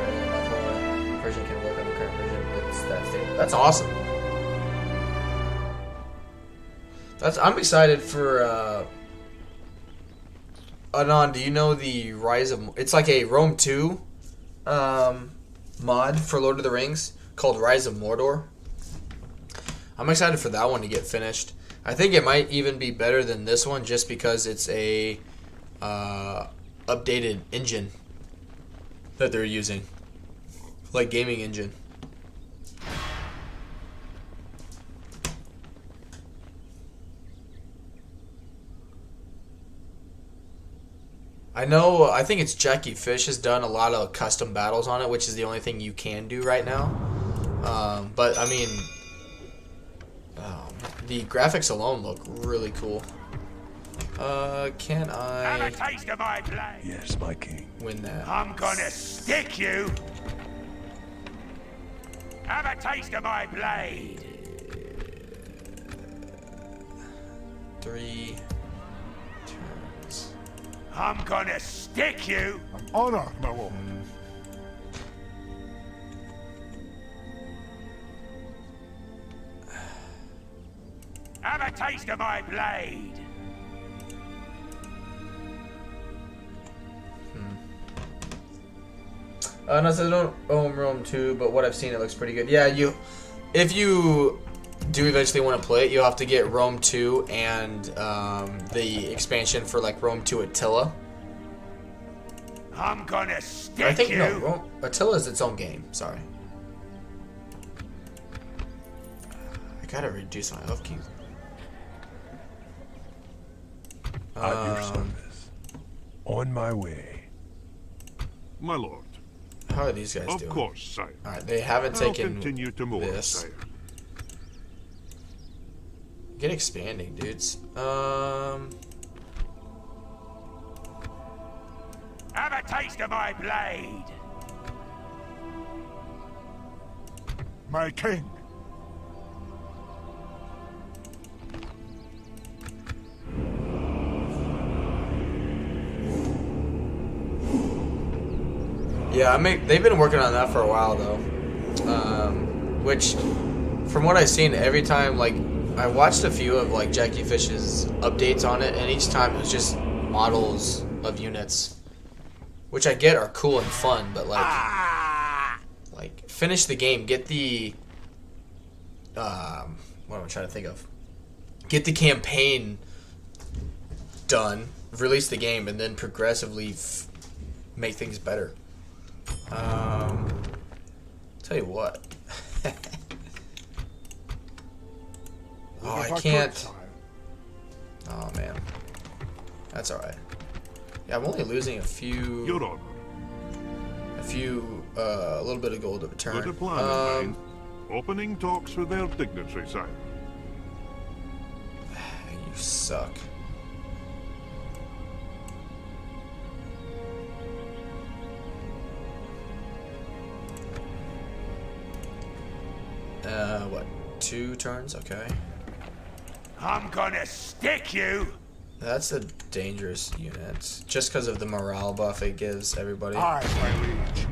version can work on the current version. It's that stable. That's awesome. I'm excited for Anon, do you know the Rise of... It's like a Rome 2 mod for Lord of the Rings called Rise of Mordor. I'm excited for that one to get finished. I think it might even be better than this one just because it's a updated engine that they're using. Like gaming engine. I think it's Jackie Fish has done a lot of custom battles on it, which is the only thing you can do right now. But, I mean, the graphics alone look really cool. Can Have a I taste of my blade. Yes, my king. win that? I'm gonna stick you. Have a taste of my blade. 3 turns. I'm gonna stick you. An honor, my lord. Have a taste of my blade. No, so I don't own Rome 2, but what I've seen, it looks pretty good. Yeah, if you do eventually want to play it, you'll have to get Rome 2 and the expansion for like Rome 2 Attila. I'm gonna I stick think you. no, Attila is its own game. Sorry, I gotta reduce my upkeep. At your service. On my way. My lord. How are these guys Of doing? course, sire. All right, they haven't I'll taken continue to Moria, this. sire. Get expanding, dudes. Have a taste of my blade. My king. Yeah, they've been working on that for a while though. Which, from what I've seen, every time like I watched a few of like Jackie Fish's updates on it, and each time it was just models of units, which I get are cool and fun, but like finish the game, get the what am I trying to think of? Get the campaign done, release the game, and then progressively make things better. Tell you what. Oh, I can't. Oh man, that's all right. Yeah, I'm only losing a few. Your honor. A little bit of gold of a turn. With a plan in mind. Opening talks with their dignitary, sire. You suck. What? 2 turns? Okay. I'm gonna stick you. That's a dangerous unit. Just because of the morale buff it gives everybody. Aye, my liege.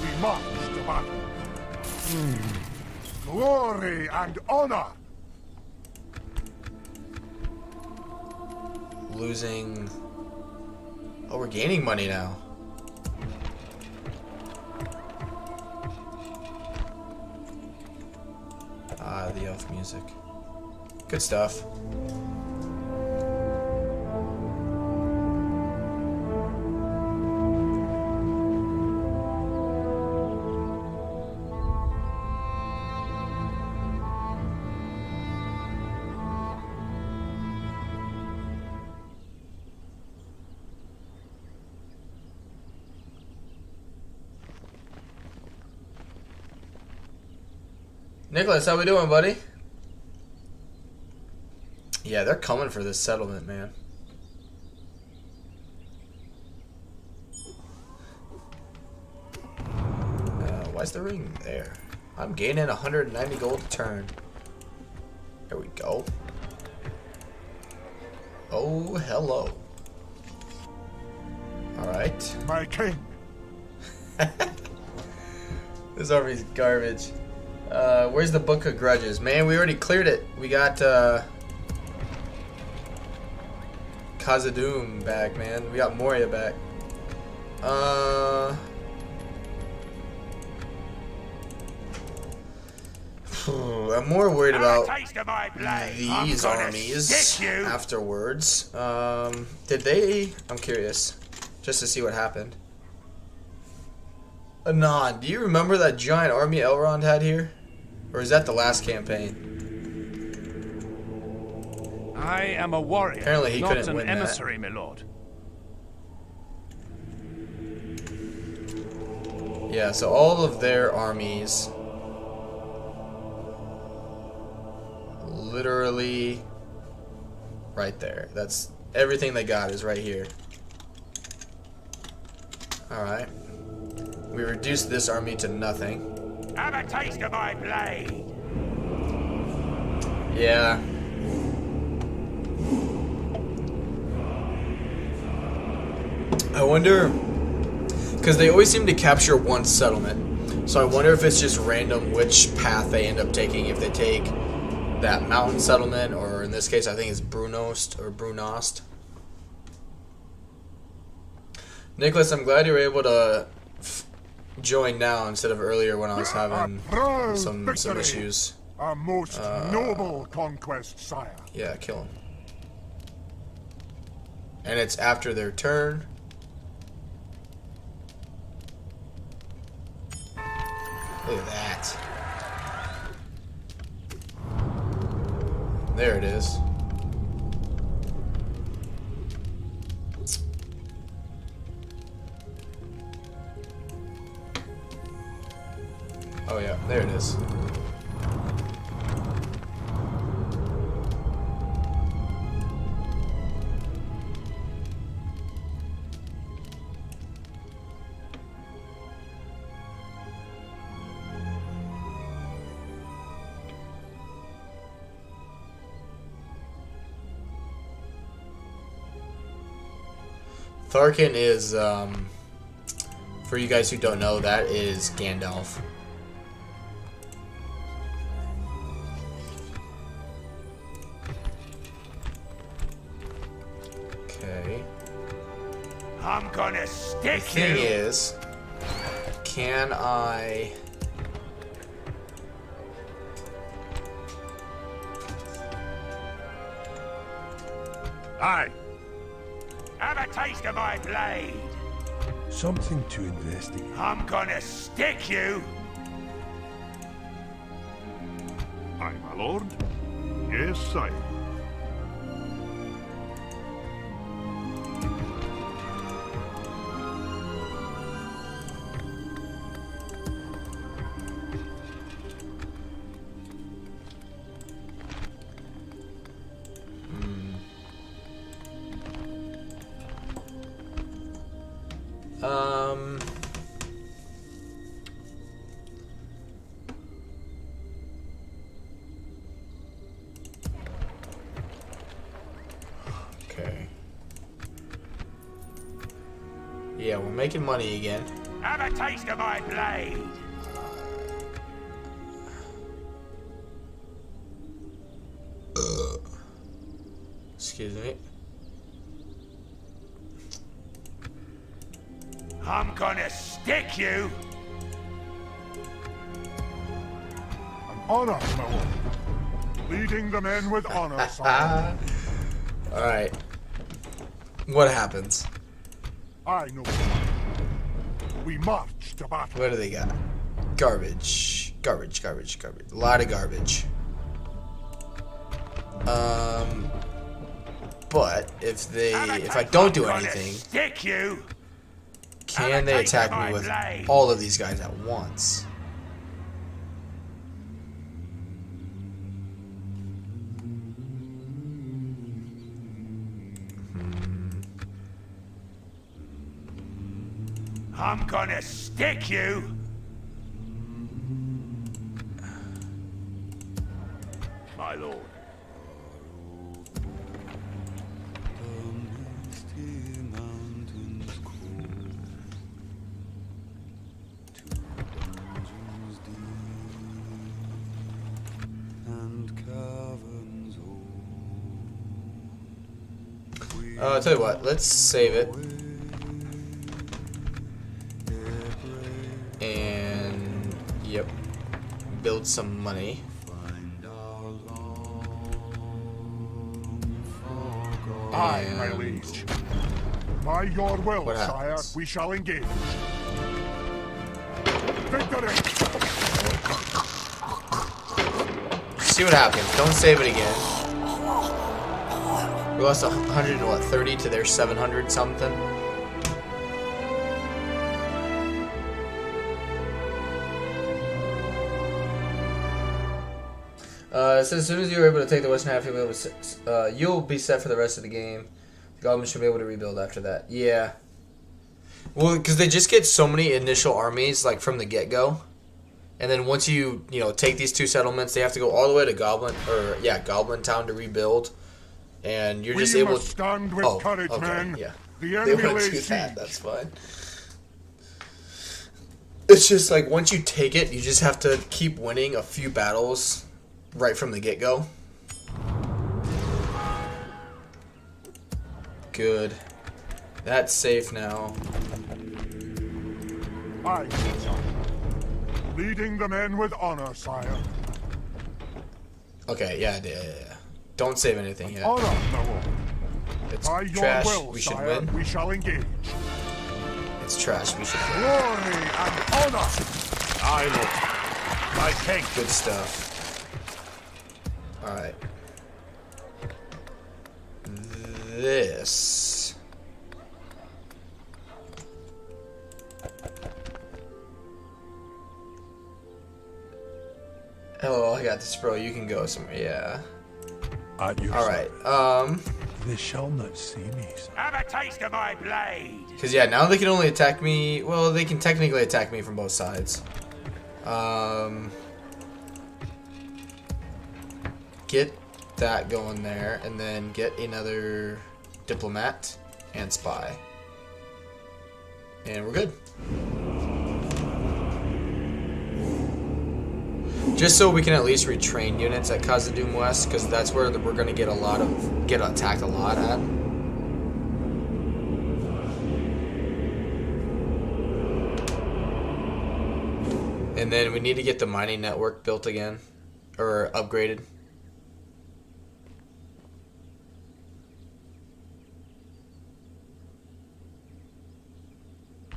We march to battle. Glory and honor. Losing. Oh, we're gaining money now. Ah, the elf music. Good stuff. Nicholas, how we doing, buddy? Yeah, they're coming for this settlement, man. Why's the ring there? I'm gaining 190 gold a turn. There we go. Oh, hello. Alright. My king. This army's garbage. Where's the Book of Grudges? Man, we already cleared it. We got Khazad-Dum back, man. We got Moria back. I'm more worried about these armies afterwards. Did they? I'm curious. Just to see what happened. Anon, do you remember that giant army Elrond had here? Or is that the last campaign? I am a warrior, Apparently he not couldn't an win emissary, my lord. Yeah, so all of their armies literally right there. That's everything they got is right here. Alright. We reduced this army to nothing. Have a taste of my blade. Yeah. I wonder, because they always seem to capture one settlement, so I wonder if it's just random which path they end up taking. If they take that mountain settlement, or in this case I think it's Brunost or Brunost. Nicholas, I'm glad you were able to join now instead of earlier when I was having some issues. A most noble conquest, sire. Yeah, kill him. And it's after their turn. Look at that. There it is. Oh yeah, there it is. Tharkin is, for you guys who don't know, that is Gandalf. Okay. I'm gonna stick The thing is, can I... Aye. Have a taste of my blade. Something to investigate. I'm gonna stick you. Aye, my lord. Yes, sire. Okay. Yeah, we're making money again. Have a taste of my blade. Excuse me. I'm gonna stick you. An honor, my lord. Leading the men with honor, sire. Alright. What happens? I know. We march to battle. What do they got? Garbage. Garbage, garbage, garbage. A lot of garbage. But if I don't do anything, Stick you. can they attack me with all of these guys at once? I'm gonna stick you. My lord. I'll tell you what, let's save it. And, yep, build some money. Aye, my liege. By your will, What sire, happens? we shall engage. Victory! See what happens. Don't save it again. We lost 130 to their 700 something. It says as soon as you're able to take the western half, you'll be set for the rest of the game. The goblins should be able to rebuild after that. Yeah. Well, because they just get so many initial armies, like, from the get-go. And then once you take these two settlements, they have to go all the way to Goblin Town to rebuild. And you're just able to stand with courage, man. Yeah. The They enemy want to lays do that. siege. That's fine. It's just like once you take it, you just have to keep winning a few battles right from the get-go. Good. That's safe now. Aye, sire. Leading the men with honor, sire. Okay, yeah. Don't save anything yet. Honor, my lord. It's By your trash. will, We should sire, win. we shall engage. It's trash. We should win. Glory and honor! Aye, lord. My king. Good stuff. Alright. This. Hello, I got this, bro. You can go somewhere. Yeah. At your Alright. service. They shall not see me, sire. Have a taste of my blade. Because, yeah, now they can only attack me. Well, they can technically attack me from both sides. Get that going there, and then get another diplomat and spy. And we're good. Just so we can at least retrain units at Khazad-Dum West, because that's where we're going to get attacked a lot at. And then we need to get the mining network built again, or upgraded.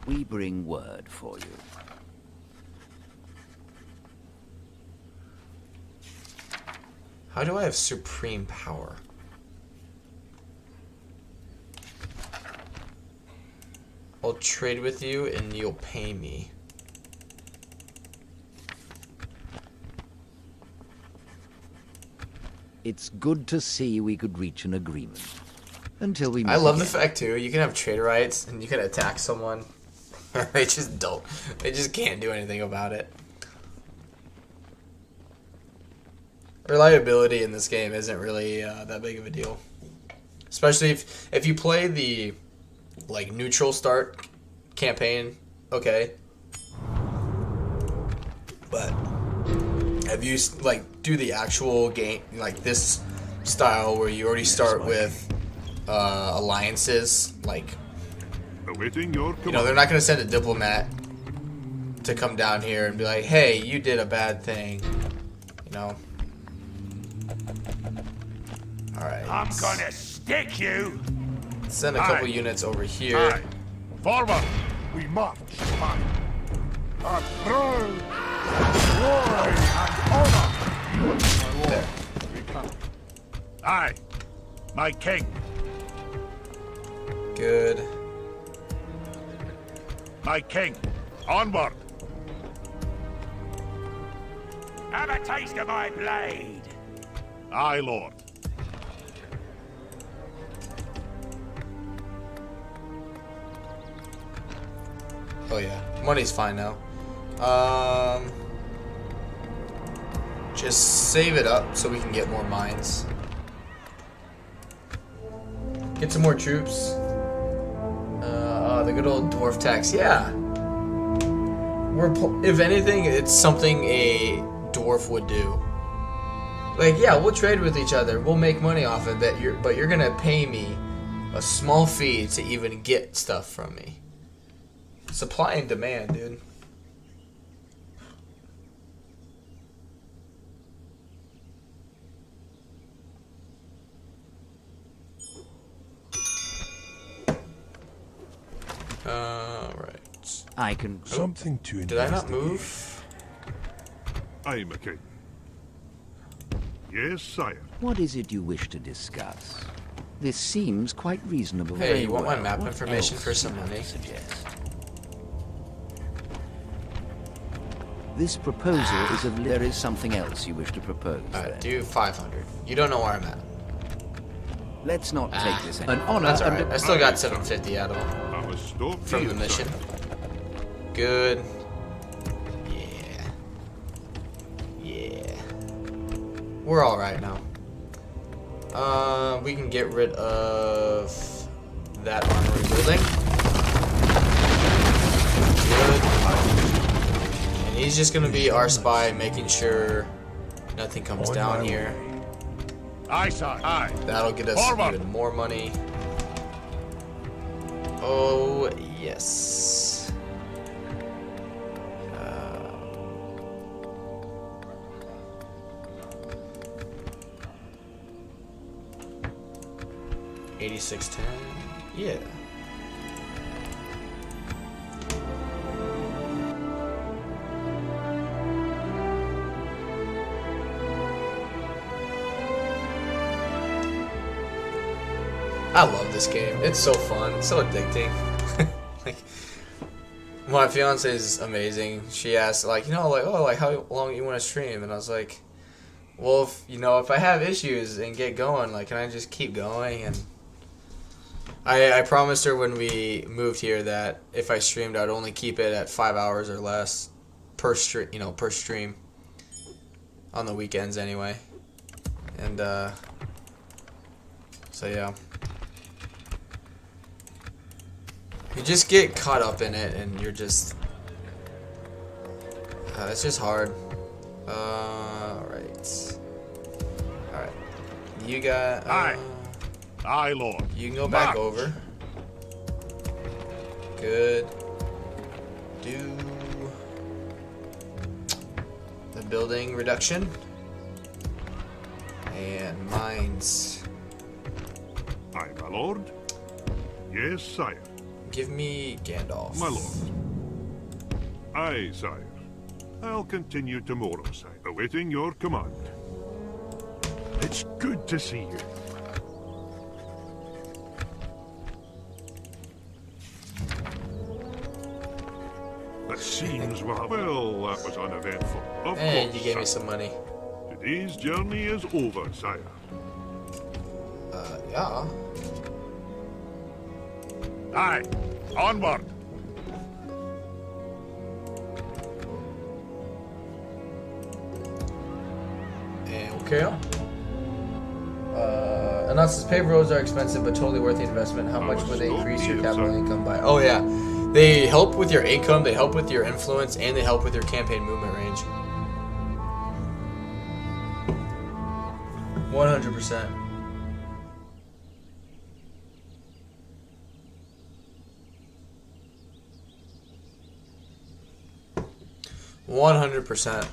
We bring word for you. How do I have supreme power? I'll trade with you and you'll pay me. It's good to see we could reach an agreement. Until we meet I love the again. fact too, you can have trade rights and you can attack someone. They just don't. They just can't do anything about it. Reliability in this game isn't really that big of a deal. Especially if you play the like neutral start campaign, okay. But if you like do the actual game like this style where you already start with alliances, like Awaiting your command. they're not going to send a diplomat to come down here and be like, hey, you did a bad thing, Alright. I'm gonna stick you. Send a couple Aye. units over here. Aye. Forward! We march. Aye. A proud glory and honor! My lord, There. we come. Aye. My king. Good. My king. Onward! Have a taste of my blade. Aye, lord. Oh yeah, money's fine now. Just save it up so we can get more mines. Get some more troops. The good old dwarf tax. Yeah. If anything, it's something a dwarf would do. Like, yeah, we'll trade with each other. We'll make money off of it. But you're gonna pay me a small fee to even get stuff from me. Supply and demand, dude. Right. I can... Something to Did I not investigate. move? Aye, my king. Yes, sire. What is it you wish to discuss? This seems quite reasonable. Hey, Very you want my well. map What information else for some do you have money? to suggest? This proposal is of... There is something else you wish to propose, then. Do 500. You don't know where I'm at. Let's not take this an honor. That's and alright. I still got 750 out of him I must stop from here, the mission. sire. Good. Yeah. Yeah. We're alright now. We can get rid of that armory building. Good. And he's just gonna be our spy, making sure nothing comes On down my here. way. Aye, sire. Aye. That'll get us Forward. even more money. Oh, yes. 8610. Yeah. I love this game. It's so fun. It's so addicting. Like, my fiance is amazing. She asked, like, you know, like, oh, like, how long you want to stream? And I was like, well, if, you know, if I have issues and get going, like, can I just keep going? And I promised her when we moved here that if I streamed, I'd only keep it at 5 hours or less per stream, you know, per stream on the weekends anyway. And so yeah. You just get caught up in it, and you're just... it's just hard. Alright. Alright. You got... Aye. Aye, lord. You can go back March. over. Good. Do... the building reduction. And mines. Aye, my lord. Yes, sire. Give me Gandalf. My lord. Aye, sire. I'll continue tomorrow, sire, awaiting your command. It's good to see you. That seems well. Well, that was uneventful. Of And course, you gave me sire. some money. Today's journey is over, sire. Yeah. Aye, onward. And we'll carry on. Announces paved roads are expensive but totally worth the investment. How much would they increase your capital income by? Oh yeah. They help with your income, they help with your influence, and they help with your campaign movement range. 100%. %.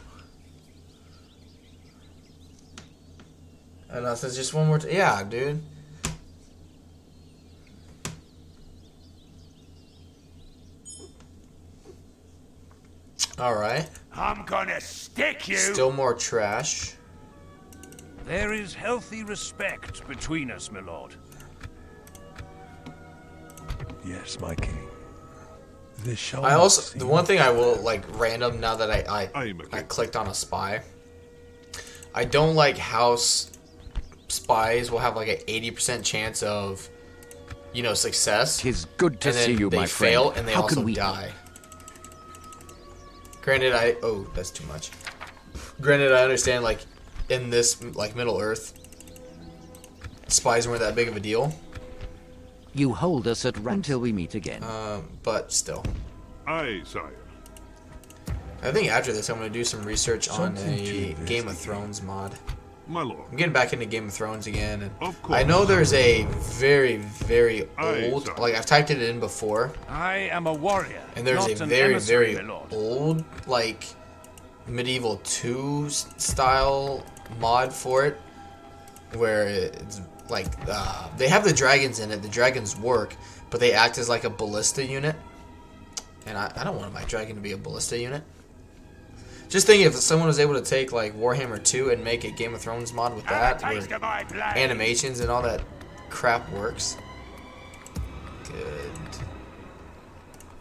And us is just one more. Yeah, dude. All right. I'm gonna stick you. Still more trash. There is healthy respect between us, my lord. Yes, my king. This shall I not also see the one thing I will like random now that I I'm okay. clicked on a spy. I don't like how spies will have like an 80% chance of, you know, success. 'Tis good to and then see you, they my friend. fail and they How also can we... die. Granted, oh, that's too much. Granted, I understand, like, in this, like, Middle Earth, spies weren't that big of a deal. You hold us at until we meet again. But still. Aye, sire. I think after this, I'm going to do some research on Something a to Game of investigate. Thrones mod. My lord. I'm getting back into Game of Thrones again, and Of course. I know there's a very, very Aye, old, sir. like, I've typed it in before, I am a warrior. and there's not a an very, emissary, very my lord. old, like, medieval 2 style mod for it, where it's like they have the dragons in it. The dragons work, but they act as like a ballista unit, and I don't want my dragon to be a ballista unit. Just think if someone was able to take like Warhammer 2 and make a Game of Thrones mod with that, where Taste of my blade. animations and all that crap works. Good.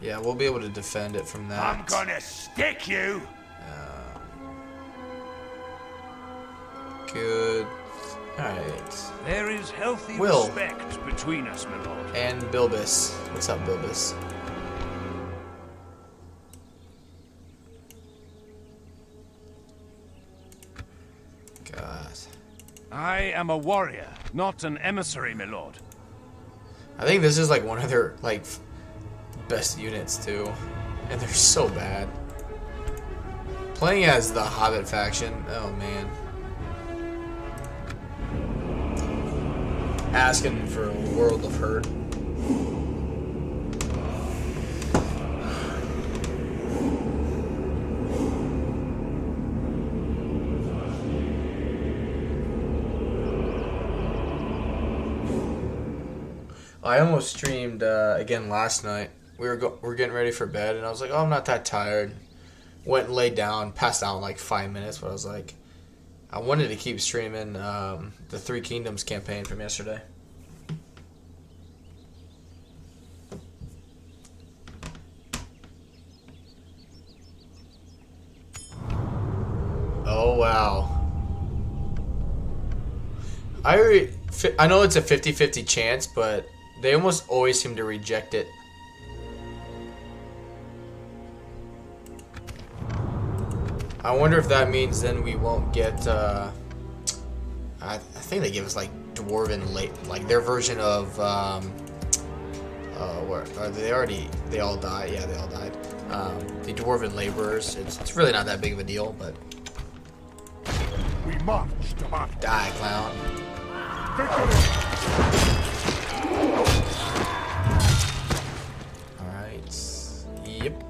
Yeah, we'll be able to defend it from that. I'm gonna stick you. Good. Alright. There is healthy Will. respect between us, my lord. And Bilbis. What's up, Bilbis? God. I am a warrior, not an emissary, my lord. I think this is like one of their like best units too. And they're so bad. Playing as the Hobbit faction, oh man. Asking for a world of hurt. I almost streamed again last night. We were getting ready for bed, and I was like, "Oh, I'm not that tired." Went and laid down, passed out in like 5 minutes. But I was like, I wanted to keep streaming the Three Kingdoms campaign from yesterday. Oh wow! I know it's a 50-50 chance, but they almost always seem to reject it. I wonder if that means then we won't get. I think they give us like Dwarven like their version of. Where are they already? They all died. Yeah, they all died. The Dwarven laborers. It's really not that big of a deal, but We march to battle. die, clown. All right. Yep.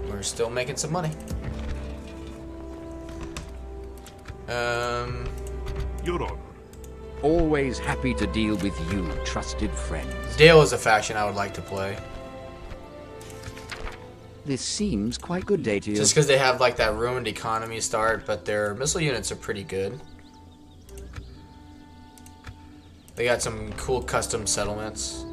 We're still making some money. Your honor. Always happy to deal with you, trusted friends. Dale is a faction I would like to play. This seems quite good day to you. Just because they have like that ruined economy start, but their missile units are pretty good. They got some cool custom settlements.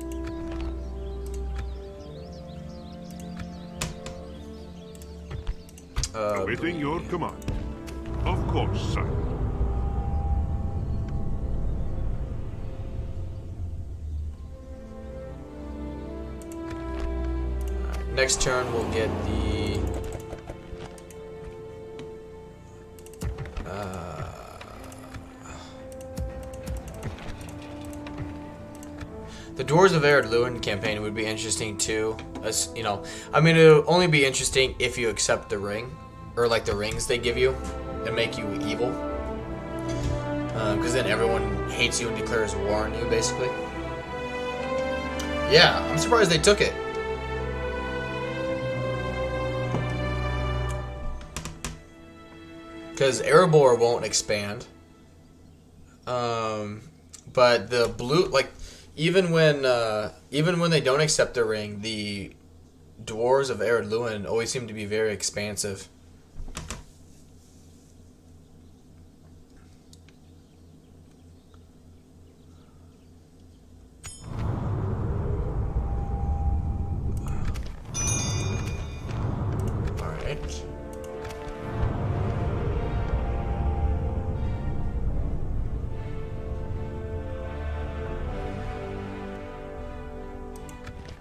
Awaiting your command. Of course, sire. Next turn we'll get the Dwarves of Ered Luin campaign would be interesting too. As you know, I mean, it'll only be interesting if you accept the ring, or like the rings they give you, and make you evil. Because then everyone hates you and declares war on you, basically. Yeah, I'm surprised they took it. Because Erebor won't expand. But the blue, like, even when they don't accept the ring, the Dwarves of Ered Luin always seem to be very expansive. Alright.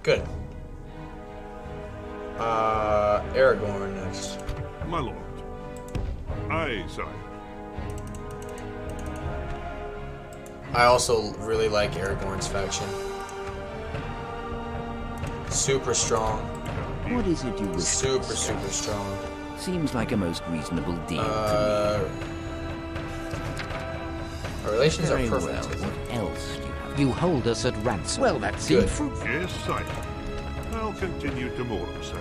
Good. Aragorn next. My lord. Aye, sire. I also really like Aragorn's faction. Super strong. What is it you wish? Super strong. Seems like a most reasonable deal to Our relations me. are Very well. perfect. What else do you have? You hold us at ransom. Well, that Good. seemed fruitful. Yes, sire. I'll continue tomorrow, sire.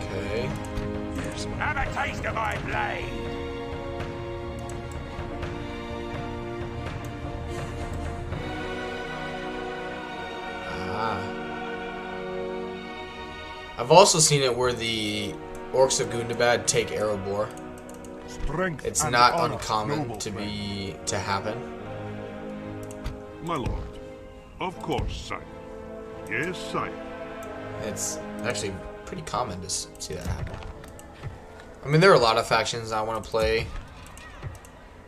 Okay. Yes, my Have a taste of my blade. I've also seen it where the orcs of Gundabad take Erebor. Strength It's and not honor, uncommon noble to friend. happen. My lord. Of course, sire. Yes, sire. It's actually pretty common to see that happen. I mean, there are a lot of factions I want to play.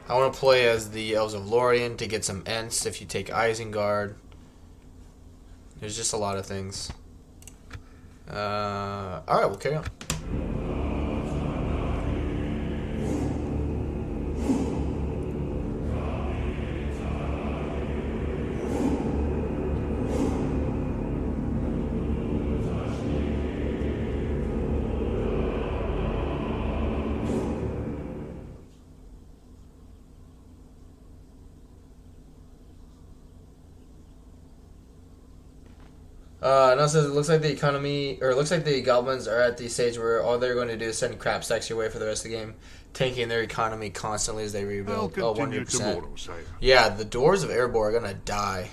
I want to play as the Elves of Lorien to get some Ents if you take Isengard. There's just a lot of things. Alright, we'll carry on. No, it says it looks like the economy, or it looks like the goblins are at the stage where all they're going to do is send crap stacks your way for the rest of the game, tanking their economy constantly as they I'll rebuild. Oh, continue 100%. tomorrow, sire. Yeah, the Dwarves of Erebor are gonna die.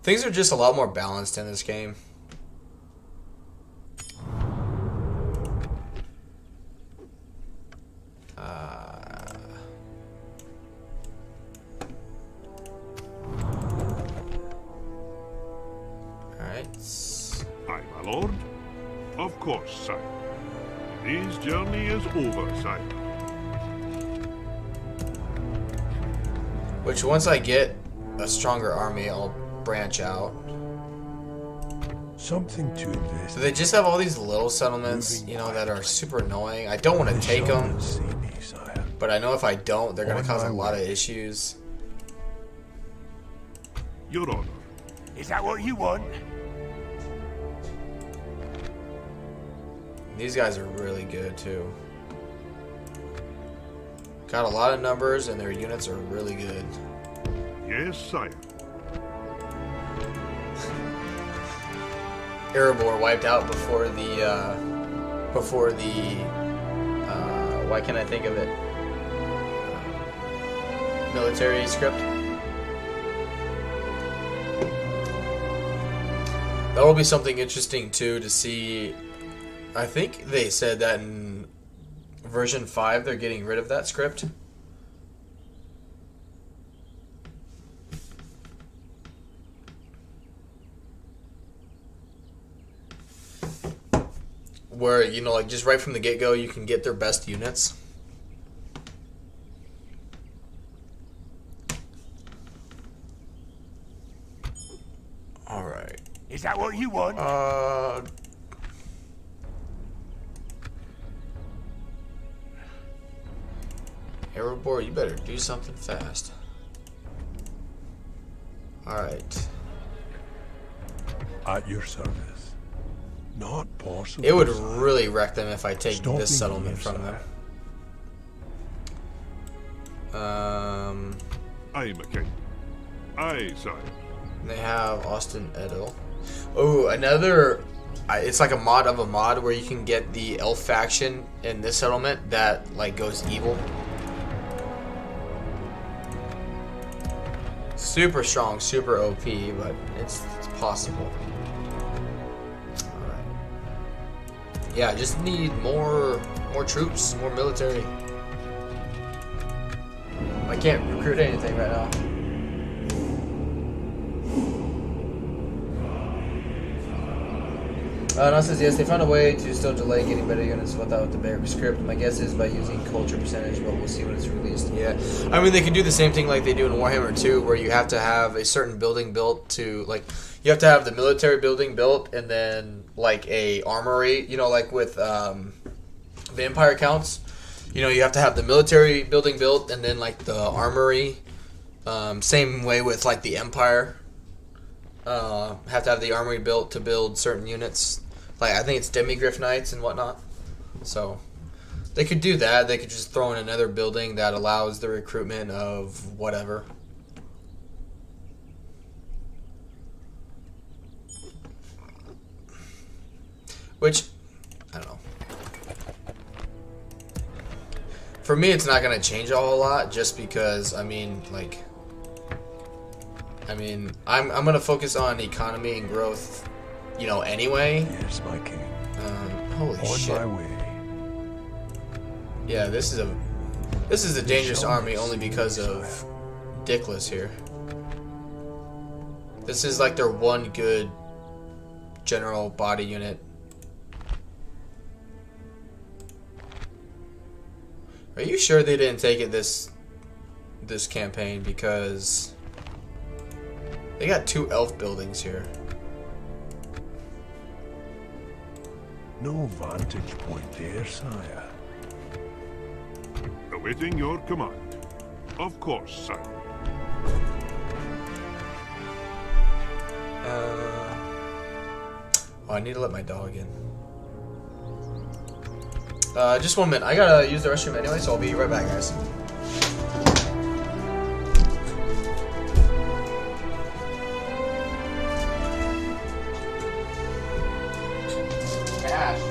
Things are just a lot more balanced in this game. Alright. Aye, my lord. Of course, sire. His journey is over, sire. Which, once I get a stronger army, I'll branch out. something to invest. So they just have all these little settlements, you know, that are super annoying. I don't want to take them, See me, sire. but I know if I don't, they're going On to cause my a lot of way. issues. Your honor. Is that what you want? These guys are really good, too. Got a lot of numbers, and their units are really good. Yes, sire. Erebor wiped out before the why can't I think of it? Military script. That will be something interesting too to see. I think they said that in version 5 they're getting rid of that script. Where, you know, like just right from the get-go you can get their best units. Alright. Is that what you want? Erebor, you better do something fast. Alright. At your service. Not possible. It would sire. really wreck them if I take Stopping this settlement here, from them. Aye, McKay. Aye, sire. They have Austin Edel. Oh, another... It's like a mod of a mod where you can get the elf faction in this settlement that like goes evil. Super strong, super OP, but it's possible. Alright. Yeah, I just need more troops, more military. I can't recruit anything right now. Now says yes, they found a way to still delay getting better units without the bear script. My guess is by using culture percentage, but we'll see when it's released. Yeah, I mean they can do the same thing like they do in Warhammer 2, where you have to have a certain building built to like you have to have the military building built and then like a armory. You know, like with vampire counts. You know, you have to have the military building built and then like the armory. Same way with like the Empire. Have to have the armory built to build certain units. Like I think it's Demigryph Knights and whatnot. So they could do that. They could just throw in another building that allows the recruitment of whatever. Which, I don't know. For me, it's not going to change a whole lot just because, I mean, I'm going to focus on economy and growth, you know, anyway. Here's my king. Holy On shit. my way. Yeah, this is a dangerous army only because of Dickless here. This is like their one good general body unit. Are you sure they didn't take it this campaign? Because they got 2 elf buildings here. No vantage point there, sire. Awaiting your command. Of course, sire. Oh, I need to let my dog in. Just 1 minute. I gotta use the restroom anyway, so I'll be right back, guys. Cash.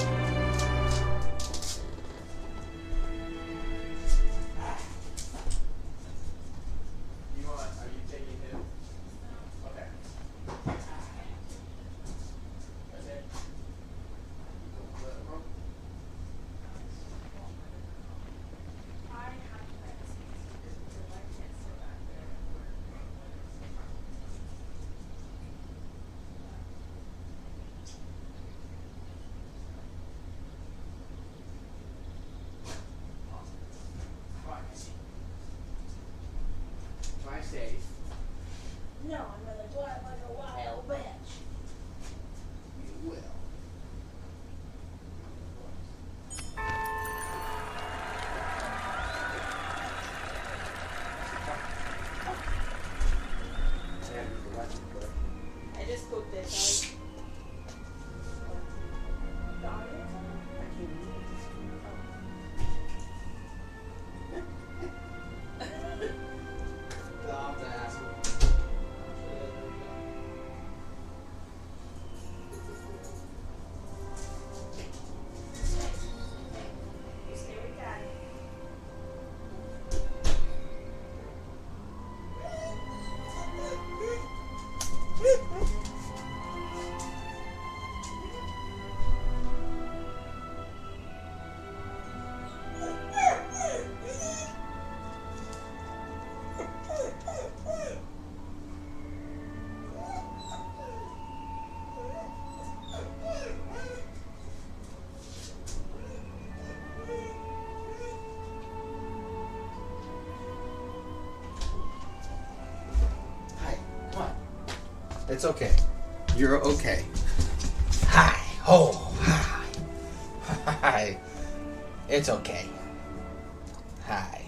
Are you taking him? Okay. That's it. No, I'm gonna drive like a wild bitch. You will. I just cooked it. It's okay. You're okay. Hi. Oh, hi. Hi. It's okay. Hi.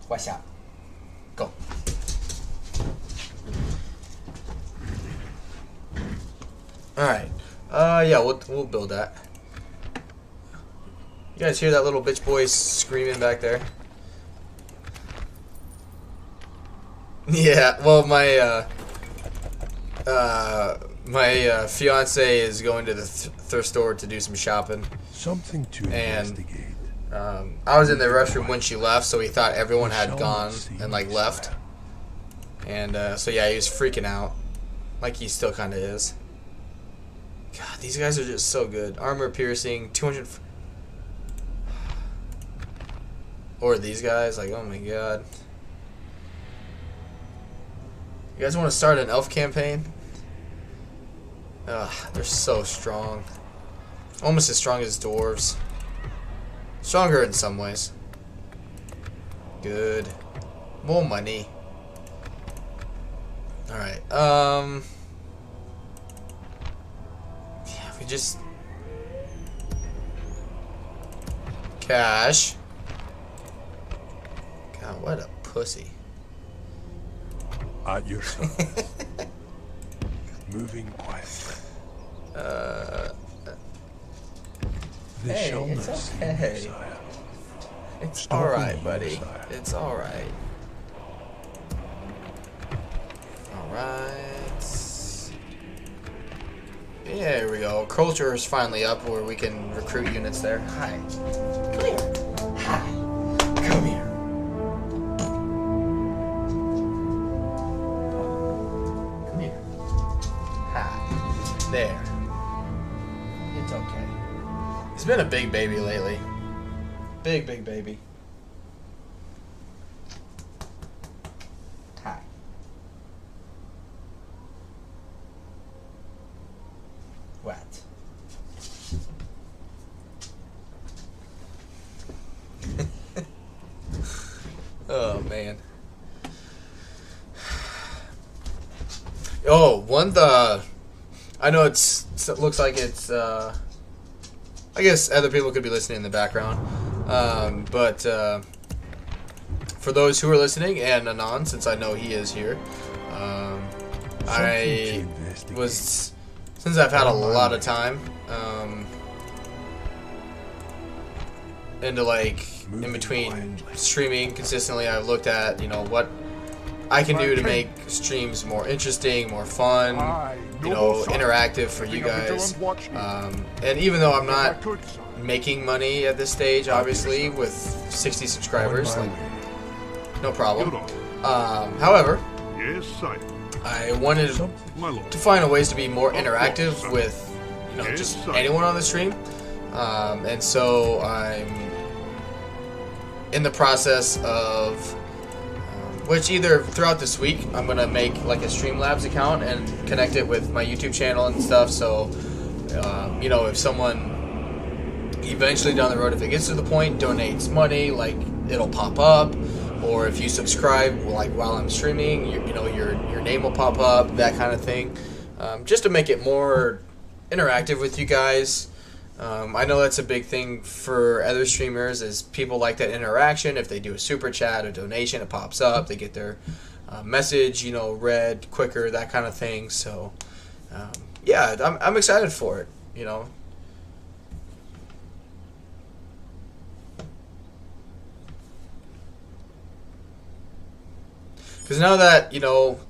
What's up? Go. Alright. Yeah, we'll build that. You guys hear that little bitch boy screaming back there? Yeah, well, my fiance is going to the thrift store to do some shopping. Something to And, investigate. I was in the restroom when she left, so he thought everyone had gone and, like, left. And, so yeah, he was freaking out. Like he still kind of is. God, these guys are just so good. Armor piercing, 200... Or these guys, like, oh my god. You guys want to start an elf campaign? They're so strong. Almost as strong as dwarves. Stronger in some ways. Good. More money. Alright, yeah, we just... Cash. God, what a pussy. At your service. Moving quietly. They Hey, shall it's not see me, okay. sire. It's Stop alright, me, buddy. sire. It's alright. Alright. Yeah, here we go. Culture is finally up where we can recruit units there. Hi. Come here. Hi. Come here. Come here. Hi. There. It's okay. He's been a big baby lately. Big baby. Hi. What? Oh man. Oh, I know it looks like it's I guess other people could be listening in the background. But for those who are listening, and Anon, since I know he is here, I was, since I've had a lot of time into like in between streaming consistently, I've looked at, you know, what I can do to make streams more interesting, more fun, you know, interactive for you guys. And even though I'm not making money at this stage, obviously, with 60 subscribers, like, no problem. However, Yes, sire. I wanted My lord. to find a ways to be more interactive with, you know, just anyone on the stream. And so I'm in the process of, which either throughout this week, I'm going to make like a Streamlabs account and connect it with my YouTube channel and stuff. So, you know, if someone eventually down the road, if it gets to the point, donates money, like it'll pop up. Or if you subscribe, like while I'm streaming, you know, your name will pop up, that kind of thing. Just to make it more interactive with you guys. I know that's a big thing for other streamers, is people like that interaction. If they do a super chat or donation, it pops up. They get their message, you know, read quicker, that kind of thing. So, yeah, I'm excited for it, you know. Because now that, you know,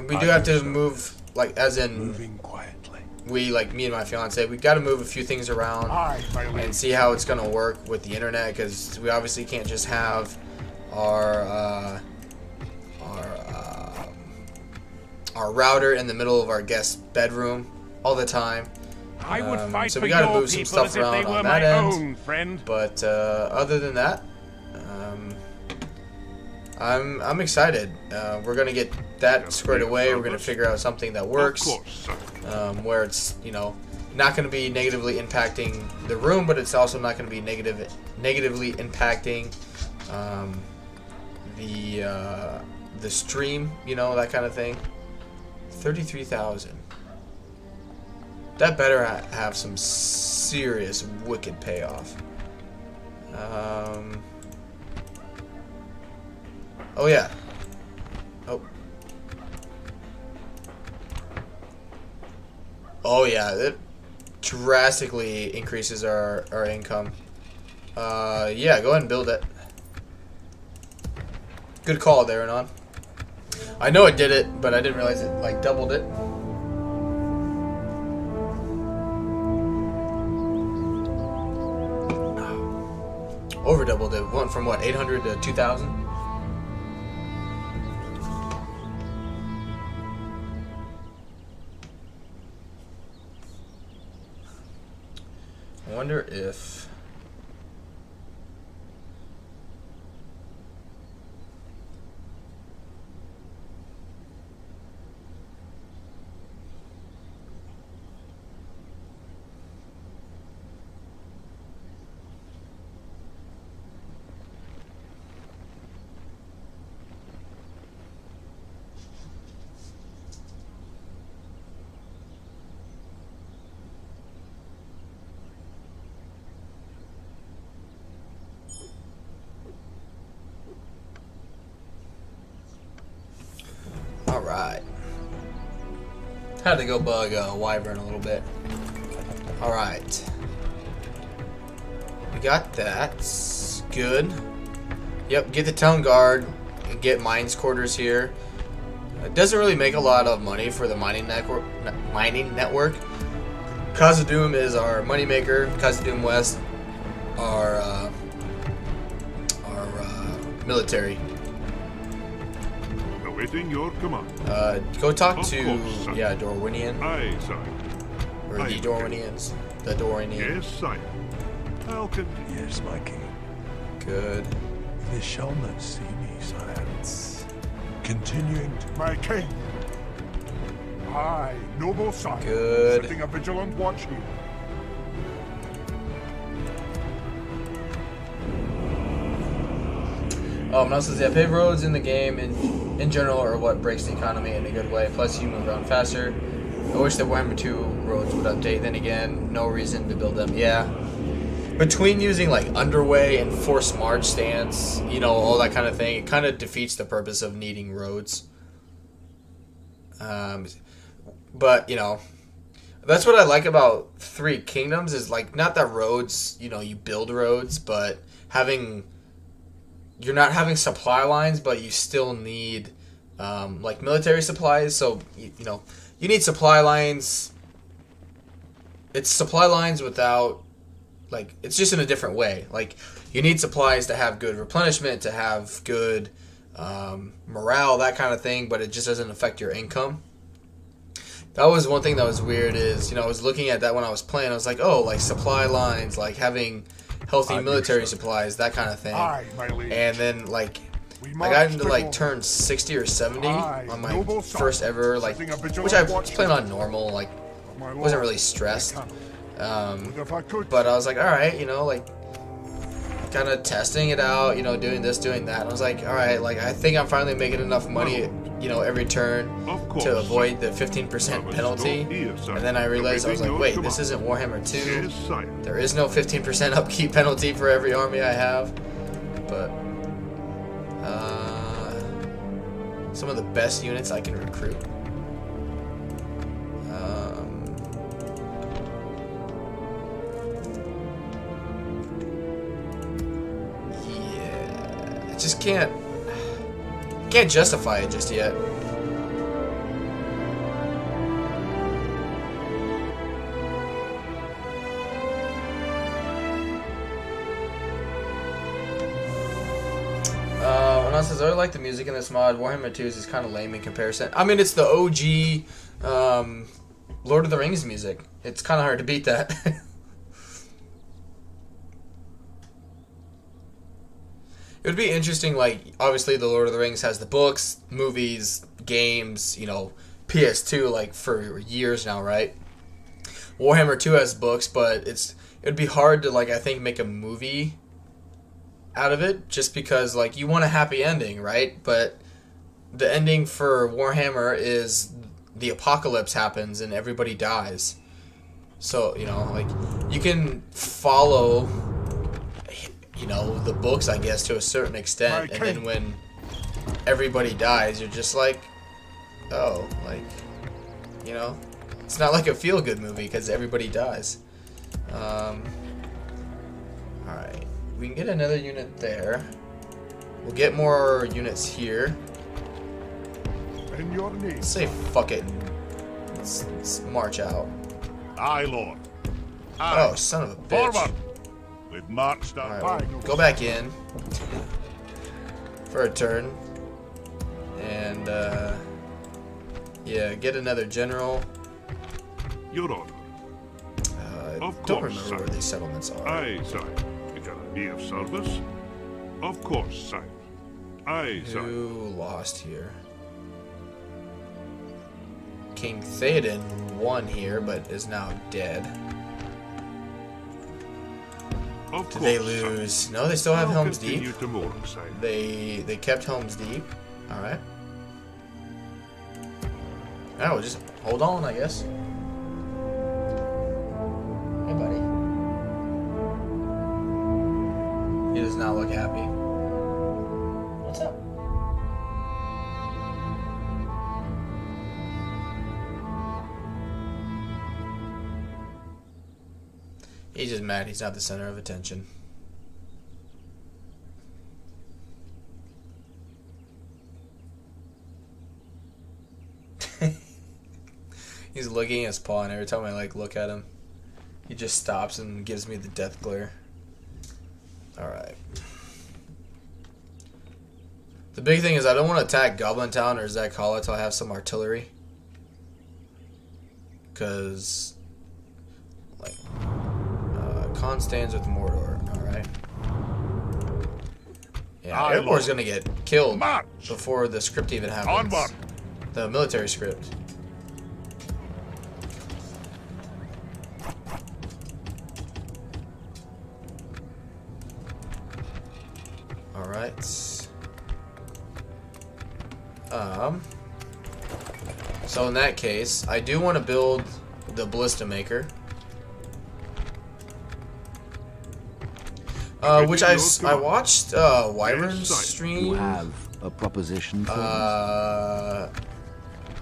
we do have to move, like, as in, Moving quietly. we, like, me and my fiance, we've got to move a few things around and see how it's going to work with the internet, because we obviously can't just have our router in the middle of our guest bedroom all the time. I would fight so for we got to your move some people stuff as if they around were on my that end. own, friend. But other than that, I'm excited. We're gonna get that squared away. We're gonna figure out something that works, Of course, sire. where it's, you know, not gonna be negatively impacting the room, but it's also not gonna be negatively impacting the stream. You know, that kind of thing. 33,000. That better have some serious wicked payoff. Oh yeah. Oh. Oh yeah, it drastically increases our income. Yeah, go ahead and build it. Good call there, Anon. I know it did it, but I didn't realize it like doubled it. Over doubled it. Went from what, 800 to 2,000? I wonder if Alright. Had to go bug Wyvern a little bit. Alright. We got that. Good. Yep, get the town guard and get mines quarters here. It doesn't really make a lot of money for the mining network. Khazad-Dum is our moneymaker. Khazad-Dum West, our military. Awaiting your command. Go talk Of to course, sir. Dorwinian Aye, sire. or Aye, the Dorwinians. The Dorwinian. Yes, sire. I'll continue. Yes, my king. Good. They shall not see me, sire. Continuing to My king. Aye, noble sire. Good. Setting a vigilant watch here. Now says, yeah, paved roads in the game in general are what breaks the economy in a good way. Plus, you move around faster. I wish the Warhammer 2 roads would update. Then again, no reason to build them. Yeah. Between using like underway and forced march stance, you know, all that kind of thing, it kind of defeats the purpose of needing roads. But, you know, that's what I like about Three Kingdoms is like, not that roads, you know, you build roads, but you're not having supply lines, but you still need like military supplies. So you know, you need supply lines. It's supply lines without, like, it's just in a different way. Like, you need supplies to have good replenishment, to have good morale, that kind of thing, but it just doesn't affect your income. That was one thing that was weird is, you know, I was looking at that when I was playing. I was like, oh, like supply lines, like having healthy military supplies, that kind of thing. Aye, my liege. And then, like, We I got march into, to like, Rome. turn 60 or 70 Aye, on my noble sire. first ever, like, Setting a vigilant which I was watch playing on normal, like, My lord, wasn't really stressed. I cannot. If I could, But I was like, alright, you know, like, kind of testing it out, you know, doing this, doing that. And I was like, alright, like, I think I'm finally making enough money, you know, every turn Of course, to avoid the sir. 15% penalty. Here, sir. And then I realized, I was like, Awaiting wait, your this command. isn't Warhammer 2. Yes, sire. There is no 15% upkeep penalty for every army I have. But, some of the best units I can recruit. Yeah, I just can't justify it just yet. And I says, I like the music in this mod. Warhammer 2's is kind of lame in comparison. I mean, it's the OG Lord of the Rings music. It's kind of hard to beat that. It would be interesting, like, obviously the Lord of the Rings has the books, movies, games, you know, PS2, like, for years now, right? Warhammer 2 has books, but it would be hard to, like, I think make a movie out of it, just because, like, you want a happy ending, right? But the ending for Warhammer is the apocalypse happens and everybody dies. So, you know, like, you can follow, you know, the books, I guess, to a certain extent, and then when everybody dies, you're just like, oh, like, you know, it's not like a feel-good movie because everybody dies. Alright, we can get another unit there. We'll get more units here. in your name. Let's say fuck it. Let's march out. Aye, Lord. Oh, son of a bitch. Forward. We've marched Alright, up. well, go back in for a turn. And, yeah, get another general. Your honor. I Of don't course, remember sir. where these settlements are. Aye, sire. You can be of service? Of course, sire. Aye, sire. Who lost here? King Theoden won here, but is now dead. Of Did they course, sire. lose? No, they still have I'll Helm's continue Deep. tomorrow, sire. They kept Helm's Deep. All right. Oh, we'll just hold on, I guess. Hey, buddy. He does not look happy. What's up? He's just mad he's not the center of attention. He's licking his paw, and every time I like look at him, he just stops and gives me the death glare. Alright. The big thing is I don't want to attack Goblin Town or Zach Hall until I have some artillery. Because, like, Khan stands with Mordor. Alright. Yeah, Airborne's going to get killed before the script even happens. Onward. The military script. Alright. So in that case, I do want to build the Ballista Maker. Which I watched Wyvern's stream. You have a proposition for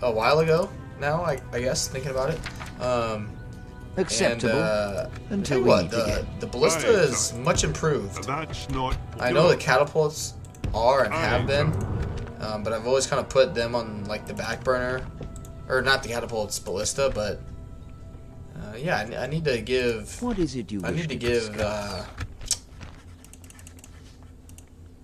a while ago now, I guess, thinking about it. acceptable And, until we what, meet again. the Ballista is much improved. That's not. I know the catapults are and have been, but I've always kind of put them on like the back burner, or not the catapults, Ballista. But yeah, I need to give. What is it you I wish need to to give discuss?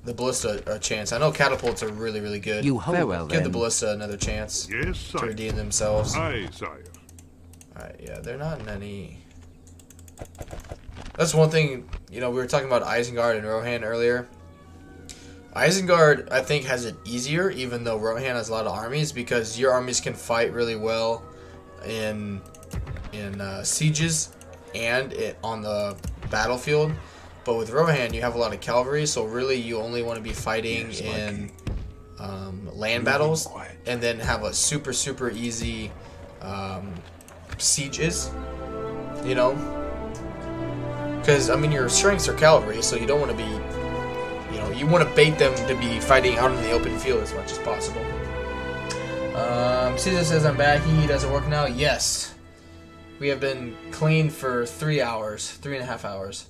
the Ballista a chance. I know catapults are really, really good. You farewell Give the then. Ballista another chance Yes, to sire. redeem themselves. Aye, sire. Alright, yeah, they're not in any. That's one thing, you know, we were talking about Isengard and Rohan earlier. Isengard, I think, has it easier, even though Rohan has a lot of armies, because your armies can fight really well in sieges and on the battlefield. But with Rohan, you have a lot of cavalry, so really you only want to be fighting in land battles, and then have a super, super easy sieges, you know? Because, I mean, your strengths are cavalry, so you don't want to be, you know, you want to bait them to be fighting out in the open field as much as possible. Caesar says I'm back. He doesn't work now. Yes. We have been clean for 3 hours, 3.5 hours.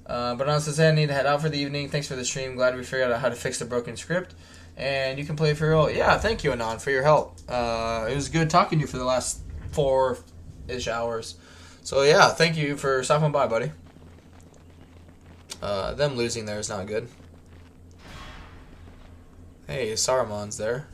But on says I need to head out for the evening. Thanks for the stream. Glad we figured out how to fix the broken script. And you can play for your role. Yeah, thank you, Anon, for your help. It was good talking to you for the last 4-ish hours. So yeah, thank you for stopping by, buddy. Them losing there is not good. Hey, Saruman's there.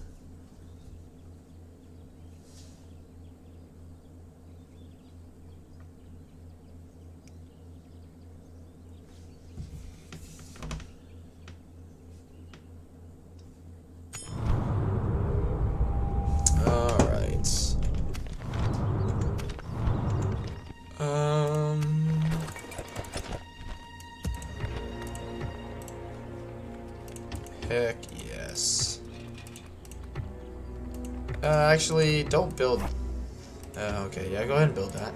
Alright. Heck yes. Actually, don't build. Okay, yeah, go ahead and build that.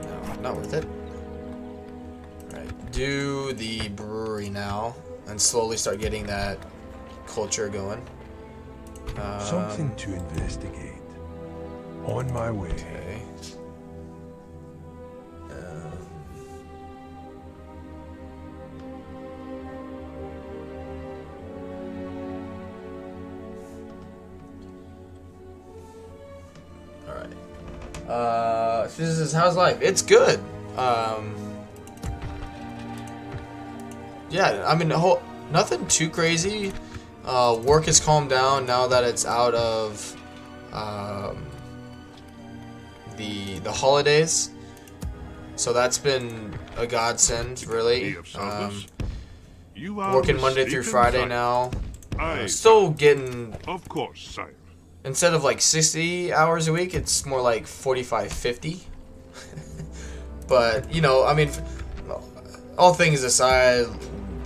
No, not worth it. Alright, do the brewery now and slowly start getting that culture going. Something to investigate. On my way. Okay. Alright. She says, how's life? It's good. Yeah, I mean, nothing too crazy. Work has calmed down now that it's out of the holidays, so that's been a godsend, really. Working Monday through Friday now. Still getting, Of course, sire. instead of like 60 hours a week, it's more like 45, 50. But, you know, I mean, all things aside,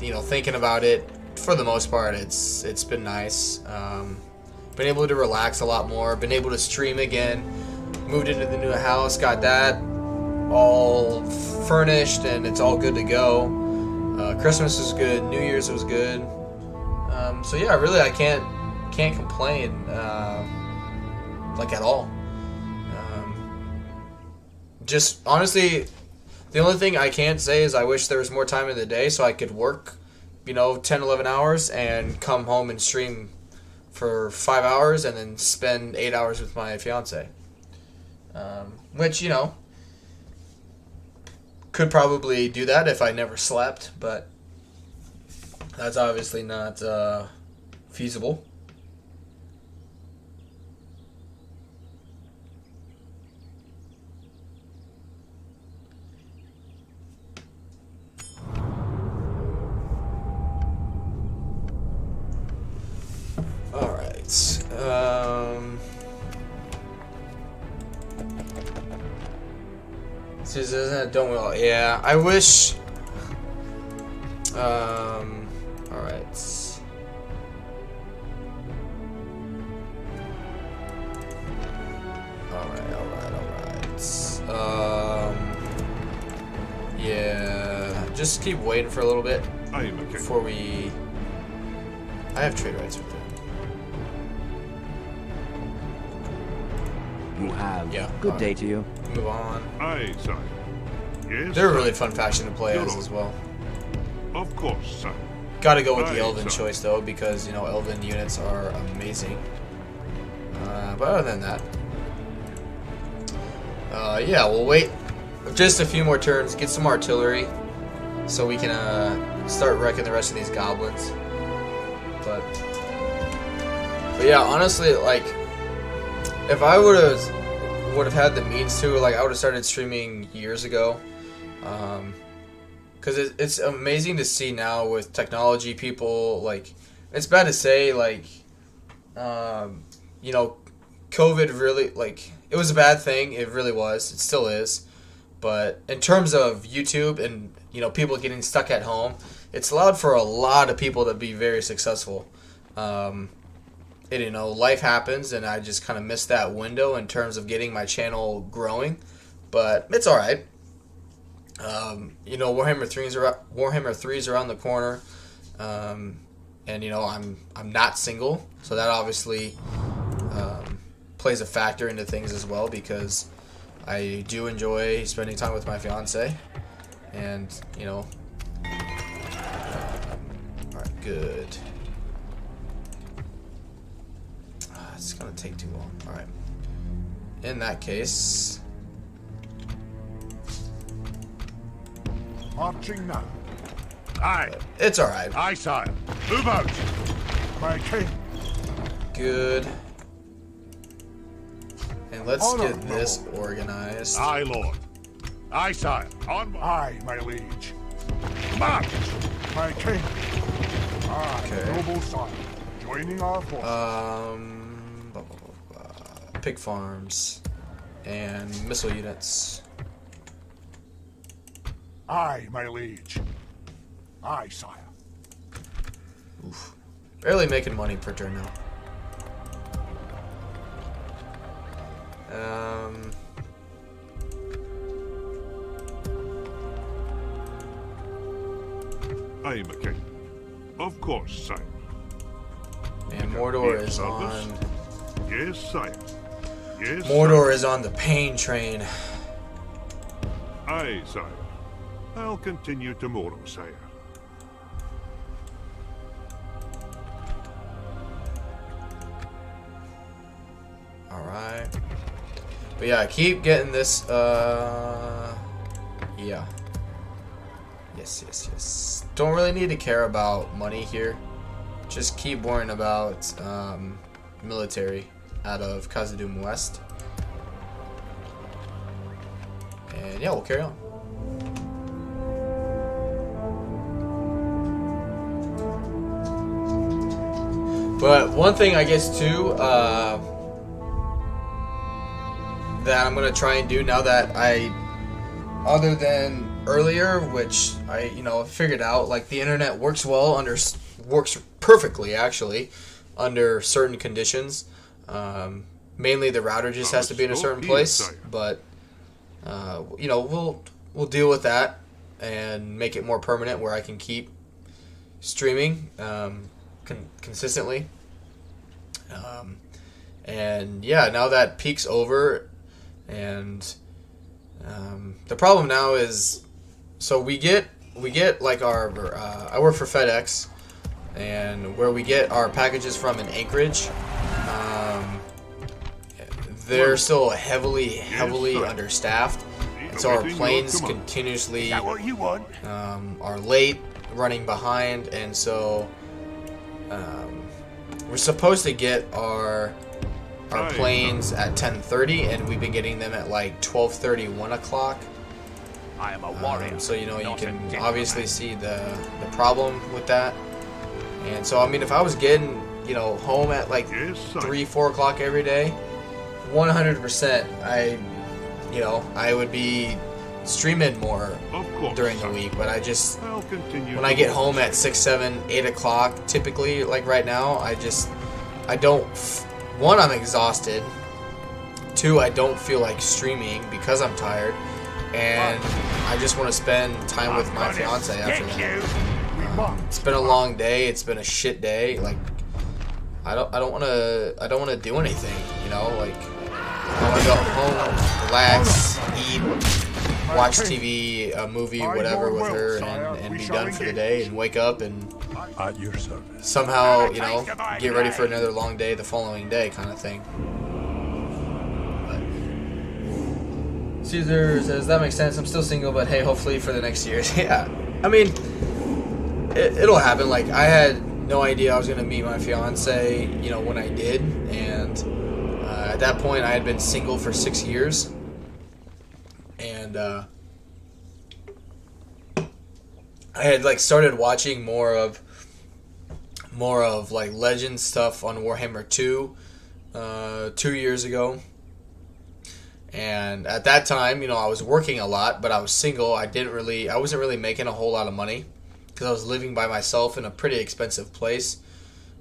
you know, thinking about it, for the most part, it's been nice. Been able to relax a lot more. Been able to stream again. Moved into the new house. Got that all furnished, and it's all good to go. Christmas was good. New Year's was good. So yeah, really, I can't complain. like at all. Just honestly, the only thing I can say is I wish there was more time in the day so I could work, 10, 11 hours and come home and stream for 5 hours and then spend 8 hours with my fiance. Which, could probably do that if I never slept, but that's obviously not feasible. Alright. Don't we all? Yeah, I wish. Alright. Yeah, just keep waiting for a little bit I am a king. before we. I have trade rights with them. You have. Yeah. Good day to you. Move on. Aye, sire. Yes, They're a sire. really fun faction to play You're as on. well. Of course, sire. Gotta go with the Aye, Elven sir. choice though, because Elven units are amazing. But other than that, yeah, we'll wait just a few more turns, get some artillery, so we can start wrecking the rest of these goblins. But yeah, honestly, like, if I would have had the means to, like, I would have started streaming years ago. Because it's amazing to see now with technology, people, like, it's bad to say, like, COVID really, like, it was a bad thing. It really was. It still is. But in terms of YouTube and, people getting stuck at home, it's allowed for a lot of people to be very successful. Life happens, and I just kind of missed that window in terms of getting my channel growing. But it's all right. Warhammer 3's around the corner, and I'm not single, so that obviously plays a factor into things as well, because I do enjoy spending time with my fiance, and all right, good. It's gonna take too long. All right. In that case. Marching now. Aye. It's alright. Aye, sire. Move out. My king. Good. And let's Honor, get this organized. Aye, lord. Aye, sire. On. I, my liege. March. My king. I, Okay. noble son. Joining our forces. Pig farms and missile units. I, my liege. I, sire. Oof. Barely making money per turn now. I am a king. Of course, sire. And Mordor Yes, is others. on. Yes, sire. Yes, Mordor is on the pain train. sire. Aye, sire. I'll continue tomorrow, sire. Alright. But yeah, keep getting this, yeah. Yes. Don't really need to care about money here. Just keep worrying about, military out of Khazad-Dum West. And yeah, we'll carry on. But one thing I guess too, that I'm gonna try and do now that other than earlier, which I figured out, like, the internet works perfectly actually under certain conditions. Mainly the router just has to be in a certain place, but we'll deal with that and make it more permanent where I can keep streaming consistently. And yeah, now that peak's over, and the problem now is, so we get like our I work for FedEx, and where we get our packages from in Anchorage, they're still heavily understaffed, and so our planes continuously are late, running behind, and so we're supposed to get our planes at 10:30, and we've been getting them at like 12:30, 1 o'clock. I am a warrior. So you know, you can obviously see the problem with that. And so I mean, if I was getting, you know, home at like 3, 4 o'clock every day, 100% I would be streaming more during the week. But I just, when I get home at 6, 7, 8 o'clock, typically, like right now, I don't. One, I'm exhausted. 2, I don't feel like streaming because I'm tired, and I just want to spend time with my fiance after that. It's been a long day. It's been a shit day. Like, I don't want to do anything. You know, like, I want to go home, relax, eat, watch TV, a movie, whatever with her, and be done for the day, and wake up and At your service. somehow, you know, get ready for another long day the following day, kind of thing. Caesar says, that makes sense. I'm still single, but hey, hopefully for the next years. Yeah, I mean, it'll happen. Like, I had no idea I was gonna meet my fiance, you know, when I did, and at that point I had been single for 6 years, and I had like started watching more of like legend stuff on Warhammer 2 2 years ago. And at that time, you know, I was working a lot, but I was single. I wasn't really making a whole lot of money because I was living by myself in a pretty expensive place.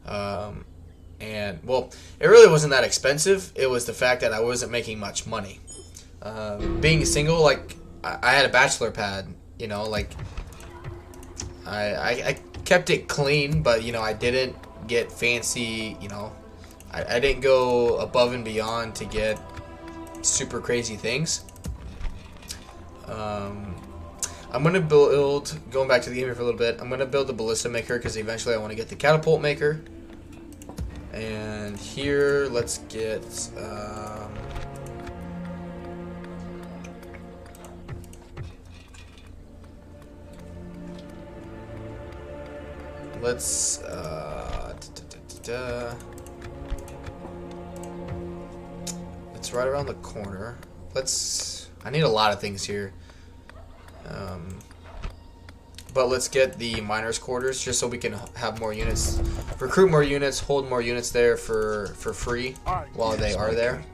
And well, it really wasn't that expensive. It was the fact that I wasn't making much money. Being single, like, I had a bachelor pad, you know, like, I kept it clean, but, you know, I didn't get fancy, you know. I didn't go above and beyond to get super crazy things. I'm going to build, going back to the game here for a little bit, I'm going to build the ballista maker because eventually I want to get the catapult maker. And here, let's get... let's it's right around the corner. I need a lot of things here, but let's get the miners' quarters just so we can have more units, recruit more units, hold more units there for free while they are there.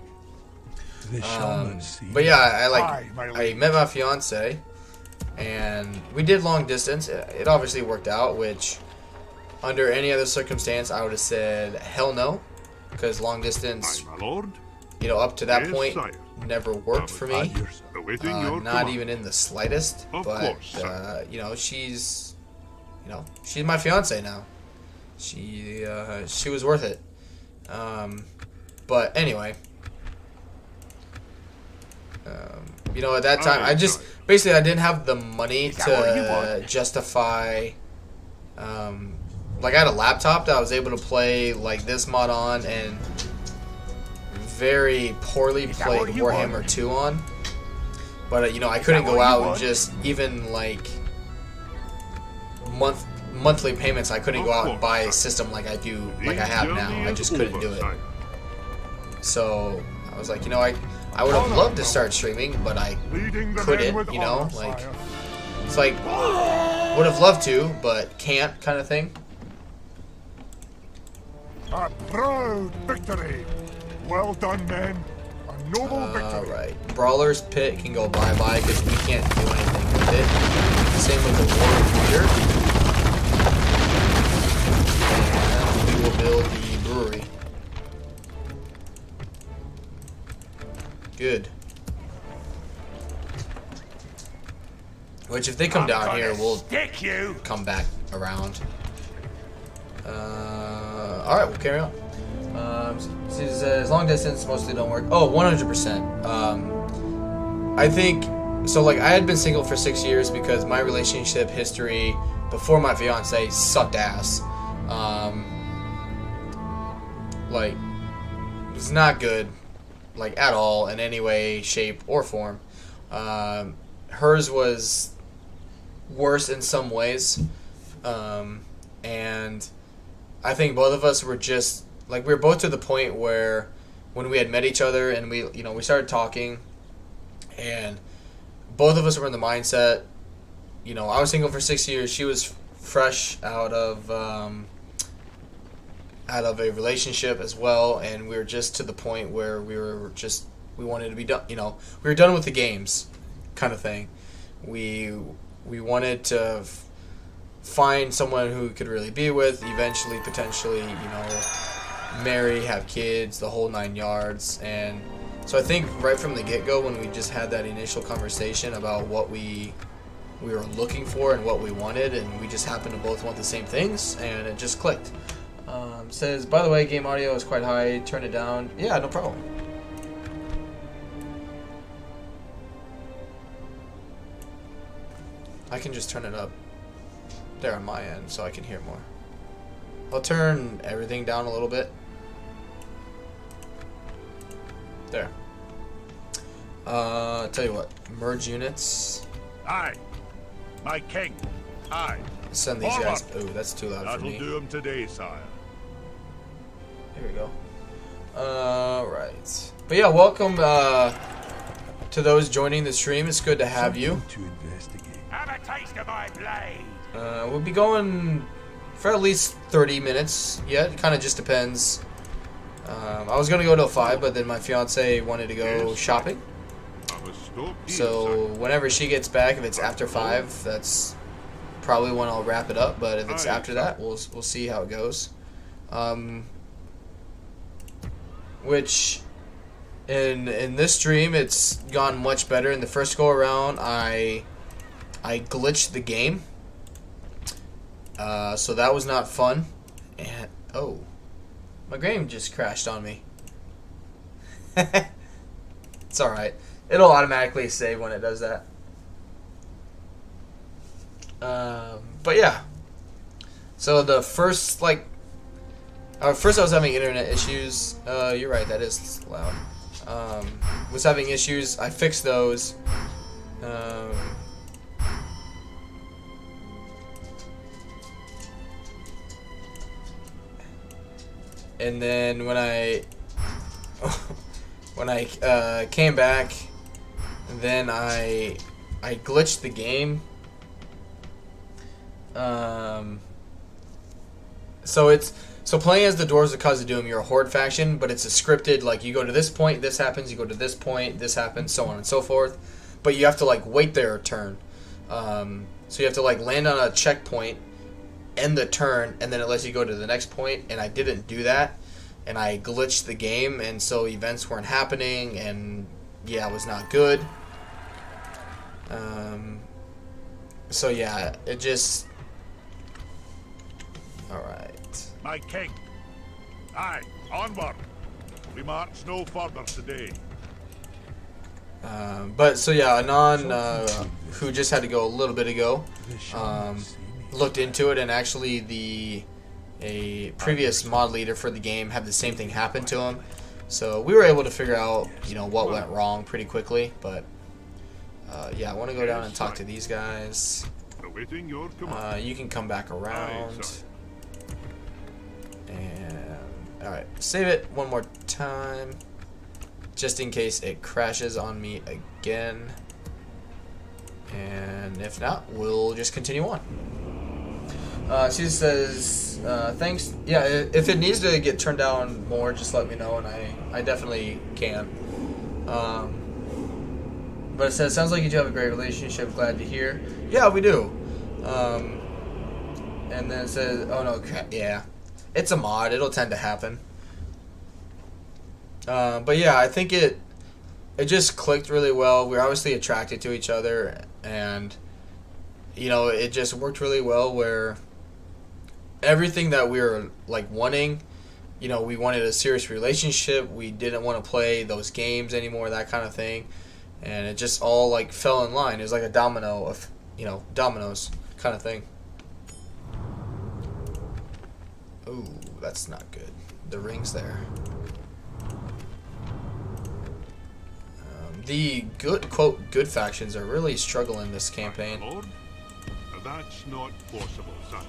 But yeah, I met my fiance and we did long distance. It obviously worked out, which under any other circumstance I would have said hell no, because long distance, you know, up to that point never worked for me, not even in the slightest. But you know, she's my fiance now. She was worth it. But anyway, you know, at that time I just basically I didn't have the money to justify. Like, I had a laptop that I was able to play like this mod on, and very poorly played Warhammer 2 on. But you know, I couldn't go out and just even like monthly payments. I couldn't go out and buy a system like I have now. I just couldn't do it. So I was like, you know, I would have loved to start streaming, but I couldn't. You know, like, it's like would have loved to, but can't, kind of thing. A proud victory. Well done, men. A noble victory. Alright. Brawler's Pit can go bye-bye because we can't do anything with it. Same with the War Leader. And we will build the brewery. Good. Which, if they come down here, we'll come back around. Alright, we'll carry on. She says long distance mostly don't work. Oh, 100%. I think so. Like I had been single for 6 years because my relationship history before my fiance sucked ass. Like it's not good, like at all in any way, shape, or form. Hers was worse in some ways, and I think both of us were just like we were both to the point where when we had met each other and we started talking, and both of us were in the mindset. I was single for 6 years. She was fresh out of a relationship as well, and we were just to the point where we wanted to be done. We were done with the games, kind of thing. We wanted to find someone who we could really be with, eventually, potentially, marry, have kids, the whole 9 yards. And so I think right from the get-go, when we just had that initial conversation about what we were looking for and what we wanted, and we just happened to both want the same things, and it just clicked. Says, by the way, game audio is quite high. Turn it down. Yeah, no problem. I can just turn it up there on my end so I can hear more. I'll turn everything down a little bit. There. Tell you what, merge units. Aye, my king. Aye. Send these guys. Ooh, that's too loud for me. That'll do him today, sire. Here we go. Right. But yeah, welcome to those joining the stream. It's good to have you. To investigate. Have a taste of my blade. We'll be going for at least 30 minutes. Yeah, it kind of just depends. I was going to go till 5, but then my fiance wanted to go shopping. So whenever she gets back, if it's after 5, that's probably when I'll wrap it up. But if it's after that, we'll see how it goes. Which in this stream, it's gone much better. In the first go around, I glitched the game, so that was not fun. And oh, my game just crashed on me. It's all right. It'll automatically save when it does that. But yeah. So the first first I was having internet issues. You're right, that is loud. Was having issues. I fixed those. And then when I came back, then I glitched the game. So playing as the Dwarves of Khazad-Dum, you're a horde faction, but it's a scripted, like you go to this point, this happens, you go to this point, this happens, so on and so forth. But you have to wait their turn. So you have to land on a checkpoint, end the turn, and then it lets you go to the next point, and I didn't do that, and I glitched the game, and so events weren't happening, and yeah, it was not good. So yeah, it just... Alright. My king. Aye, onward. We march no further today. But so yeah, Anon, who just had to go a little bit ago, looked into it, and actually a previous mod leader for the game had the same thing happen to him. So we were able to figure out, what went wrong pretty quickly. But yeah, I want to go down and talk to these guys. Awaiting your command. You can come back around. And alright, save it one more time, just in case it crashes on me again. And if not, we'll just continue on. She says, thanks. Yeah, if it needs to get turned down more, just let me know, and I definitely can. But it says, sounds like you do have a great relationship, glad to hear. Yeah, we do. And then it says, oh no, yeah. It's a mod, it'll tend to happen. But yeah, I think it just clicked really well. We're obviously attracted to each other, and it just worked really well where everything that we were wanting you know, we wanted a serious relationship. We didn't want to play those games anymore, that kind of thing. And it just all like fell in line. It was like a domino of, you know, dominoes kind of thing. Ooh, that's not good. The ring's there. The good, quote, good factions are really struggling this campaign. Lord? That's not possible, son.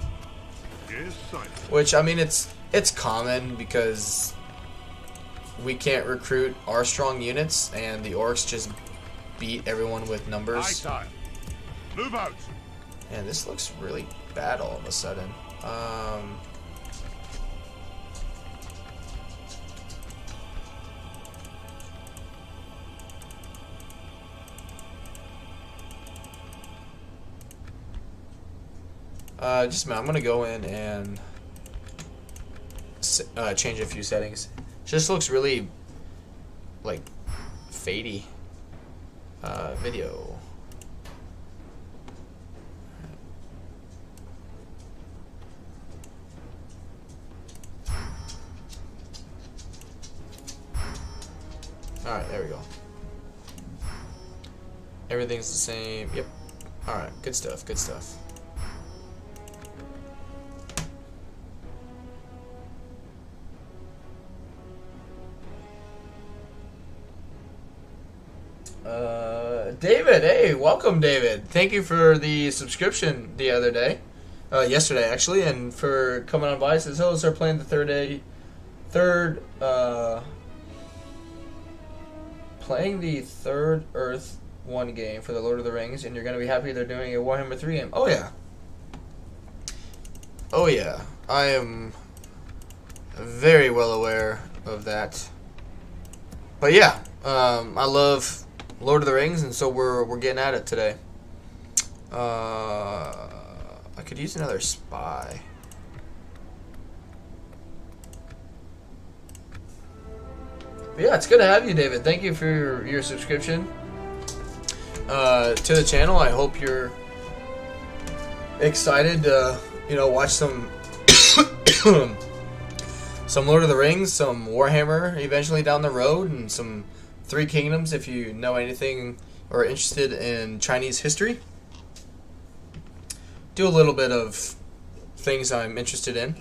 Yes, sire. Which, I mean, it's common because we can't recruit our strong units, and the orcs just beat everyone with Aye, numbers. sire. Move out. And this looks really bad all of a sudden. Just a minute, I'm gonna go in and change a few settings. Just looks really like fadey. Video. Alright, there we go. Everything's the same. Yep. Alright, good stuff, good stuff. David, hey, welcome, David. Thank you for the subscription the other day, yesterday actually, and for coming on by. Says, "Hello, start playing the playing the third Earth 1 game for the Lord of the Rings, and you're gonna be happy they're doing a Warhammer 3 game." Oh yeah, oh yeah, I am very well aware of that. But yeah, I love Lord of the Rings, and so we're getting at it today. I could use another spy. But yeah, it's good to have you, David. Thank you for your subscription to the channel. I hope you're excited to, you know, watch some some Lord of the Rings, some Warhammer eventually down the road, and some Three Kingdoms if you know anything or are interested in Chinese history. Do a little bit of things I'm interested in,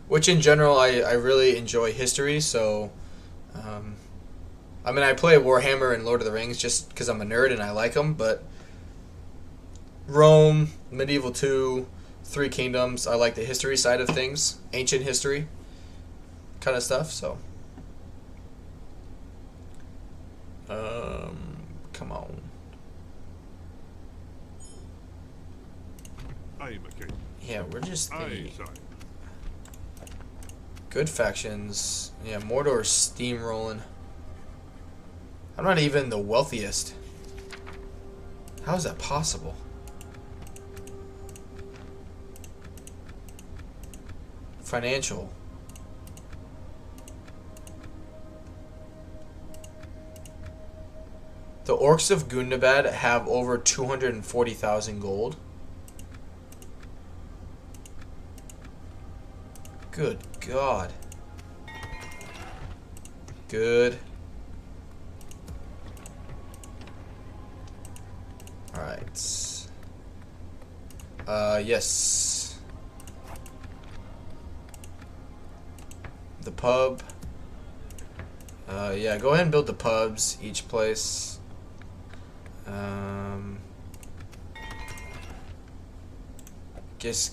which in general I really enjoy history, so I mean, I play Warhammer and Lord of the Rings just because I'm a nerd and I like them, but Rome, Medieval 2, Three Kingdoms, I like the history side of things, ancient history kind of stuff, so come on. Aye, McKay. Yeah, we're just the Aye, sire. good factions. Yeah, Mordor's steamrolling. I'm not even the wealthiest. How is that possible? Financial. The orcs of Gundabad have over 240,000 gold. Good God. Good. Alright. Yes. The pub. Yeah, go ahead and build the pubs, each place. Guess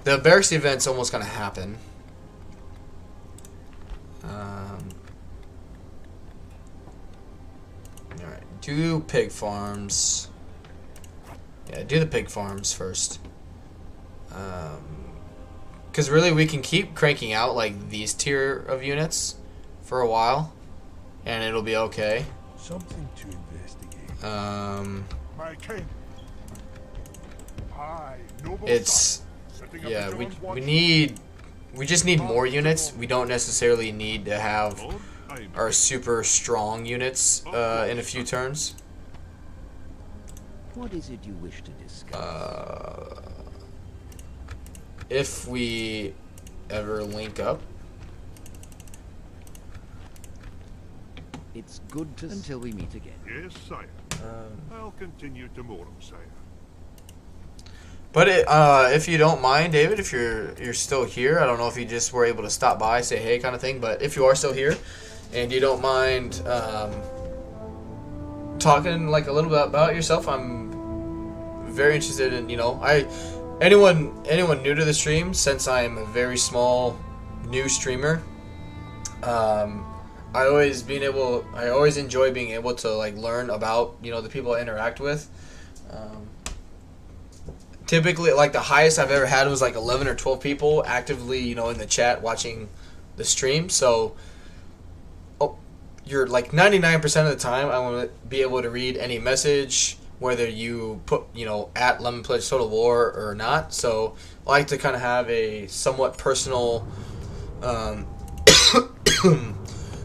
the barracks event's almost gonna happen. Alright, do pig farms. Yeah, do the pig farms first. Because really we can keep cranking out like these tier of units for a while, and it'll be okay. Something to investigate. My king. Aye, noble It's son. Setting up yeah, a joint watch. we just need more units. We don't necessarily need to have Lord? Aye, our super strong units in a few turns. What is it you wish to discuss? If we ever link up. It's good to until we meet again. Yes, sire. I'll continue tomorrow, sire. But if you don't mind, David, if you're still here, I don't know if you just were able to stop by, say hey, kind of thing. But if you are still here, and you don't mind talking like a little bit about yourself, I'm very interested in, you know, anyone new to the stream, since I am a very small new streamer. I always enjoy being able to like learn about, you know, the people I interact with. Typically, like the highest I've ever had was like 11 or 12 people actively, you know, in the chat watching the stream. So, you're like 99% of the time I want to be able to read any message, whether you put, you know, at Lemon Pledge Total War or not. So, I like to kind of have a somewhat personal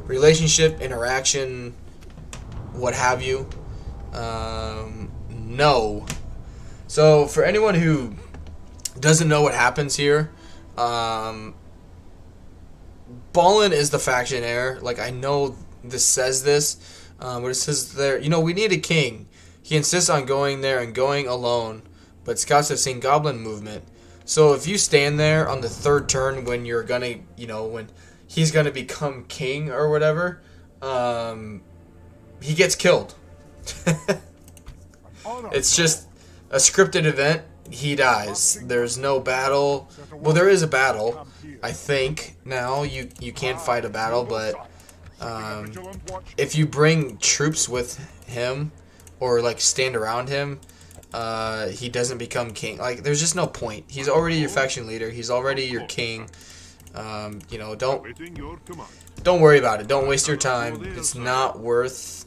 relationship, interaction, what have you. No. So, for anyone who doesn't know what happens here, Balin is the faction heir. Like, I know this says this, but it says there, you know, we need a king. He insists on going there and going alone, but scouts have seen goblin movement. So, if you stand there on the third turn when you're gonna, you know, when he's gonna become king or whatever, he gets killed. It's just a scripted event. He dies. There's no battle. Well, there is a battle, I think. Now you can't fight a battle, but if you bring troops with him or like stand around him, he doesn't become king. Like, there's just no point. He's already your faction leader. He's already your king. You know, don't worry about it. Don't waste your time. It's not worth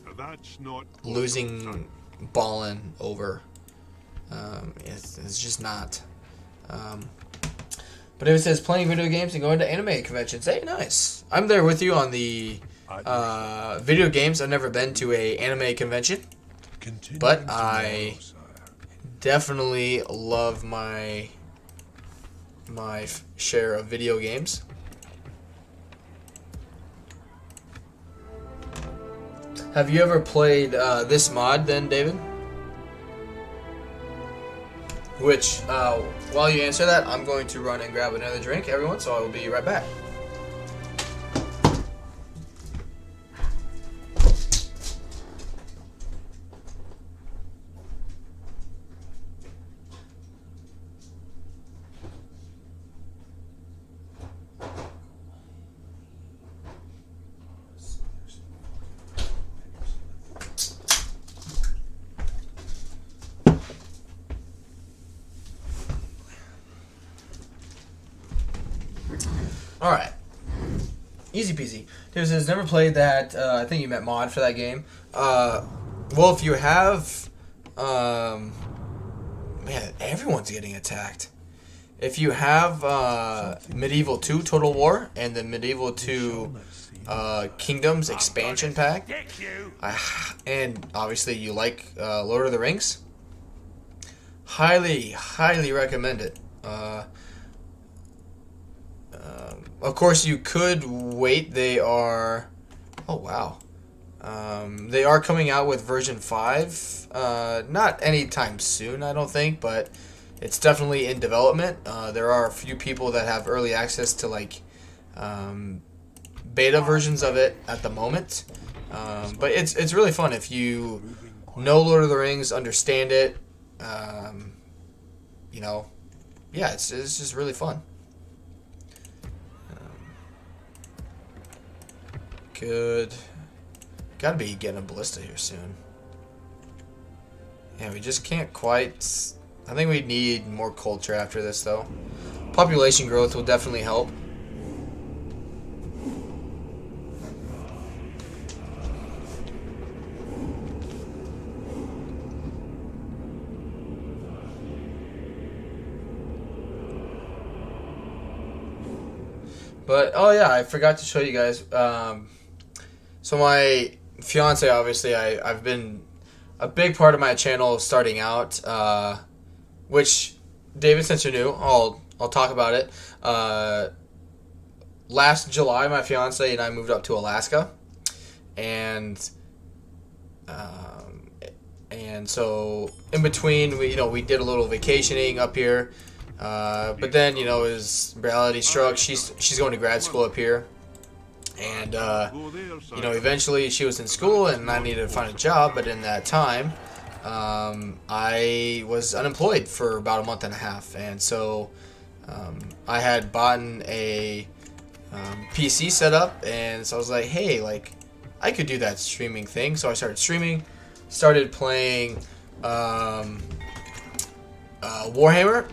losing Balin over. It's just not. But if it says playing video games and going to anime conventions, hey, nice. I'm there with you on the video games. I've never been to a anime convention, but I definitely love my share of video games. Have you ever played this mod then, David? Which, while you answer that, I'm going to run and grab another drink, everyone, so I will be right back. Alright. Easy peasy. David says, never played that. I think you meant mod for that game. Well, if you have... man, everyone's getting attacked. If you have Medieval 2 Total War and the Medieval 2 Kingdoms expansion pack, and obviously you like Lord of the Rings, highly, highly recommend it. Of course, you could wait. They are... Oh, wow. They are coming out with version 5. Not anytime soon, I don't think, but it's definitely in development. There are a few people that have early access to, like, beta versions of it at the moment. But it's really fun if you know Lord of the Rings, understand it. You know, yeah, it's just really fun. Good. Gotta be getting a ballista here soon. Yeah, we just can't quite... I think we need more culture after this, though. Population growth will definitely help. But, oh yeah, I forgot to show you guys. So my fiance, obviously, I've been a big part of my channel starting out, which, David, since you're new, I'll talk about it. last July, my fiance and I moved up to Alaska, and so in between, we did a little vacationing up here, but then as reality struck, she's going to grad school up here, and eventually she was in school and I needed to find a job, but in that time, I was unemployed for about a month and a half, and so I had bought a PC setup, and so I was like, hey, like, I could do that streaming thing. So I started streaming, started playing Warhammer,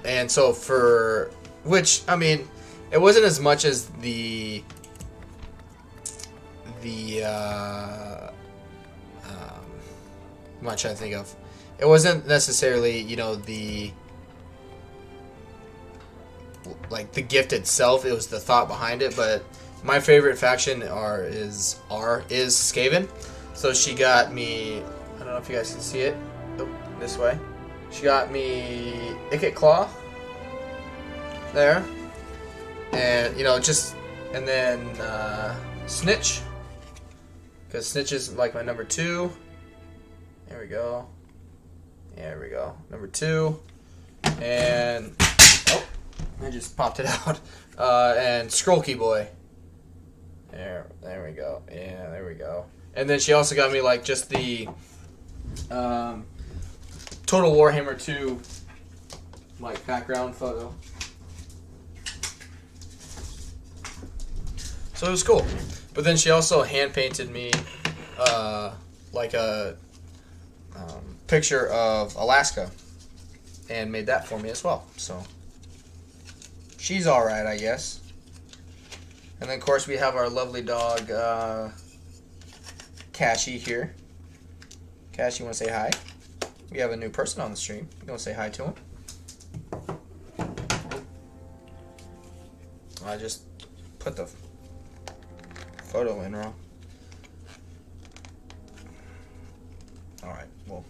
and so it wasn't as much as what am I trying to think of? It wasn't necessarily, the gift itself. It was the thought behind it. But my favorite faction is Skaven. So she got me. I don't know if you guys can see it. Oh, this way. She got me Ikit Claw. There. And and then Snitch, because Snitch is like my number 2. There we go. There we go. Number 2. And I just popped it out. And Scrollkey Boy. There we go. Yeah, there we go. And then she also got me like just the Total Warhammer 2 like background photo. So it was cool. But then she also hand painted me like a picture of Alaska and made that for me as well. So she's alright, I guess. And then of course we have our lovely dog Cashy here. Cash, you want to say hi? We have a new person on the stream. You want to say hi to him? I just put the photo in wrong. Alright, well,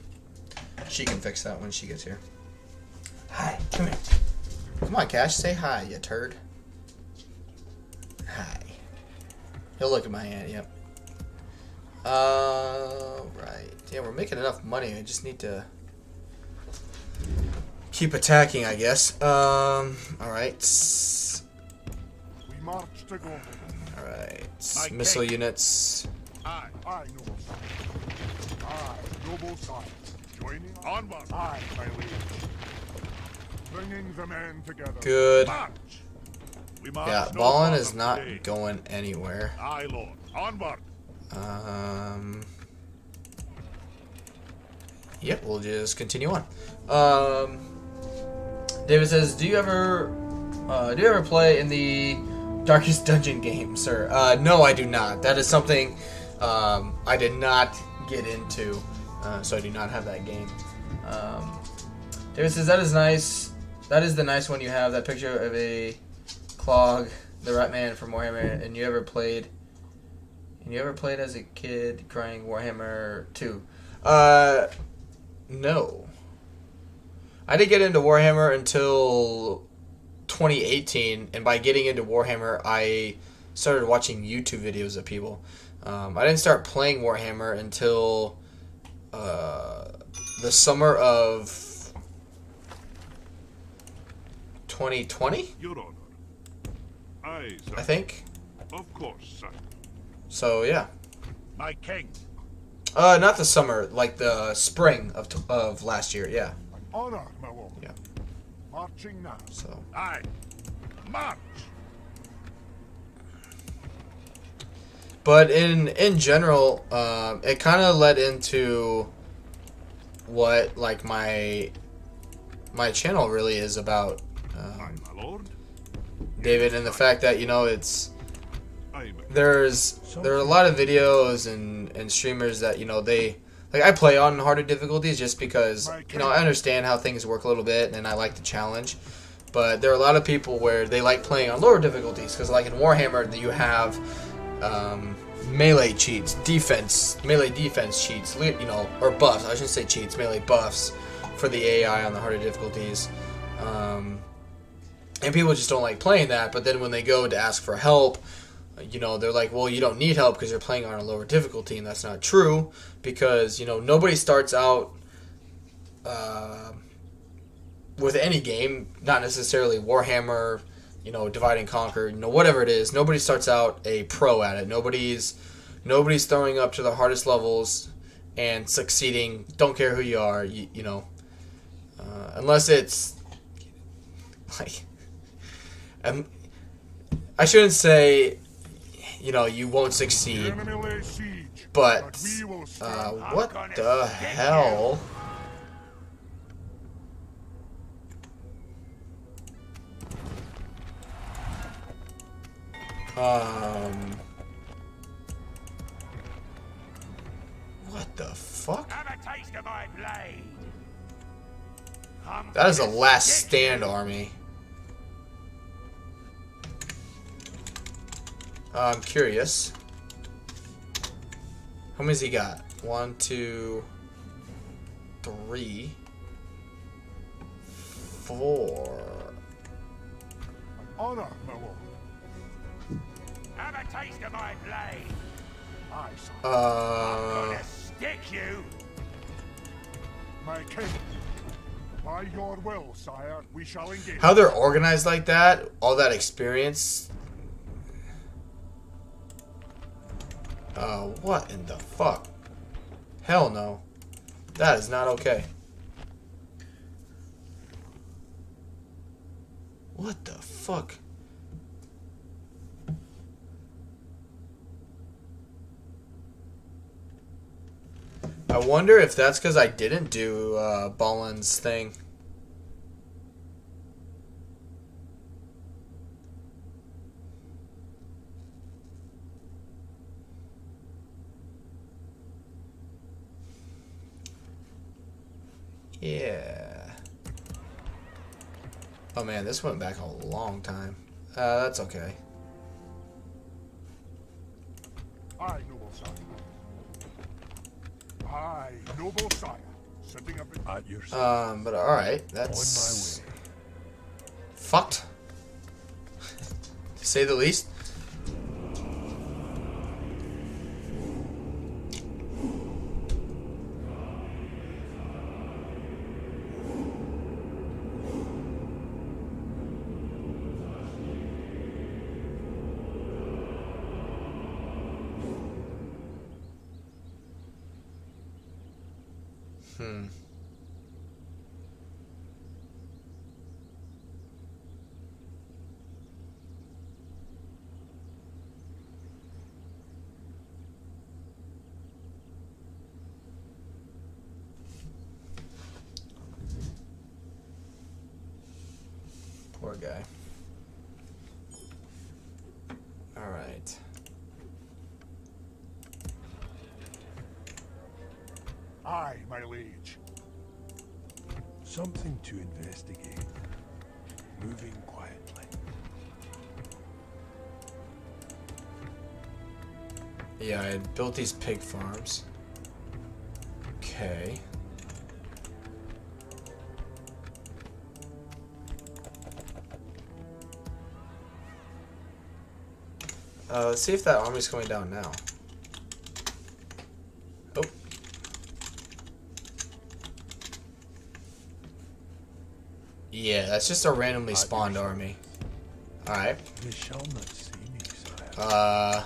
she can fix that when she gets here. Hi, come here. Come on, Cash, say hi, you turd. Hi. He'll look at my hand, yep. Right. Yeah, we're making enough money. I just need to keep attacking, I guess. Alright. We march to go. Alright. Missile units. Aye, noble sire. Aye, noble sire. Joining onward. Aye, my liege. Bringing the men together. Good. March. We march Yeah, no Balin farther is not today. going anywhere. Aye, lord. Onward. Yep, we'll just continue on. David says, do you ever play in the Darkest Dungeon game, sir? No, I do not. That is something I did not get into, so I do not have that game. David says, that is nice. That is the nice one you have, that picture of a Clog, the Ratman from Warhammer, and you ever played as a kid crying Warhammer 2? No. I didn't get into Warhammer until 2018, and by getting into Warhammer, I started watching YouTube videos of people. I didn't start playing Warhammer until the summer of 2020, Your Honor. Aye, sir. I think. Of course, sir. So, yeah. My king. Not the summer, like the spring of last year, yeah. Honor, my lord. Yeah. Marching now. So, Aye. March. but in general, it kind of led into what like my channel really is about, Aye, my lord. David, and the fact that it's Aye, my there are a lot of videos and streamers that they like. I play on harder difficulties just because I understand how things work a little bit and I like the challenge. But there are a lot of people where they like playing on lower difficulties because, like in Warhammer, you have melee cheats, melee defense cheats, or buffs. I shouldn't say cheats, melee buffs for the AI on the harder difficulties. And people just don't like playing that, but then when they go to ask for help, you know, they're like, well, you don't need help because you're playing on a lower difficulty, and that's not true, because, you know, nobody starts out with any game, not necessarily Warhammer, you know, Divide and Conquer, you know, whatever it is, nobody starts out a pro at it. Nobody's throwing up to the hardest levels and succeeding, don't care who you are, you know, unless it's, like, I shouldn't say, you know, you won't The succeed, enemy lays siege, but we will stand. what the hell? What the fuck? Have a taste of my blade. That is a last stand army. I'm curious. How many's he got? 1, 2, 3, 4. Honor, my lord. Have a taste of my blade. Aye, sir. Gonna stick you. My king. By your will, sire, we shall engage. How they're organized like that, all that experience. What in the fuck? Hell no. That is not okay. What the fuck? I wonder if that's because I didn't do Balin's thing. Yeah. Oh man, this went back a long time. That's okay. Aye, noble sire. Aye, noble sire. Sitting up At your service. But alright, that's On my way. fucked. To say the least. Poor guy. Alright. Aye, my liege. Something to investigate. Moving quietly. Yeah, I had built these pig farms. Okay. Let's see if that army's coming down now. Oh. Yeah, that's just a randomly spawned army. Alright. They shall not see me, sire.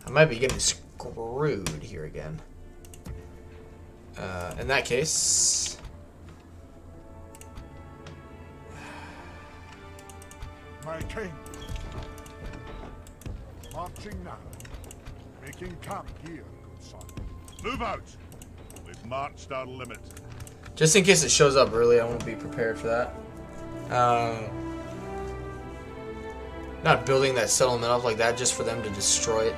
I might be getting screwed here again. In that case... My king. Marching now. Making camp here, good son. Move out. We've marched our limit. Just in case it shows up early, I won't be prepared for that. Not building that settlement up like that just for them to destroy it.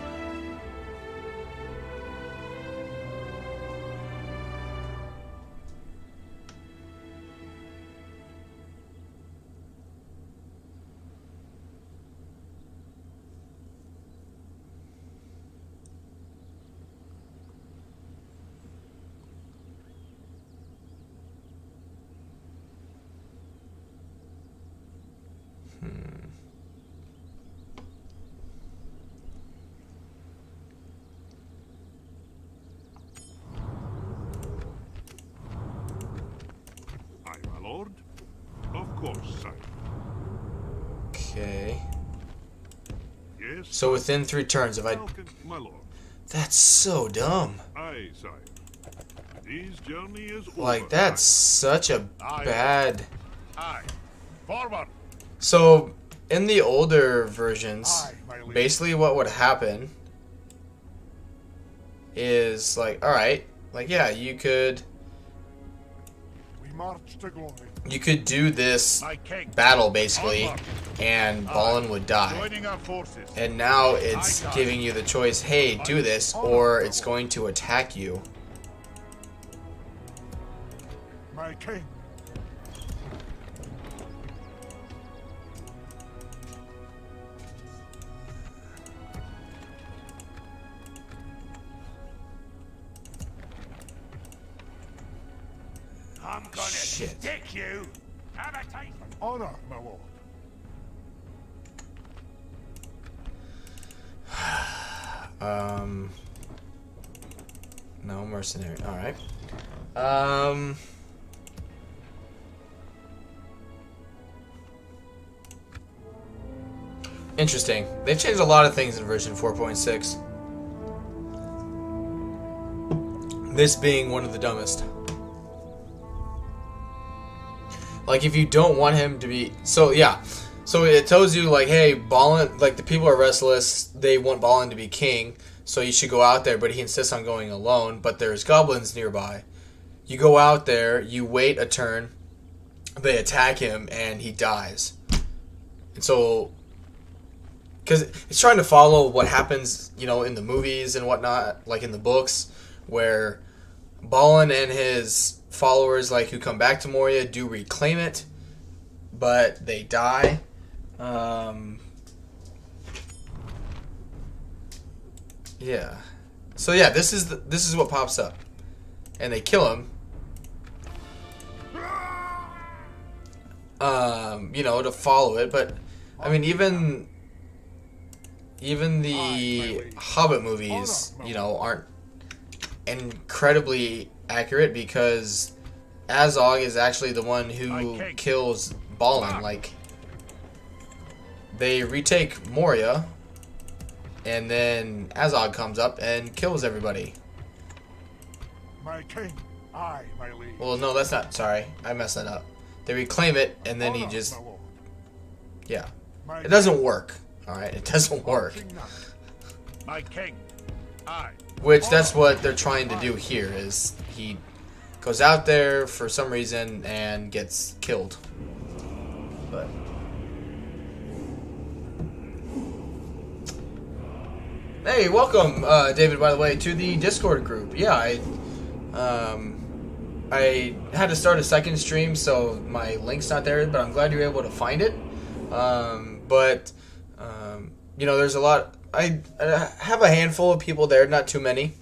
Hmm. course, sire. Okay. Yes. So within 3 turns, if I... My lord. That's so dumb. Aye, sire. This journey is over. Like, that's such a bad... Aye. Forward. So, in the older versions, Aye, my lord. basically what would happen is, like, alright, like, yeah, you could March to glory. you could do this My king. battle, basically, and Balin would die. Joining our forces. And now it's giving you the choice, hey, do this, or it's going to attack you. My king. I'm gonna Shit. stick you. Have a taste. Honor, my lord. No mercenary. Alright. Interesting. They've changed a lot of things in version 4.6. This being one of the dumbest. Like, if you don't want him to be... So, yeah. So, it tells you, like, hey, Balin... Like, the people are restless. They want Balin to be king. So, you should go out there. But he insists on going alone. But there's goblins nearby. You go out there. You wait a turn. They attack him. And he dies. And so... Because it's trying to follow what happens, you know, in the movies and whatnot. Like, in the books. Where Balin and his... followers, like, who come back to Moria do reclaim it, but they die. Yeah. So yeah, this is what pops up, and they kill him. You know, to follow it, but I mean, even the Hobbit movies, you know, aren't incredibly accurate because Azog is actually the one who kills Balin. Like, they retake Moria, and then Azog comes up and kills everybody. My king. Aye, my liege. Well, no, that's not. Sorry, I messed that up. They reclaim it, and then he just... Yeah. It doesn't work. Alright, it doesn't work. My king. Aye. Which, that's what they're trying to do here, is he goes out there for some reason and gets killed. But... Hey, welcome, David, by the way, to the Discord group. Yeah, I had to start a second stream, so my link's not there, but I'm glad you were able to find it. You know, there's a lot... I have a handful of people there, not too many.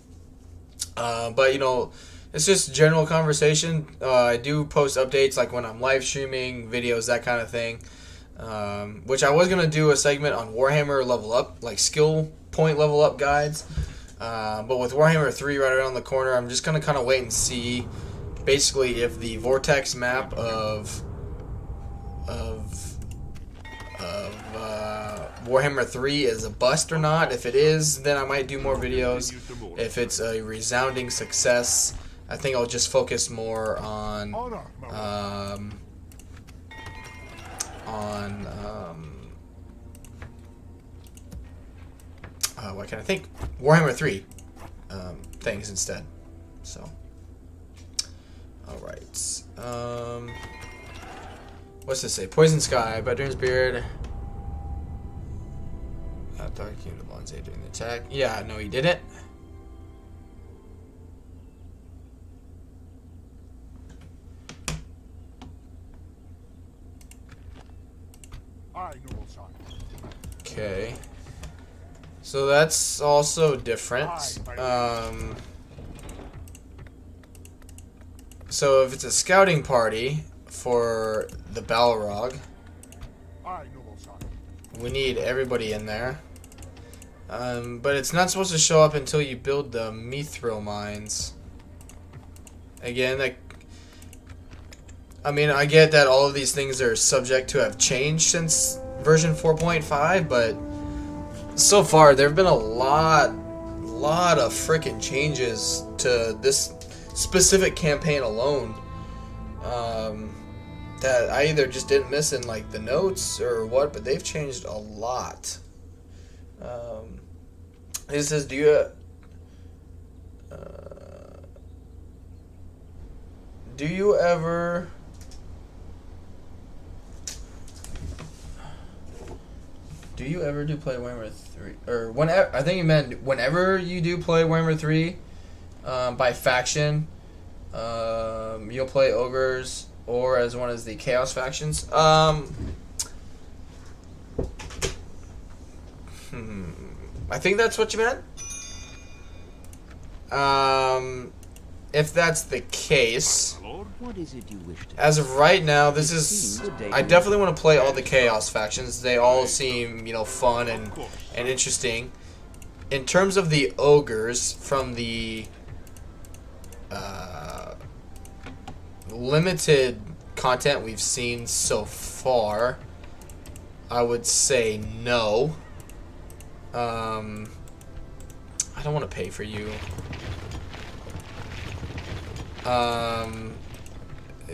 But, you know, it's just general conversation. I do post updates, like when I'm live streaming, videos, that kind of thing. Which I was going to do a segment on Warhammer level up, like skill point level up guides. But with Warhammer 3 right around the corner, I'm just going to kind of wait and see, basically, if the Vortex map of Warhammer 3 is a bust or not. If it is, then I might do more videos. If it's a resounding success, I think I'll just focus more on what can I think? Warhammer 3 things instead. So, all right. What's this say? Poison Sky, Veteran's Beard. Dark King of Bonsai during the attack. Yeah, no, he didn't. Okay. So that's also different. So if it's a scouting party for the Balrog, we need everybody in there. But it's not supposed to show up until you build the Mithril mines. Again, like, I mean, I get that all of these things are subject to have changed since version 4.5, but so far there have been a lot of freaking changes to this specific campaign alone that I either just didn't miss in like the notes or what, but they've changed a lot. It says, do you ever do play Warhammer 3? Or whenever, I think you meant whenever you do play Warhammer 3 by faction, you'll play ogres or as one of the chaos factions. I think that's what you meant. If that's the case, What is it you wish to? as of right now, this is. I definitely want to play all the chaos factions. They all seem, fun and interesting. In terms of the ogres, from the limited content we've seen so far, I would say no. I don't want to pay for you.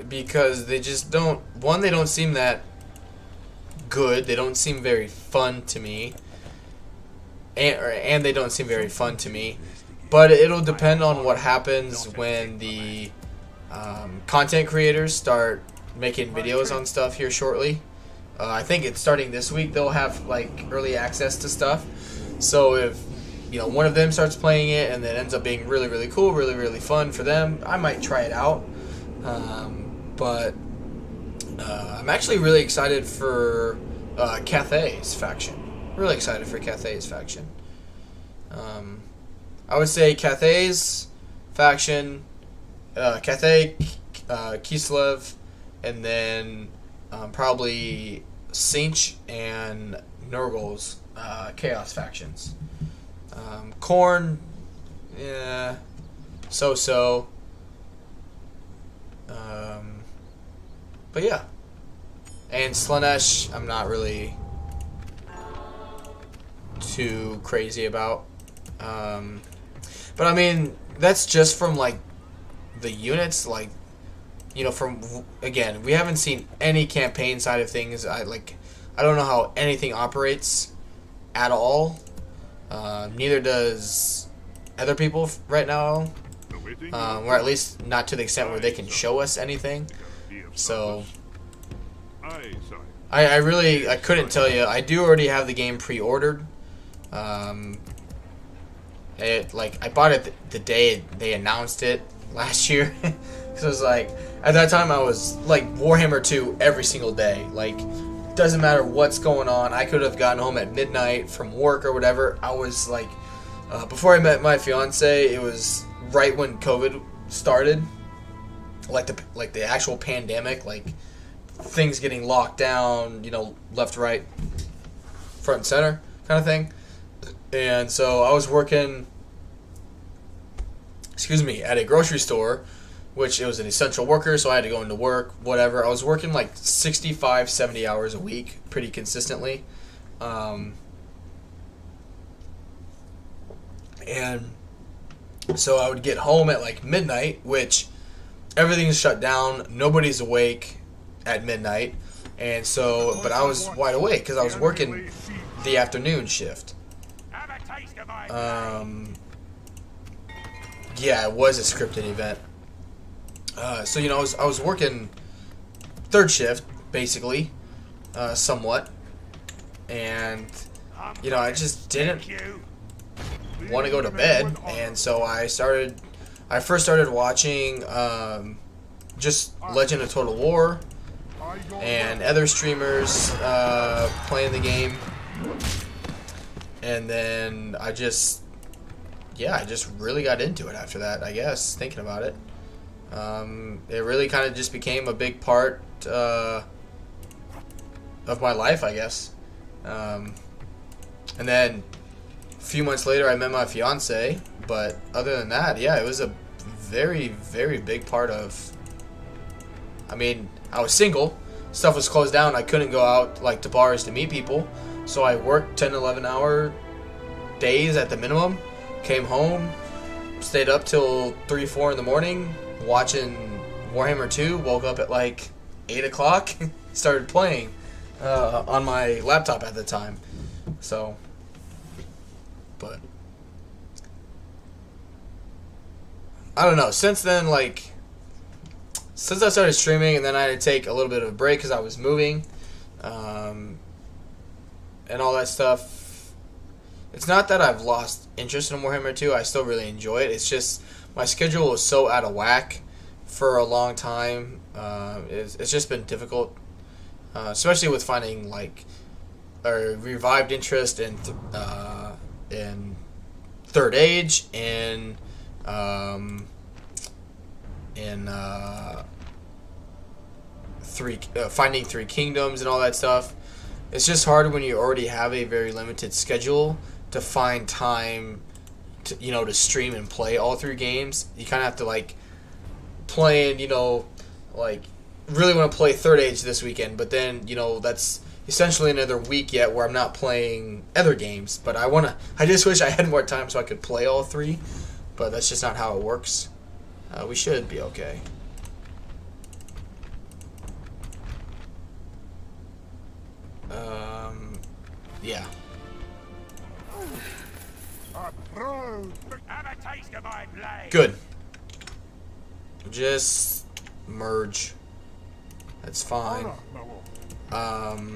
Because they just don't. One, they don't seem that good. They don't seem very fun to me. And they don't seem very fun to me. But it'll depend on what happens when the content creators start making videos on stuff here shortly. I think it's starting this week. They'll have like early access to stuff. So if one of them starts playing it and it ends up being really, really cool, really, really fun for them, I might try it out. But I'm actually really excited for Cathay's faction. Really excited for Cathay's faction. I would say Cathay's faction, Cathay, Kislev, and then probably Sinch and Nurgle's Chaos factions. Khorne, yeah, so. But yeah. And Slaanesh, I'm not really too crazy about. But I mean, that's just from like the units, like, from, again, we haven't seen any campaign side of things. I don't know how anything operates at all. Neither does other people right now. Or at least not to the extent where they can show us anything. So I couldn't tell you. I do already have the game pre-ordered. I bought it the day they announced it last year. So it was like, at that time I was like Warhammer 2 every single day. Like, doesn't matter what's going on. I could have gotten home at midnight from work or whatever. I was like, before I met my fiance, it was right when COVID started, like the actual pandemic, like things getting locked down, left, right, front and center kind of thing. And so I was working, at a grocery store, which it was an essential worker, so I had to go into work, whatever. I was working like 65, 70 hours a week pretty consistently. And so I would get home at like midnight, which everything's shut down, nobody's awake at midnight, and so, but I was wide awake because I was working the afternoon shift. Yeah, it was a scripted event. So I was working third shift basically, somewhat, and I just didn't want to go to bed, and so I first started watching just Legend of Total War and other streamers playing the game, and then I just really got into it after that, I guess, thinking about it. It really kind of just became a big part of my life, I guess. And then a few months later, I met my fiance, but other than that, yeah, it was a very, very big part of, I was single. Stuff was closed down. I couldn't go out like to bars to meet people. So I worked 10, 11-hour days at the minimum. Came home, stayed up till 3, 4 in the morning watching Warhammer 2. Woke up at like 8 o'clock. Started playing on my laptop at the time. So, but I don't know. Since then, like, since I started streaming, and then I had to take a little bit of a break because I was moving, and all that stuff. It's not that I've lost interest in Warhammer 2. I still really enjoy it. It's just my schedule was so out of whack for a long time. It's just been difficult, especially with finding like a revived interest in Third Age and finding Three Kingdoms and all that stuff. It's just hard when you already have a very limited schedule to find time to, to stream and play all 3 games. You kind of have to like plan, like really want to play Third Age this weekend, but then that's essentially another week yet where I'm not playing other games. But I just wish I had more time so I could play all 3, but that's just not how it works. We should be okay. Yeah. Have a taste of my blade. Good. Just merge. That's fine. Oh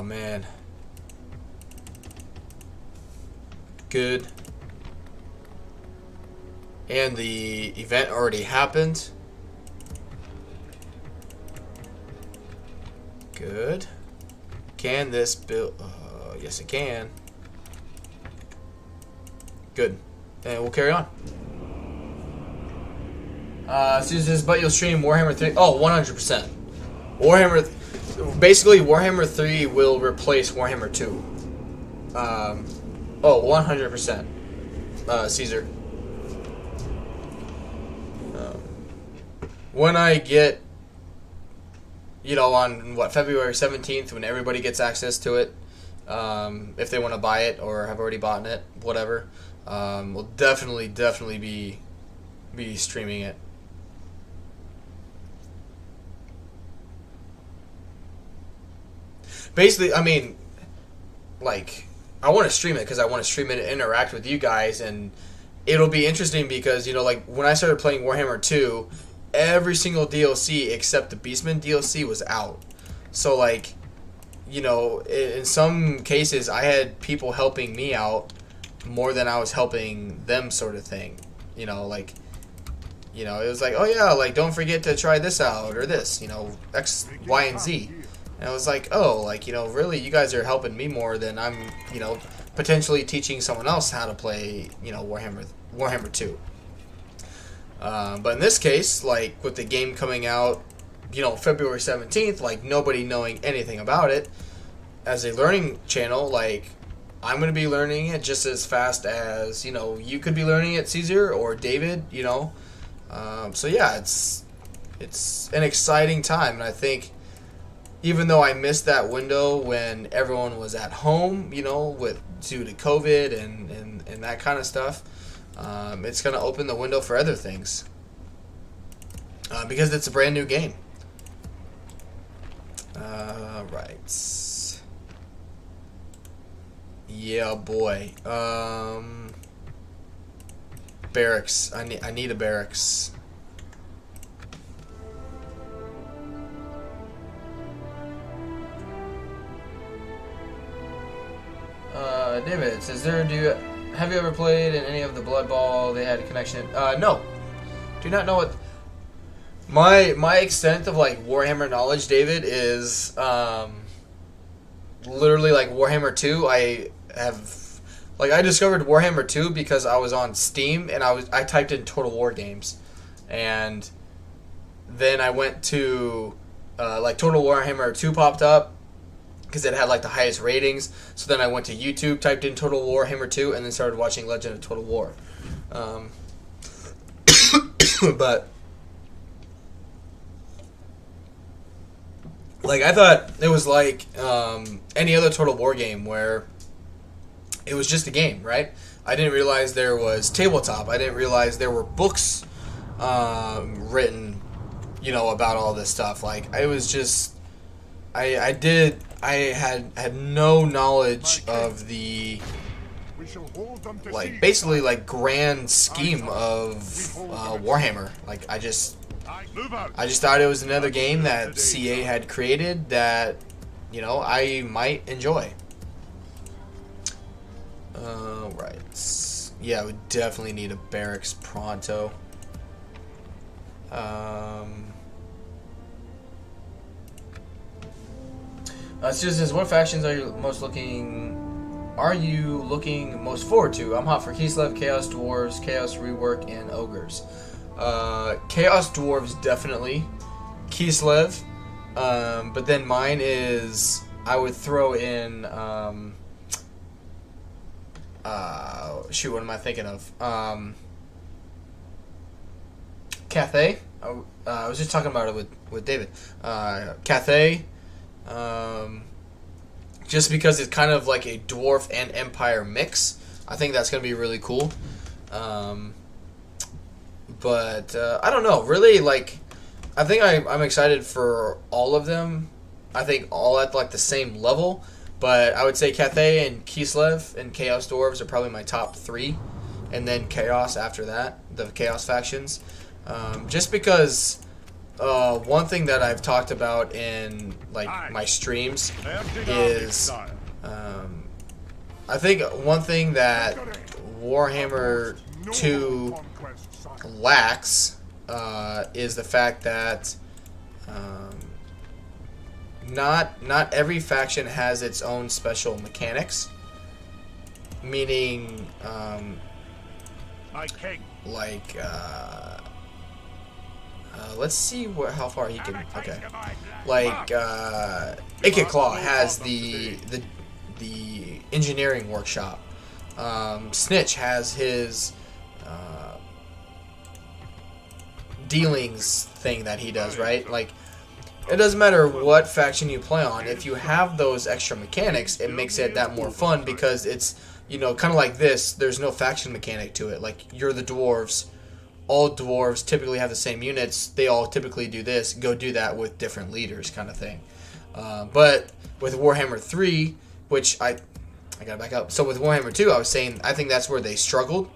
man. Good. And the event already happened. Good. Can this build? Yes, it can. Good. And we'll carry on. Susan says, but you'll stream Warhammer 3. Oh, 100%. Basically, Warhammer 3 will replace Warhammer 2. 100%. Caesar. When I get, on February 17th, when everybody gets access to it, if they want to buy it or have already bought it, whatever, we'll definitely be streaming it. Basically, I mean, like, I want to stream it because I want to stream it and interact with you guys, and it'll be interesting because, like, when I started playing Warhammer 2, every single DLC except the Beastman DLC was out. So, like, in some cases, I had people helping me out more than I was helping them, sort of thing. It was like, oh yeah, like, don't forget to try this out, or this, X, Y, and Z. And I was like, oh, like, really, you guys are helping me more than I'm, potentially teaching someone else how to play, Warhammer 2. But in this case, like, with the game coming out, February 17th, like, nobody knowing anything about it, as a learning channel, like, I'm going to be learning it just as fast as, you could be learning it, Caesar, or David, So, yeah, it's an exciting time, and I think even though I missed that window when everyone was at home, due to COVID and that kind of stuff, it's going to open the window for other things. Because it's a brand new game. Right. Yeah, boy. Barracks. I need a barracks. David says, have you ever played in any of the Blood Bowl? They had a connection. No. Do not know what. My extent of like Warhammer knowledge, David, is literally like Warhammer 2. I discovered Warhammer 2 because I was on Steam and I typed in Total War games, and then I went to Total Warhammer 2 popped up because it had like the highest ratings. So then I went to YouTube, typed in Total Warhammer 2, and then started watching Legend of Total War. But Like, I thought it was like any other Total War game where it was just a game, right? I didn't realize there was tabletop. I didn't realize there were books written, you know, about all this stuff. Like, it was just, I had no knowledge of the, like, basically, like, grand scheme of Warhammer. Like, I just thought it was another game that CA had created that, you know, I might enjoy. Right. Yeah, we definitely need a barracks pronto. It's just this. What factions are you looking most forward to? I'm hot for Kislev, Chaos Dwarves, Chaos Rework, and Ogres. Chaos Dwarves definitely. Kislev. But then mine is, I would throw in shoot, what am I thinking of? Cathay. I was just talking about it with David. Cathay. Just because it's kind of like a dwarf and empire mix. I think that's going to be really cool. But I don't know. Really, like, I think I'm excited for all of them. I think all at like the same level. But I would say Cathay and Kislev and Chaos Dwarves are probably my top 3. And then Chaos after that, the Chaos factions. Just because one thing that I've talked about in like my streams is I think one thing that Warhammer 2 lacks is the fact that not every faction has its own special mechanics. Meaning, like, let's see how far he can. Okay, like Ikeclaw has the engineering workshop. Snitch has his dealings thing that he does, right? Like, it doesn't matter what faction you play on. If you have those extra mechanics, it makes it that more fun because it's, you know, kind of like this. There's no faction mechanic to it. Like, you're the dwarves. All dwarves typically have the same units. They all typically do this. Go do that with different leaders, kind of thing. But with Warhammer 3, which I gotta back up. So with Warhammer 2, I was saying I think that's where they struggled.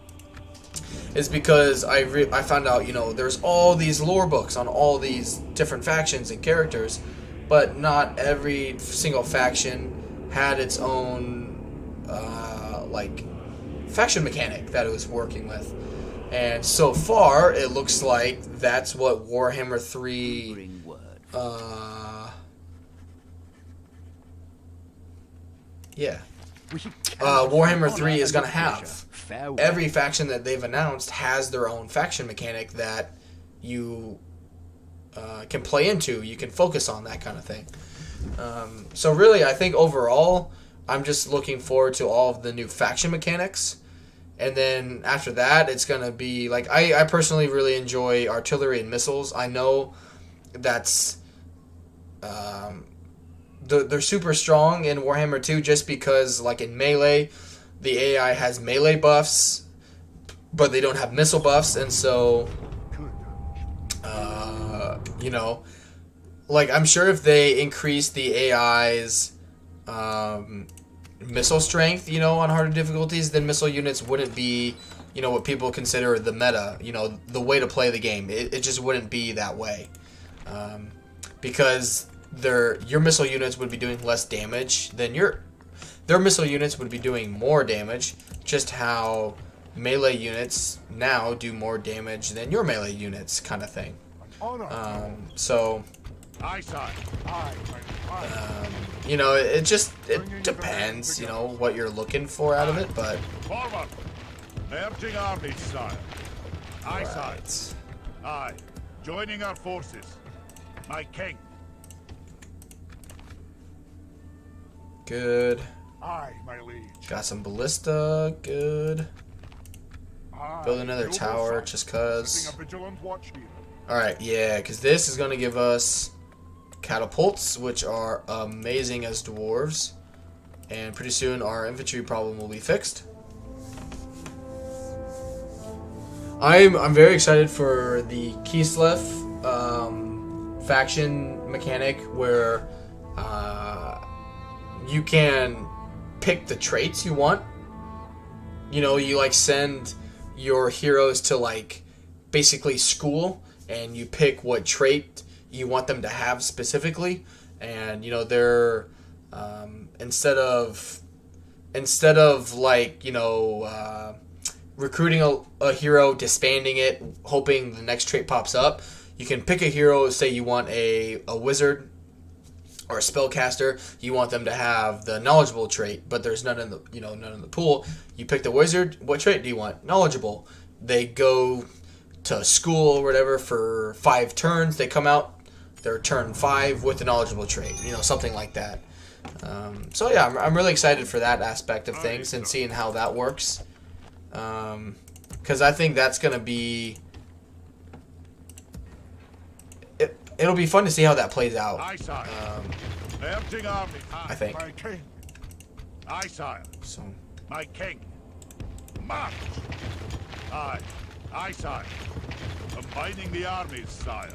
Is because I found out, you know, there's all these lore books on all these different factions and characters, but not every single faction had its own like faction mechanic that it was working with. And so far, it looks like that's what Warhammer 3 Warhammer 3 is going to have. Every faction that they've announced has their own faction mechanic that you can play into. You can focus on that kind of thing. So really, I think overall, I'm just looking forward to all of the new faction mechanics. And then after that, it's going to be, like, I personally really enjoy artillery and missiles. I know that's, they're super strong in Warhammer 2 just because, like, in Melee, the AI has Melee buffs, but they don't have missile buffs. And so, you know, like, I'm sure if they increase the AI's missile strength, you know, on harder difficulties, then missile units wouldn't be, you know, what people consider the meta, you know, the way to play the game. It just wouldn't be that way. Because your missile units would be doing less damage than their missile units would be doing more damage, just how melee units now do more damage than your melee units, kind of thing. So, you know, it depends, you know, what you're looking for out of it, but. Forward. Merging armies, sire. Aye, sire. Right. Aye. Joining our forces. My king. Good. Aye, my liege. Got some ballista. Good. Build another tower just cause. Alright, yeah, because this is going to give us catapults, which are amazing as dwarves. And pretty soon our infantry problem will be fixed. I'm very excited for the Kislev faction mechanic where you can pick the traits you want. You know, you like send your heroes to like basically school, and you pick what trait you want them to have specifically, and you know they're instead of like, you know, recruiting a hero, disbanding it, hoping the next trait pops up, you can pick a hero. Say you want a wizard or a spellcaster, you want them to have the knowledgeable trait, but there's none in the none in the pool. You pick the wizard. What trait do you want? Knowledgeable. They go to school or whatever for 5 turns. They come out their turn 5 with the knowledgeable trait. You know, something like that. So yeah, I'm really excited for that aspect of things and seeing how that works. Because I think that's gonna be. It'll be fun to see how that plays out. I think. My king. Aye, sire. So. My king. March. Aye, sire. Combining the armies, sire.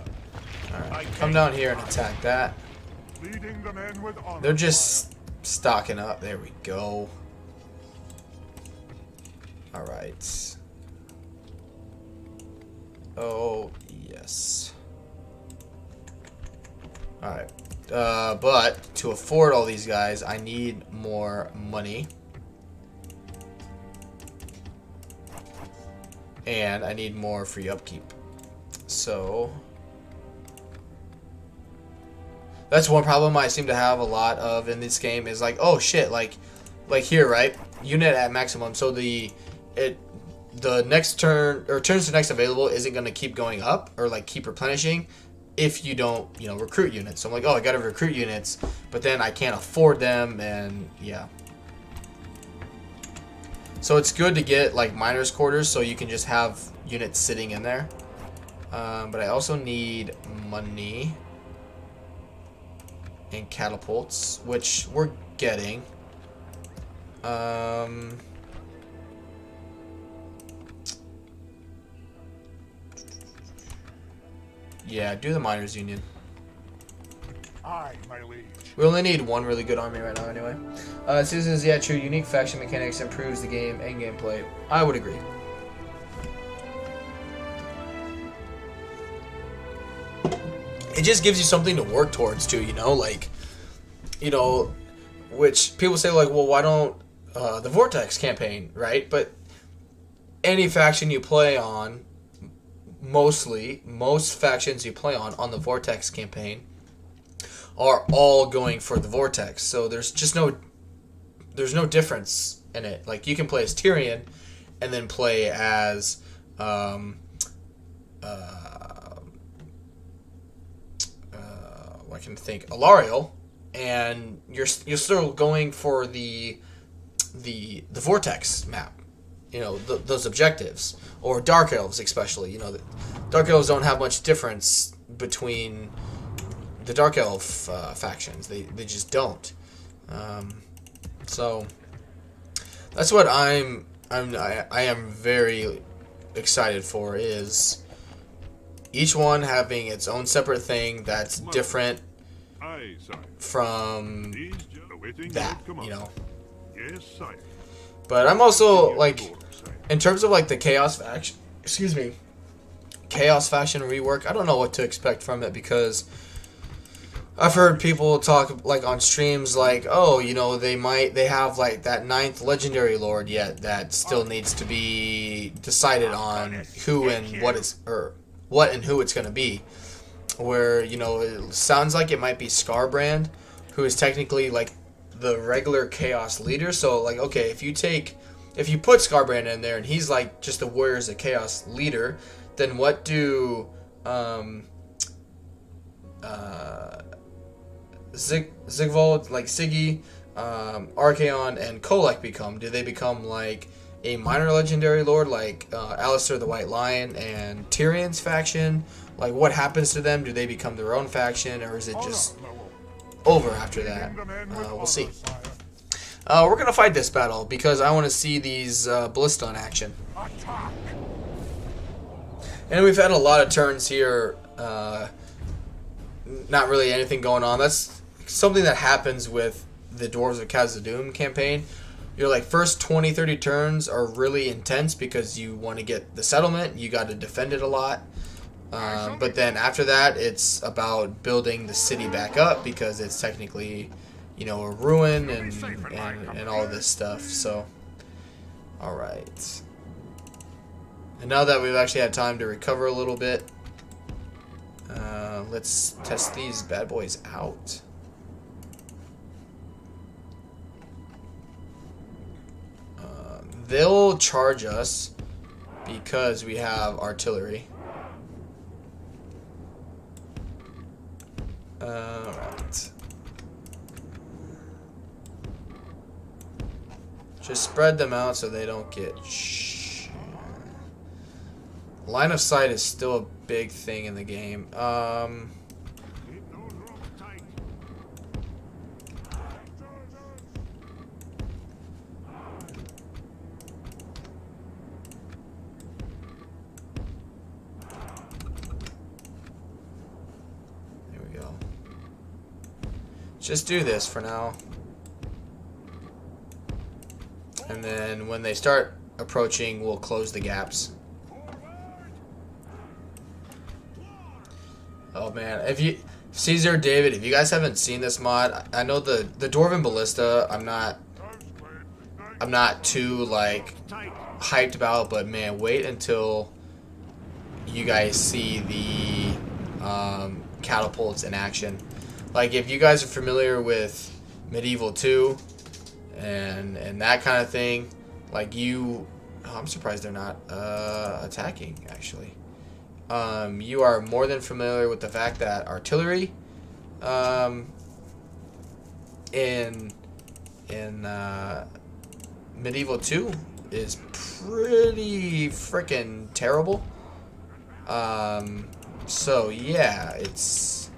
Alright, come down here and attack that. Leading the men with honor. They're just stocking up. There we go. Alright. Oh, yes. Alright. But to afford all these guys, I need more money. And I need more free upkeep. So that's one problem I seem to have a lot of in this game is like, oh shit, like here, right? Unit at maximum. So the next turn or turns to next available isn't going to keep going up or like keep replenishing if you don't, you know, recruit units. So I'm like, oh, I got to recruit units, but then I can't afford them, and yeah. So it's good to get like miners' quarters so you can just have units sitting in there. But I also need money and catapults, which we're getting. Yeah, do the miners' union. Aye, my liege. We only need one really good army right now anyway. Susan's, yeah, true. Unique faction mechanics improves the game and gameplay. I would agree. It just gives you something to work towards too, you know? Like, you know, which people say like, well, why don't the Vortex campaign, right? But any faction you play on, most factions you play on the Vortex campaign are all going for the Vortex. So there's no difference in it. Like you can play as Tyrion and then play as I can think Alariel, and you're still going for the Vortex map. You know, those objectives, or Dark Elves especially. You know, the Dark Elves don't have much difference between the Dark Elf factions. They just don't. So that's what I am very excited for, is each one having its own separate thing that's different from that, you know. Yes, sire. But I'm also like, in terms of like the Chaos faction, Chaos faction rework, I don't know what to expect from it, because I've heard people talk like on streams like, oh, you know, they have like that 9th legendary lord yet that still needs to be decided on who and what and who it's going to be. Where, you know, it sounds like it might be Scarbrand, who is technically like the regular Chaos leader. So like, okay, if you put Scarbrand in there and he's like just the Warriors of Chaos leader, then what do Zigvold, like Siggy, Archaon, and Kolek become? Do they become like a minor legendary lord like Alistair the White Lion and Tyrion's faction, like what happens to them? Do they become their own faction, or is it just over after that? We'll see. We're gonna fight this battle because I want to see these ballista in action. And we've had a lot of turns here. Not really anything going on. That's something that happens with the Dwarves of Khazad-Dum campaign. Your like first 20-30 turns are really intense because you want to get the settlement. You got to defend it a lot. But then after that, it's about building the city back up because it's technically, you know, a ruin and all of this stuff. So, all right. And now that we've actually had time to recover a little bit, let's test these bad boys out. They'll charge us because we have artillery. Alright. Just spread them out so they don't get line of sight is still a big thing in the game. Just do this for now. And then when they start approaching, we'll close the gaps. Oh man, if you Caesar, David, if you guys haven't seen this mod, I know the Dwarven Ballista, I'm not too like hyped about, but man, wait until you guys see the catapults in action. Like, if you guys are familiar with Medieval 2 and that kind of thing, like I'm surprised they're not attacking, actually. You are more than familiar with the fact that artillery in Medieval 2 is pretty freaking terrible. So, yeah, it's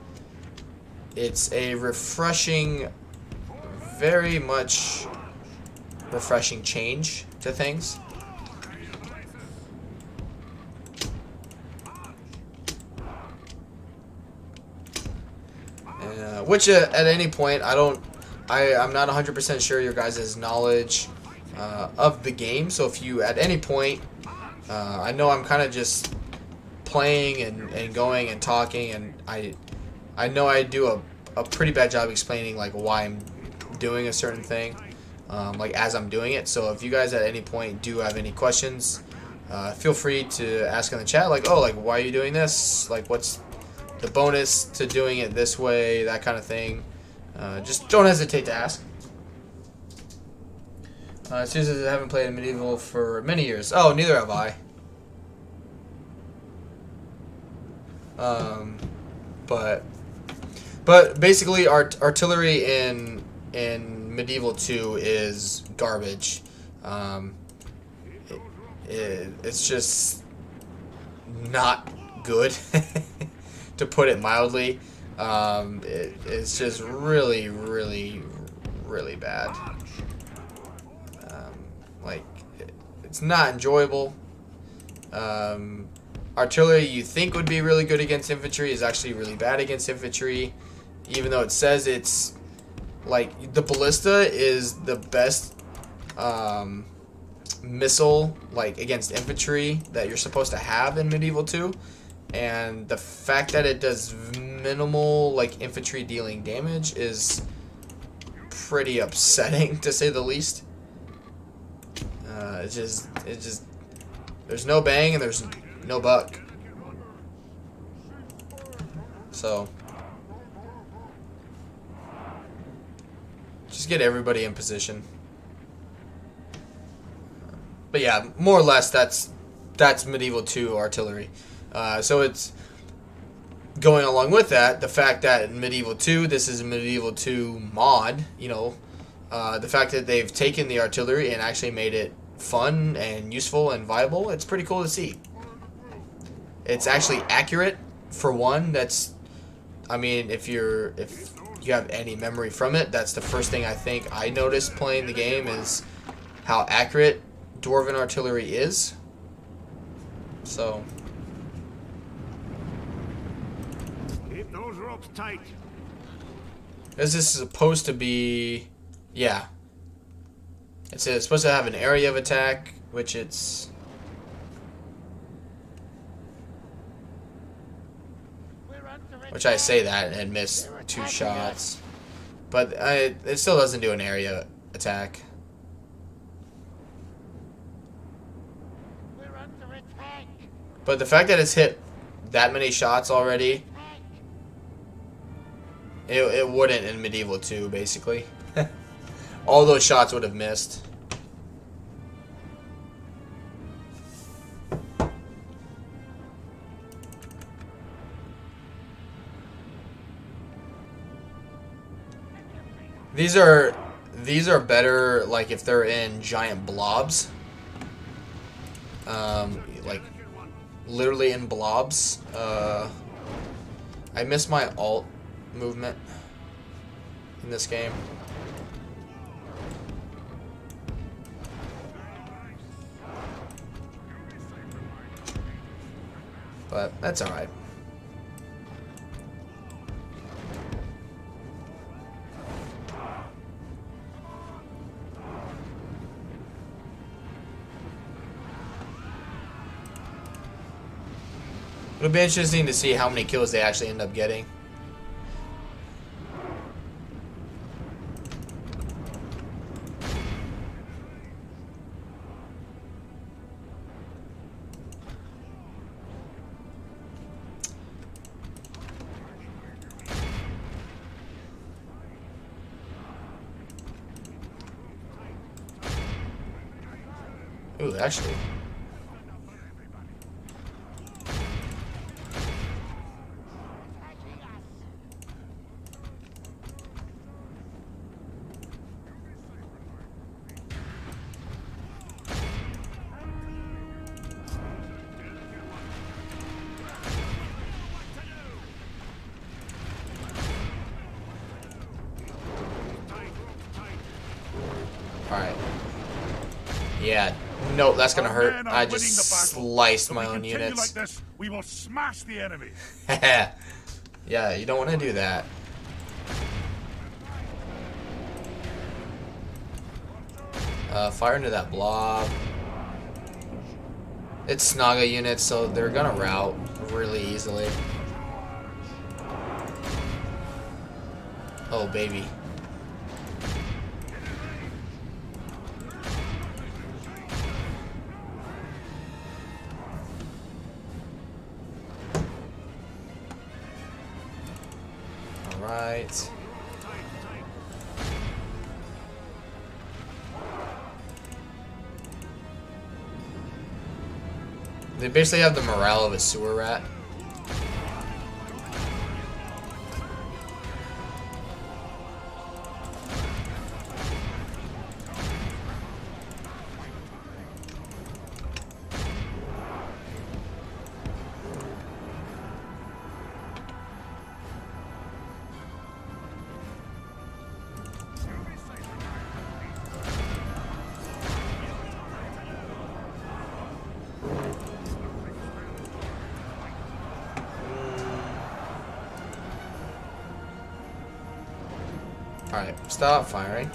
a refreshing, very much refreshing change to things. Which at any point, I'm not 100% sure your guys' knowledge of the game. So if you at any point, I know I'm kind of just playing and going and talking, and I know I do a pretty bad job explaining like why I'm doing a certain thing, like as I'm doing it. So if you guys at any point do have any questions, feel free to ask in the chat, like, oh, like why are you doing this? Like, what's the bonus to doing it this way? That kind of thing. Just don't hesitate to ask. Susan, I haven't played Medieval for many years. Oh, neither have I. But basically, artillery in Medieval 2 is garbage. It's just not good, to put it mildly. It's just really, really, really bad. Like, it's not enjoyable. Artillery you think would be really good against infantry is actually really bad against infantry, even though it says it's like the ballista is the best missile like against infantry that you're supposed to have in Medieval 2, and the fact that it does minimal like infantry dealing damage is pretty upsetting, to say the least. It's just there's no bang and there's no buck. So just get everybody in position. But yeah, more or less that's Medieval 2 artillery. So it's going along with that, the fact that in Medieval 2, this is a Medieval 2 mod, you know, the fact that they've taken the artillery and actually made it fun and useful and viable, it's pretty cool to see. It's actually accurate for one. That's, I mean, if you have any memory from it, that's the first thing I think I noticed playing the game is how accurate Dwarven artillery is. So Keep those ropes tight. this is supposed to be, yeah. It's supposed to have an area of attack, which it's. Which I say that and miss 2 shots, but it still doesn't do an area attack. But the fact that it's hit that many shots already, it wouldn't in Medieval 2, basically. All those shots would have missed. These are better, like, if they're in giant blobs. Like, literally in blobs. I miss my alt movement in this game. But that's alright. It'll be interesting to see how many kills they actually end up getting. Ooh, actually. Alright. Yeah. No, that's gonna hurt. I just sliced my own units. Like this, we will smash the enemy. Yeah, you don't want to do that. Fire into that blob. It's Snaga units, so they're gonna rout really easily. Oh, baby. Alright. They basically have the morale of a sewer rat. Alright, stop firing.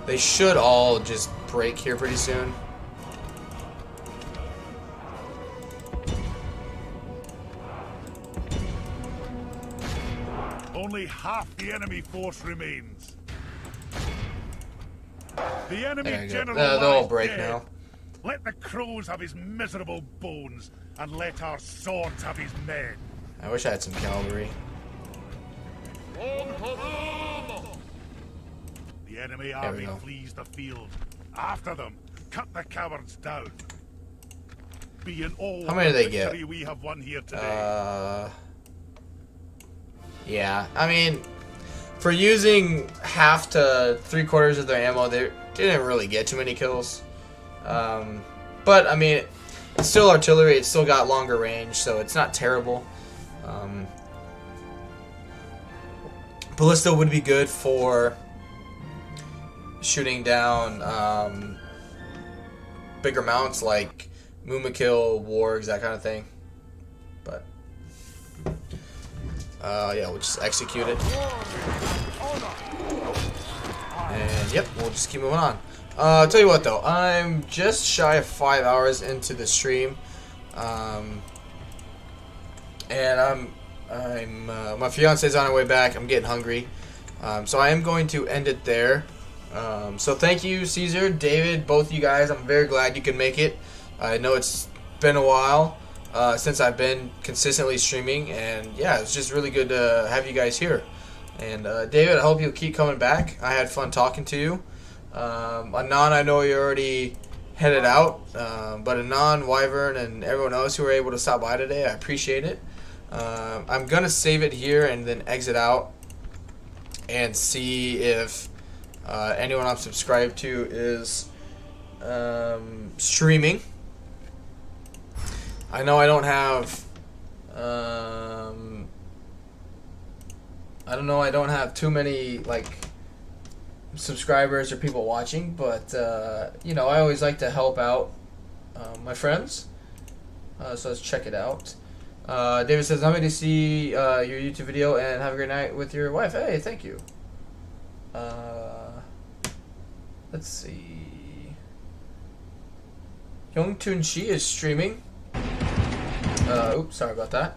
They should all just break here pretty soon. Only half the enemy force remains. The enemy general They'll all lies break dead. now. Let the crows have his miserable bones, and let our swords have his men. I wish I had some cavalry. The enemy we army go. flees the field. After them, cut the cowards down. Be in all How many do the they get? victory we have won here today. Yeah, I mean, for using half to 3/4 of their ammo, they didn't really get too many kills. But I mean, it's still artillery. It's still got longer range, so it's not terrible. Ballista would be good for shooting down bigger mounts like Mumakil, Wargs, that kind of thing. But yeah, we'll just execute it. And yep, we'll just keep moving on. I'll tell you what though, I'm just shy of 5 hours into the stream, and my fiance's on her way back. I'm getting hungry, so I am going to end it there. So thank you, Caesar, David, both of you guys. I'm very glad you could make it. I know it's been a while since I've been consistently streaming, and yeah, it's just really good to have you guys here. And David, I hope you'll keep coming back. I had fun talking to you. Anon, I know you already headed out, but Anon, Wyvern, and everyone else who were able to stop by today, I appreciate it. I'm gonna save it here and then exit out and see if anyone I'm subscribed to is streaming. I know I don't have I don't have too many like subscribers or people watching, but you know, I always like to help out my friends, so let's check it out. David says, I'm happy to see your YouTube video and have a great night with your wife. Hey, thank you. Let's see. Youngtun Shi is streaming. Oops, sorry about that.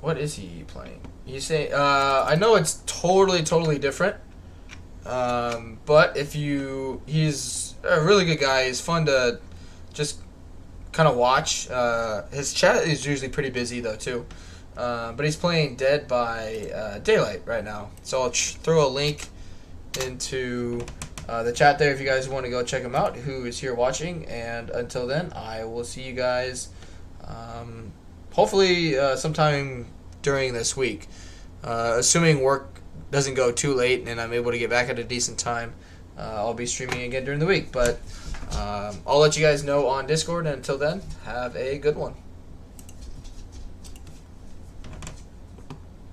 What is he playing? You say, I know it's totally different. But if he's a really good guy. He's fun to just kind of watch. His chat is usually pretty busy though too. But he's playing Dead by Daylight right now. So I'll throw a link into the chat there if you guys want to go check him out, who is here watching. And until then, I will see you guys hopefully sometime during this week, assuming work doesn't go too late and I'm able to get back at a decent time. I'll be streaming again during the week, but I'll let you guys know on Discord, and until then, have a good one.